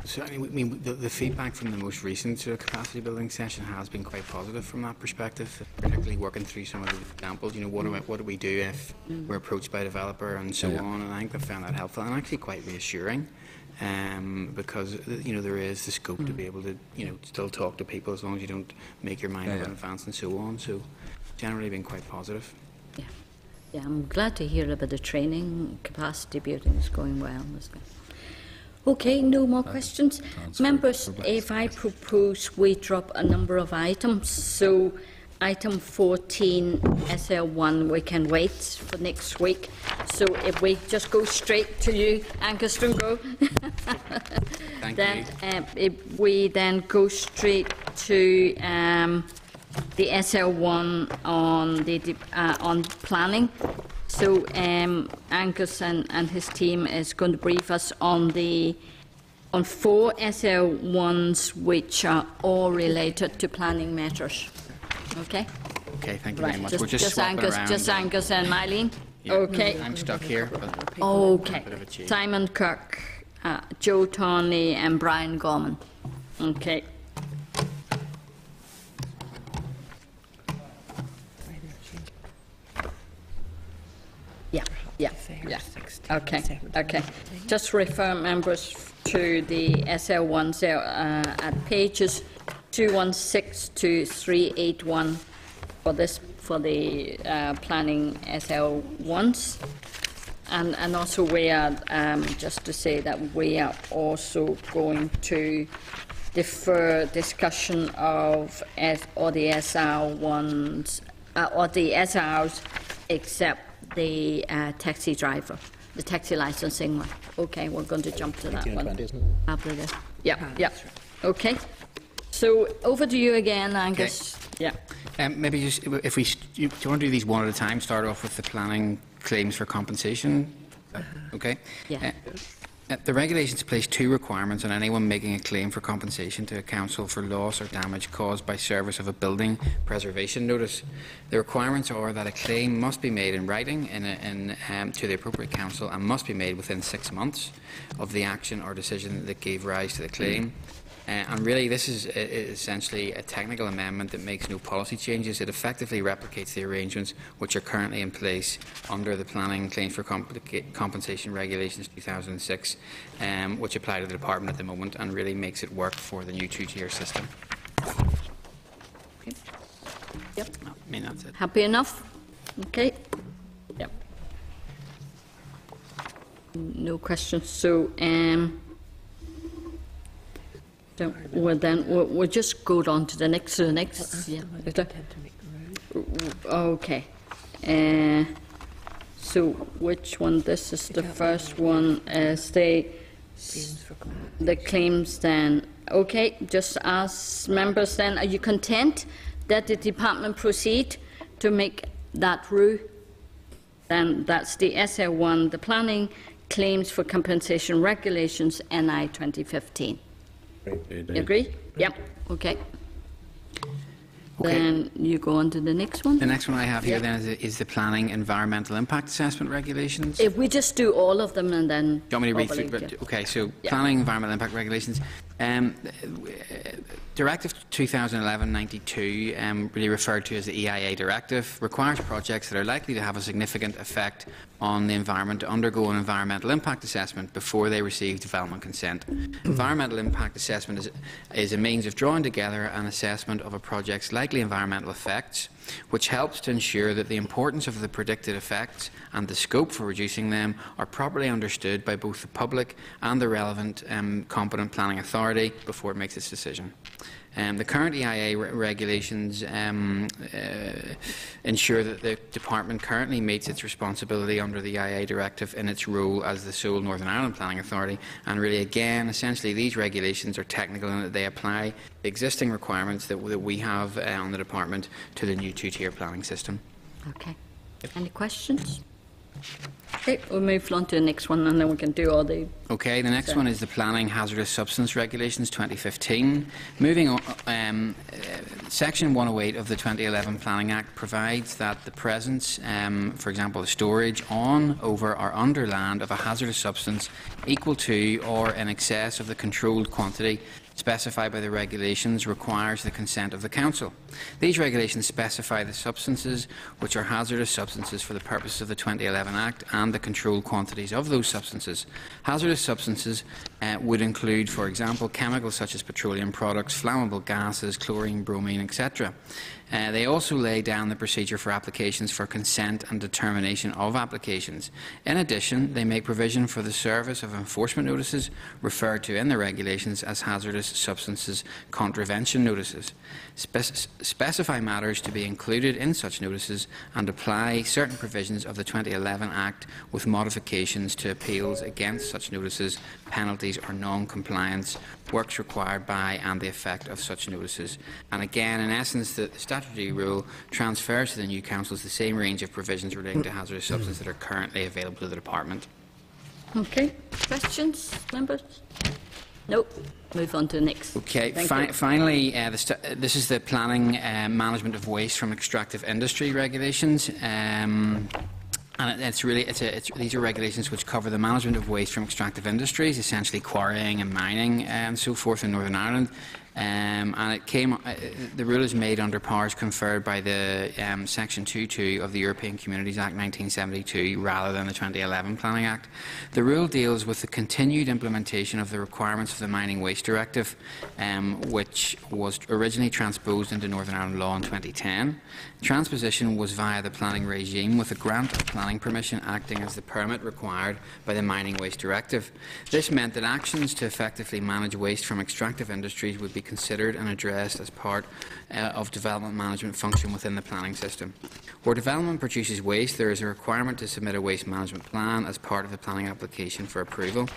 So, I mean, the feedback from the most recent capacity building session has been quite positive from that perspective, particularly working through some of the examples. What do we do if we're approached by a developer and so on? And I think they found that helpful and actually quite reassuring. Because there is the scope to be able to still talk to people as long as you don't make your mind up in advance and so on. So generally been quite positive. Yeah, I'm glad to hear about the training. Capacity building is going well. Okay, no more questions. Members, if I propose we drop a number of items, so item 14, SL1, we can wait for next week. So if we just go straight to you, Angus Dungo. Thank then, you. If we then go straight to the SL1 on planning. So Angus and his team is going to brief us on 4 SL1s which are all related to planning matters. Okay? Okay, thank you Right. very much. Just, We're just swapping around. Just Angus and Mylene? Yeah. Okay. I'm stuck here. But Okay. bit of a change. Simon Kirk, Joe Tawney and Brian Gorman. Okay. Yeah. Okay. Okay. Just refer members to the SL1s at pages 216 to 381 for the planning SL1s, and also we are just to say that we are also going to defer discussion of all the SR1s or the SRs except the taxi driver, the taxi licensing one. Okay, we're going to jump to that one. 20, isn't it? After this. Yeah, yeah. Okay. So over to you again, Angus. Okay. Yeah. Maybe just if we do you want to do these one at a time? Start off with the planning claims for compensation. Okay. Yeah. The regulations place 2 requirements on anyone making a claim for compensation to a council for loss or damage caused by service of a building preservation notice. The requirements are that a claim must be made in writing to the appropriate council and must be made within 6 months of the action or decision that gave rise to the claim. And really, this is essentially a technical amendment that makes no policy changes. It effectively replicates the arrangements which are currently in place under the Planning Claims for Compensation Regulations 2006, which apply to the Department at the moment, and really makes it work for the new 2-tier system. Okay. Yep. I mean, that's it. Happy enough? Okay. Yep. No questions. So, we'll just go on to the next. Yeah. Okay. So which one? This is the first one. The claims then. Okay. Just ask members then. Are you content that the department proceed to make that rule? Then that's the SL1, the planning claims for compensation regulations, NI 2015. You agree? Yep. Okay. Then you go on to the next one. The next one I have here then is the Planning Environmental Impact Assessment Regulations. If we just do all of them and then... Do you want me to read through? But, okay, so Planning Environmental Impact Regulations. Directive 2011-92, really referred to as the EIA Directive, requires projects that are likely to have a significant effect on the environment to undergo an environmental impact assessment before they receive development consent. Environmental impact assessment is a means of drawing together an assessment of a project's likely environmental effects, which helps to ensure that the importance of the predicted effects and the scope for reducing them are properly understood by both the public and the relevant competent planning authority before it makes its decision. The current EIA regulations ensure that the Department currently meets its responsibility under the EIA Directive in its role as the sole Northern Ireland Planning Authority, and really again, essentially these regulations are technical in that they apply the existing requirements that we have on the Department to the new 2-tier planning system. Okay. Any questions? Okay, we'll move on to the next one and then we can do all the... Okay, the next one is the Planning Hazardous Substance Regulations 2015. Moving on, Section 108 of the 2011 Planning Act provides that the presence, for example, the storage on, over or under land of a hazardous substance equal to or in excess of the controlled quantity specified by the regulations requires the consent of the Council. These regulations specify the substances which are hazardous substances for the purposes of the 2011 Act and the controlled quantities of those substances. Hazardous substances would include, for example, chemicals such as petroleum products, flammable gases, chlorine, bromine, etc. They also lay down the procedure for applications for consent and determination of applications. In addition, they make provision for the service of enforcement notices referred to in the regulations as hazardous substances contravention notices, specify matters to be included in such notices, and apply certain provisions of the 2011 Act with modifications to appeals against such notices, penalties or non-compliance, works required by and the effect of such notices. And again, in essence, the statutory rule transfers to the new councils the same range of provisions relating to hazardous substances that are currently available to the department. Okay. Questions, members? Nope. Move on to the next. Okay. Finally, this is the planning management of waste from extractive industry regulations. And these are regulations which cover the management of waste from extractive industries, essentially quarrying and mining and so forth in Northern Ireland. And the rule is made under powers conferred by the Section 2.2 of the European Communities Act 1972 rather than the 2011 Planning Act. The rule deals with the continued implementation of the requirements of the Mining Waste Directive, which was originally transposed into Northern Ireland law in 2010. Transposition was via the planning regime, with a grant of planning permission acting as the permit required by the Mining Waste Directive. This meant that actions to effectively manage waste from extractive industries would be considered and addressed as part of development management function within the planning system. Where development produces waste, there is a requirement to submit a waste management plan as part of the planning application for approval.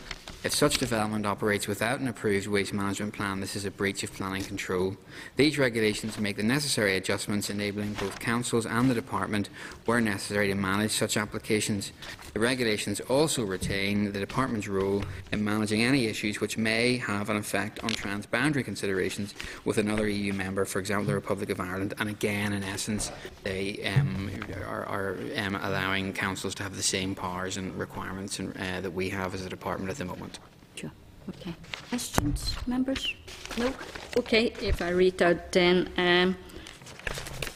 If such development operates without an approved waste management plan, this is a breach of planning control. These regulations make the necessary adjustments, enabling both councils and the department, where necessary, to manage such applications. The regulations also retain the department's role in managing any issues which may have an effect on transboundary considerations with another EU member, for example the Republic of Ireland, and again, in essence, they are allowing councils to have the same powers and requirements that we have as a department at the moment. Sure. Okay. Questions, members? No? Okay, if I read out then,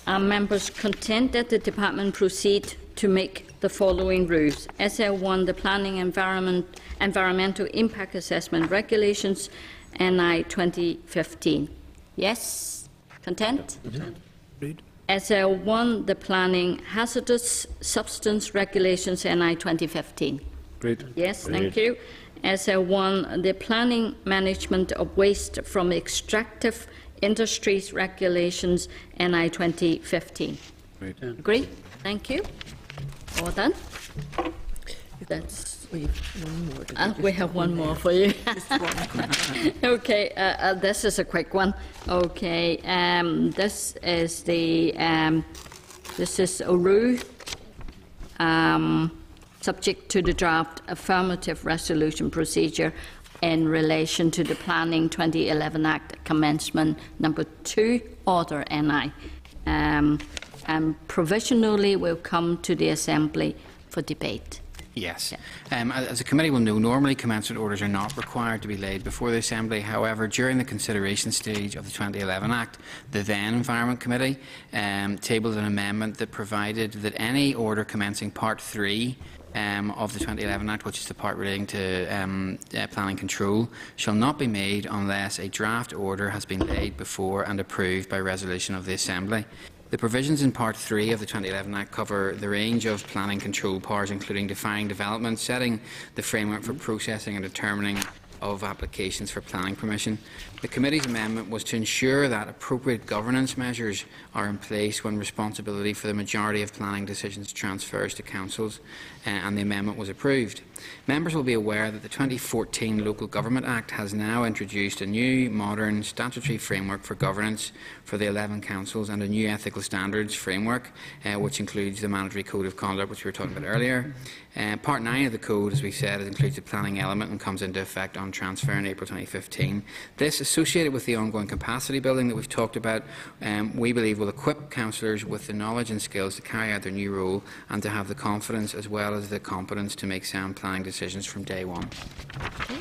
are members content that the department proceed to make the following rules? SL1, the Planning Environmental Impact Assessment Regulations, NI 2015. Yes? Content? Read. SL1, the Planning Hazardous Substance Regulations, NI 2015. Great. Yes, thank you. SL1, the Planning Management of Waste from Extractive Industries Regulations, NI 2015. Great. Agree? Thank you. All done. That's. We have one more. We have one more for you. Okay, this is a quick one. Okay, this is the this is Oru. Subject to the draft affirmative resolution procedure in relation to the Planning 2011 Act Commencement Number 2 Order NI, and provisionally will come to the Assembly for debate. Yes. As a committee will know, normally commencement orders are not required to be laid before the Assembly. However, during the consideration stage of the 2011 Act, the then Environment Committee tabled an amendment that provided that any order commencing Part 3 of the 2011 Act, which is the part relating to planning control, shall not be made unless a draft order has been laid before and approved by resolution of the Assembly. The provisions in Part 3 of the 2011 Act cover the range of planning control powers, including defining development, setting the framework for processing and determining of applications for planning permission. The Committee's amendment was to ensure that appropriate governance measures are in place when responsibility for the majority of planning decisions transfers to councils, and the amendment was approved. Members will be aware that the 2014 Local Government Act has now introduced a new modern statutory framework for governance for the 11 councils and a new ethical standards framework, which includes the mandatory code of conduct, which we were talking about earlier. Part 9 of the code, as we said, it includes the planning element and comes into effect on transfer in April 2015. This, associated with the ongoing capacity building that we've talked about, we believe will equip councillors with the knowledge and skills to carry out their new role and to have the confidence as well as the competence to make sound planning decisions from day one. Okay.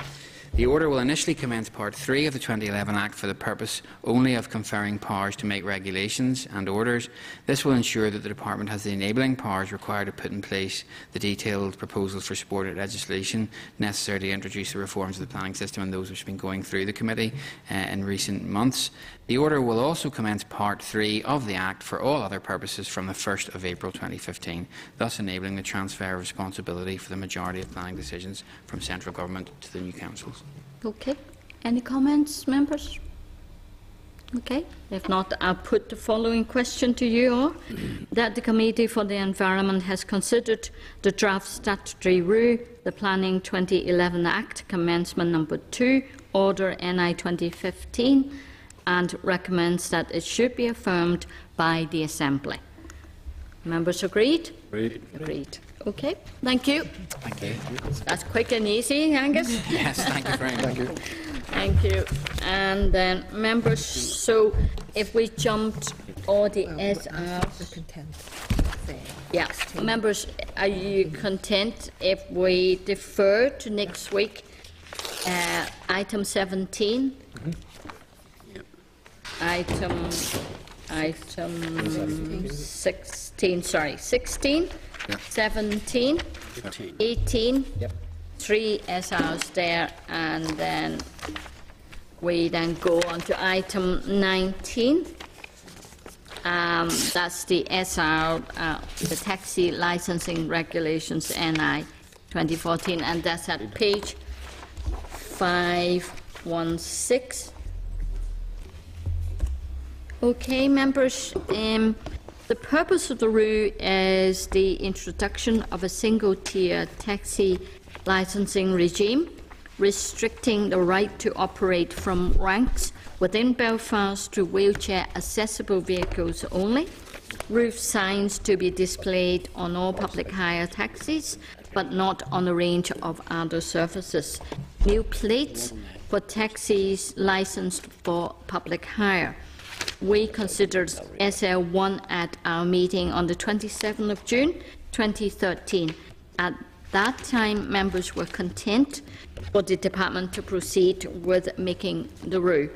The order will initially commence Part 3 of the 2011 Act for the purpose only of conferring powers to make regulations and orders. This will ensure that the Department has the enabling powers required to put in place the detailed proposals for supported legislation necessary to introduce the reforms of the planning system and those which have been going through the committee in recent months. The order will also commence Part 3 of the Act for all other purposes from the 1st of April 2015, thus enabling the transfer of responsibility for the majority of planning decisions from central government to the new councils. Okay. Any comments, members? Okay. If not, I'll put the following question to you all. That the Committee for the Environment has considered the draft statutory rule, the Planning 2011 Act, Commencement Number 2, Order NI 2015, and recommends that it should be affirmed by the Assembly. Members agreed? Agreed. Agreed. Okay, thank you. Thank you. That's quick and easy, Angus. Yes, thank you very much. Thank you. And then, members, so if we jumped all the SRs. Yeah, members, are you content if we defer to next week, item 17? Item 16, sorry, 16, 17, 18, 3 SRs there, and then we then go on to item 19. That's the SR, the Taxi Licensing Regulations NI 2014, and that's at page 516. Okay, members, the purpose of the rule is the introduction of a single-tier taxi licensing regime, restricting the right to operate from ranks within Belfast to wheelchair-accessible vehicles only, roof signs to be displayed on all public hire taxis, but not on a range of other services, new plates for taxis licensed for public hire. We considered SL1 at our meeting on the 27th of June 2013. At that time, members were content for the department to proceed with making the rule.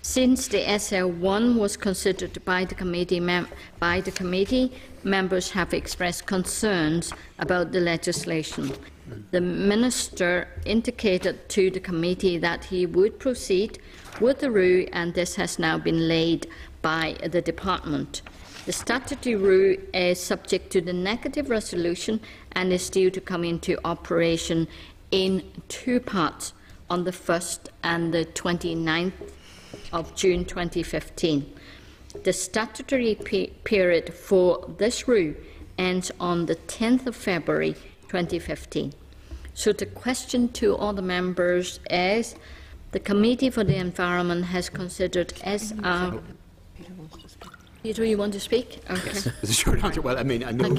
Since the SL1 was considered by the committee, members have expressed concerns about the legislation. The Minister indicated to the committee that he would proceed with the rule, and this has now been laid by the department. The statutory rule is subject to the negative resolution and is due to come into operation in 2 parts on the 1st and the 29th of June 2015. The statutory period for this rule ends on the 10th of February 2015. So the question to all the members is, the Committee for the Environment has considered SR... Peter, you want to speak? Okay. Yes, the short answer. Well, I mean, I know,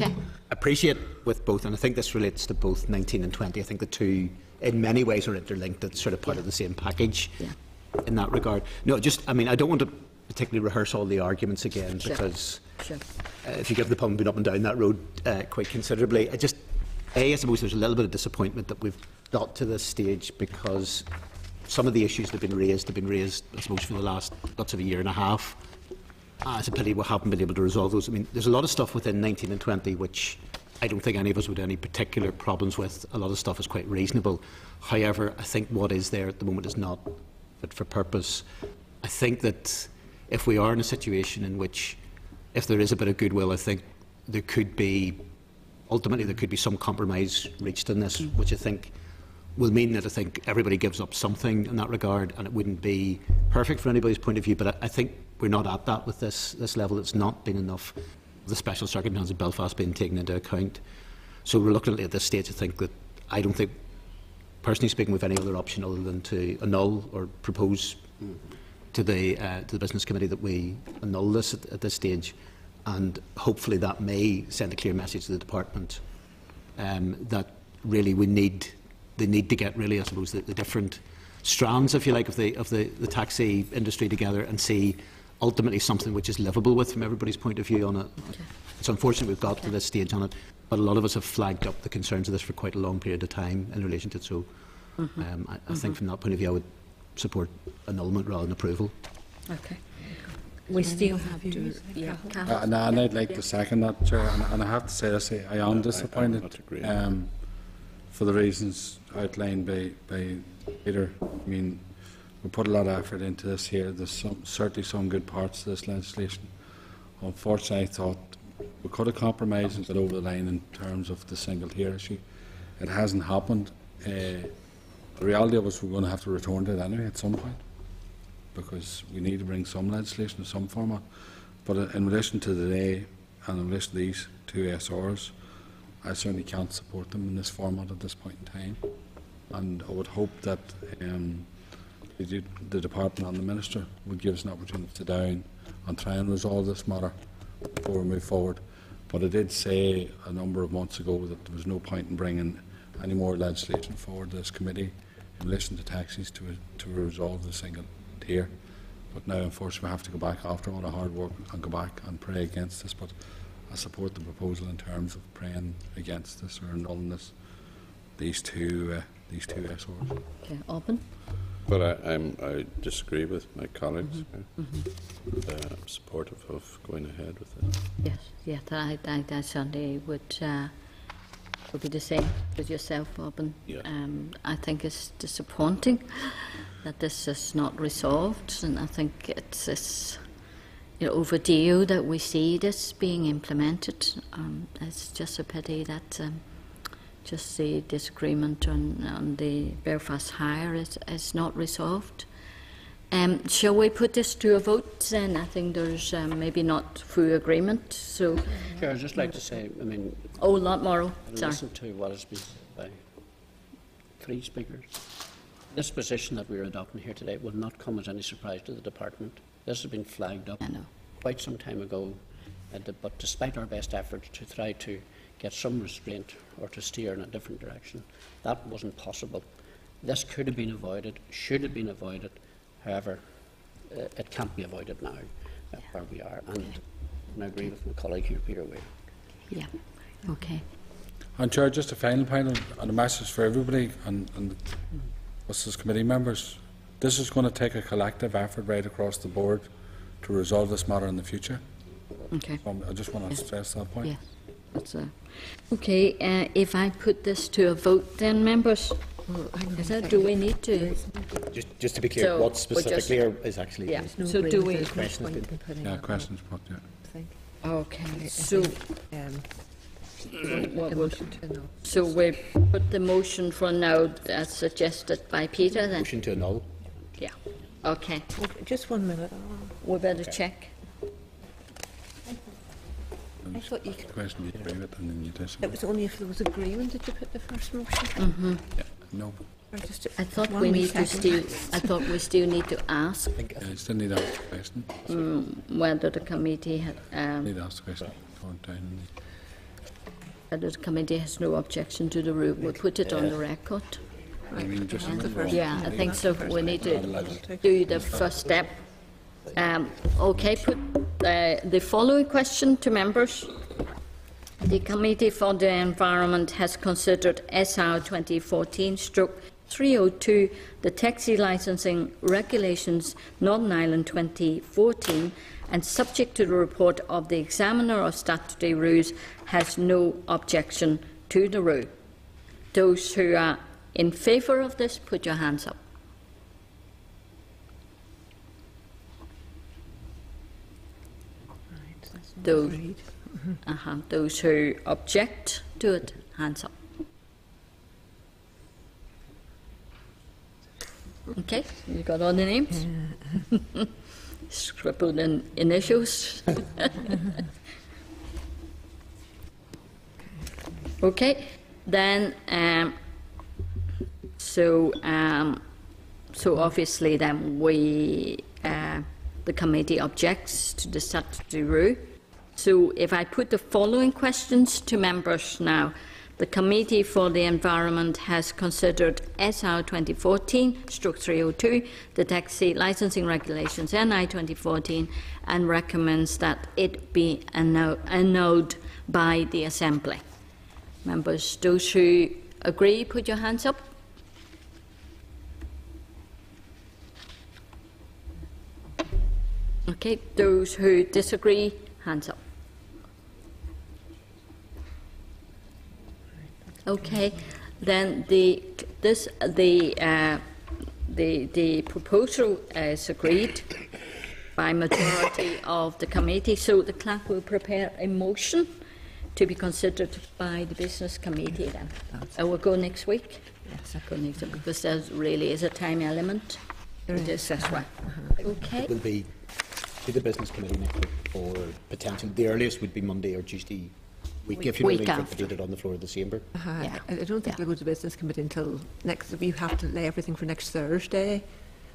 appreciate with both, and I think this relates to both 19 and 20. I think the two, in many ways, are interlinked. It's sort of part of the same package in that regard. No, just, I mean, I don't want to particularly rehearse all the arguments again, because if you give the pun, been up and down that road quite considerably. I suppose there's a little bit of disappointment that we've got to this stage, because some of the issues that have been raised, I suppose, for the last lots of a year and a half. It's a pity we haven't been able to resolve those. I mean, there's a lot of stuff within 19 and 20 which I don't think any of us would have any particular problems with. A lot of stuff is quite reasonable. However, I think what is there at the moment is not fit for purpose. I think that if we are in a situation in which, if there is a bit of goodwill, I think there could be, ultimately there could be some compromise reached in this, which I think will mean that I think everybody gives up something in that regard, and it wouldn't be perfect from anybody's point of view, but I think we're not at that with this level. It's not been enough of the special circumstances of Belfast being taken into account. So reluctantly at this stage, I don't think, personally speaking, we've any other option other than to annul or propose to the Business Committee that we annul this at this stage, and hopefully that may send a clear message to the department that really they need to get, really, I suppose, the different strands, if you like, of the taxi industry together and see ultimately something which is livable with from everybody's point of view on it. It's unfortunate we've got to this stage on it, but a lot of us have flagged up the concerns of this for quite a long period of time in relation to it. So I think from that point of view I would support annulment rather than approval. Okay. We still have to... Yeah. And I'd like to second that, Chair, and I have to say this, I am disappointed for the reasons outlined by Peter. I mean, we put a lot of effort into this here. There's certainly some good parts to this legislation. Unfortunately, I thought we could have compromised and got over the line in terms of the single tier issue. It hasn't happened. The reality of it is we're going to have to return to it anyway at some point, because we need to bring some legislation in some format. But in relation to today and in relation to these two SRs, I certainly can't support them in this format at this point in time. And I would hope that the Department and the Minister would give us an opportunity to sit down and try and resolve this matter before we move forward. But I did say a number of months ago that there was no point in bringing any more legislation forward to this committee in relation to taxis to resolve the single tier. But now, unfortunately, we have to go back after all the hard work and go back and pray against this. But I support the proposal in terms of praying against this or annulling this, these two SRs. Okay, Alban? But I disagree with my colleagues. I'm supportive of going ahead with it. Yes, I certainly would be the same with yourself, Alban. Yeah. I think it's disappointing that this is not resolved, and I think it's overdue that we see this being implemented. It's just a pity that just the disagreement on the Belfast Hire is not resolved. Shall we put this to a vote then? I think there's maybe not full agreement. So, Chair, I'd just like to say, I mean... Oh, Lot Morrow, sorry. Listen to what has been said by three speakers. This position that we're adopting here today will not come as any surprise to the Department. This has been flagged up quite some time ago, but despite our best efforts to try to get some restraint or to steer in a different direction, that wasn't possible. This could have been avoided, should have been avoided. However, it can't be avoided now, where we are. And I agree with my colleague here, Peter Ware. Yeah, okay. And Chair, just a final point and a message for everybody and us as committee members. This is going to take a collective effort right across the board to resolve this matter in the future. Okay. I just want to stress that point. Yeah, that's okay. If I put this to a vote, then members, do we need to? Just to be clear, what specifically is actually? Yeah. So do we? Questions put. Yeah. Okay. So. So we put the motion for now as suggested by Peter then? Motion to annul. Yeah. Okay. Just 1 minute. We better check. I thought you could... Question you agree with and then you disagree. It was only if there was agreement that you put the first motion. Yeah. No. I thought we need to still. I thought we still need to ask. I still need to ask the question. Whether the committee had. Need to ask the question. Whether the committee has no objection to the rule, we'll put it on the record. I mean, just yeah, I think so. We need to do the first step. Okay, put the following question to members. The Committee for the Environment has considered SR 2014/302, the taxi licensing regulations, Northern Ireland 2014, and subject to the report of the Examiner of Statutory Rules, has no objection to the rule. Those who are in favour of this, put your hands up. Those who object to it, hands up. Okay, you got all the names? Scribbled in initials. Okay, then so obviously then we the committee objects to the statutory rule. So if I put the following questions to members now. The Committee for the Environment has considered SR 2014/302, the taxi licensing regulations NI 2014, and recommends that it be annulled by the Assembly. Members, those who agree, put your hands up. Okay, those who disagree, hands up. Okay, then the proposal is agreed by majority of the committee. So the clerk will prepare a motion to be considered by the business committee. Then I will go next week. Yes, I go next week because there really is a time element. It is that's why. Okay. It will be to the business committee next week, or potentially the earliest would be Monday or Tuesday week if you don't put it on the floor of the chamber. Yeah. I don't think it'll go to the business committee until next. We have to lay everything for next Thursday,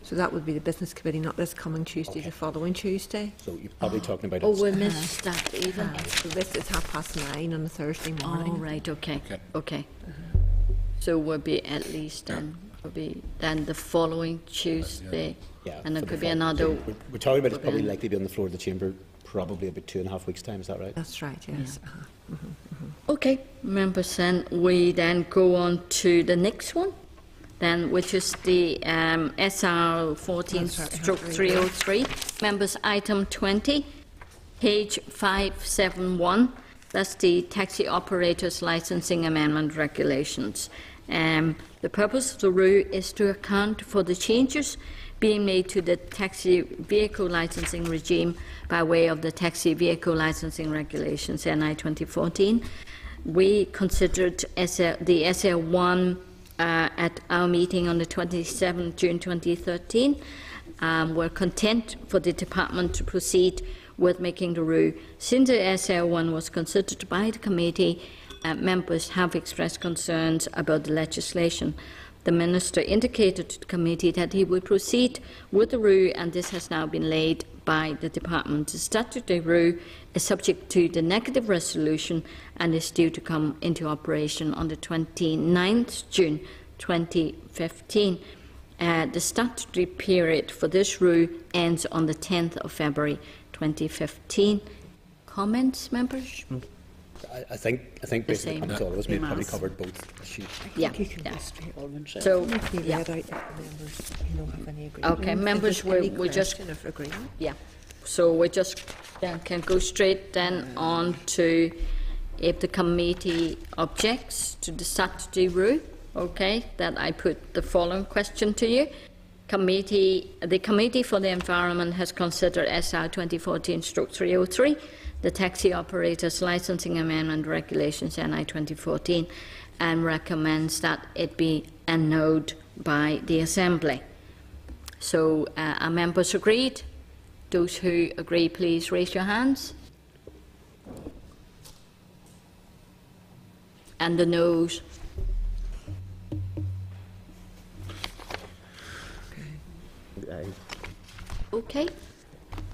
so that would be the business committee, not this coming Tuesday, the following Tuesday. So you're probably talking about. Oh, we missed that even. So this is 9:30 on a Thursday morning. Oh, right. Okay. Okay. So we'll be at least then. Will be then the following Tuesday, and it could be another. We're talking about it's probably likely to be on the floor of the chamber, probably about 2.5 weeks' time. Is that right? That's right. Yes. Yeah. Okay, members, then we then go on to the next one, then which is the SR 14/303. Members, item 20, page 571. That's the taxi operators licensing amendment regulations. The purpose of the rule is to account for the changes being made to the taxi vehicle licensing regime by way of the taxi vehicle licensing regulations NI 2014. We considered the SL1 at our meeting on the 27th June 2013. We're content for the department to proceed with making the rule. Since the SL1 was considered by the committee, members have expressed concerns about the legislation. The Minister indicated to the committee that he would proceed with the rule, and this has now been laid by the department. The statutory rule is subject to the negative resolution and is due to come into operation on the 29th June 2015. The statutory period for this rule ends on the 10th of February 2015. Comments, members? I think based on the comments all of us, we've probably covered both issues. Yeah. So, yeah. Okay, members, we just So we just can go straight then on to if the committee objects to the statutory rule. Okay, that I put the following question to you. The Committee for the Environment has considered SR 2014/303, the Taxi Operators Licensing Amendment Regulations NI 2014, and recommends that it be annulled by the Assembly. So, are members agreed? Those who agree, please raise your hands. And the noes. Okay.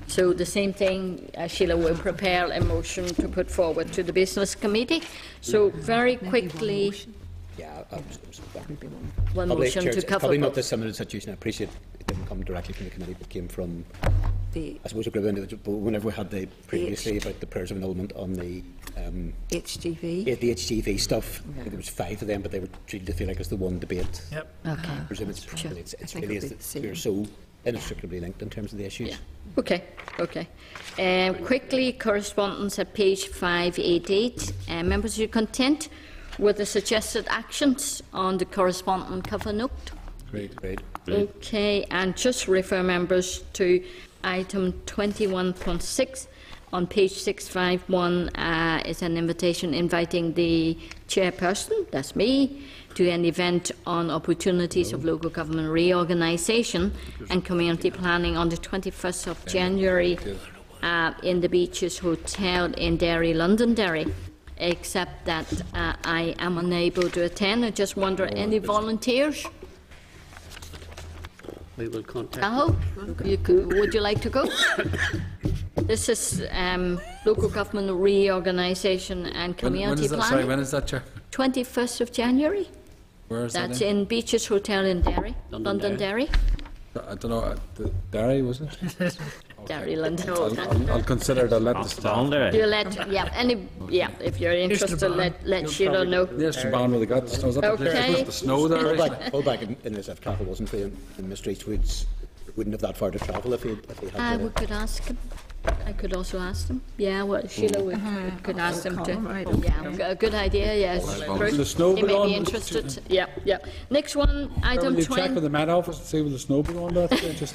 So the same thing, Sheila will prepare a motion to put forward to the Business Committee. So very quickly, one motion to cover. Probably not the similar situation. I appreciate it didn't come directly from the committee, but came from. I suppose whenever we had previously about the prayers of annulment on the HGV. The HGV stuff. I think there was 5 of them, but they were treated to feel like it's the one debate. Yep. Okay. I presume it's really we're so inextricably linked in terms of the issues. Yeah. Okay. Okay. Quickly, correspondence at page 588. Members, are you content with the suggested actions on the correspondent cover note? Great. Okay, and just refer members to item 21.6 on page 651 is an invitation inviting the chairperson, that's me, to an event on opportunities of local government reorganisation and community planning on the 21st of January in the Beaches Hotel in Derry, Londonderry. Except that I am unable to attend. I just wonder, any volunteers? We will contact. Would you like to go? This is local government reorganisation and community planning. Sorry, when is that, Chair? 21st of January. Where is that? That's in Beaches Hotel in Derry, Londonderry. I don't know. Derry, was it? Derry, London. I'll consider it. I'll let the staff. You let, if you're interested, let Sheila know. Yes, the barn where they got the snow. Okay. The snow there. Hold back in this. If Catherine wasn't there, in Mr. Eastwood's wouldn't have that far to travel if he had We could ask him. I could also ask them. Yeah, well, Sheila could ask them to. Yeah, a good idea, yes. Will the snow He be may on? be interested. Yeah, yeah. Next one, item Will you check 20. with the Met Office and see will the snow be on that? Just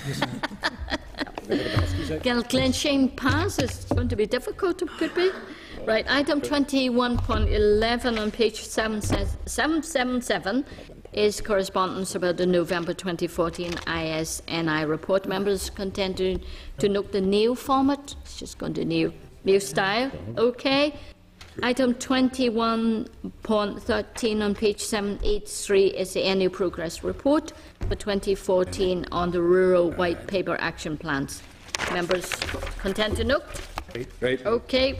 Glenshane Pass is going to be difficult, it could be. Right, item 21.11 on page 777 is correspondence about the November 2014 ISNI report. Members content to note the new format. It's just going to new style. Okay. Item 21.13 on page 783 is the annual progress report for 2014 on the rural white paper action plans. Members content to note? Right. Okay.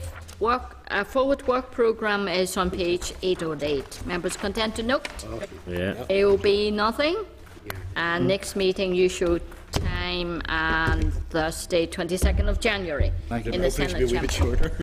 Forward work programme is on page 808. Members content to note? Yeah. AOB nothing. And next meeting usual time and Thursday 22nd of January in the Senate chamber.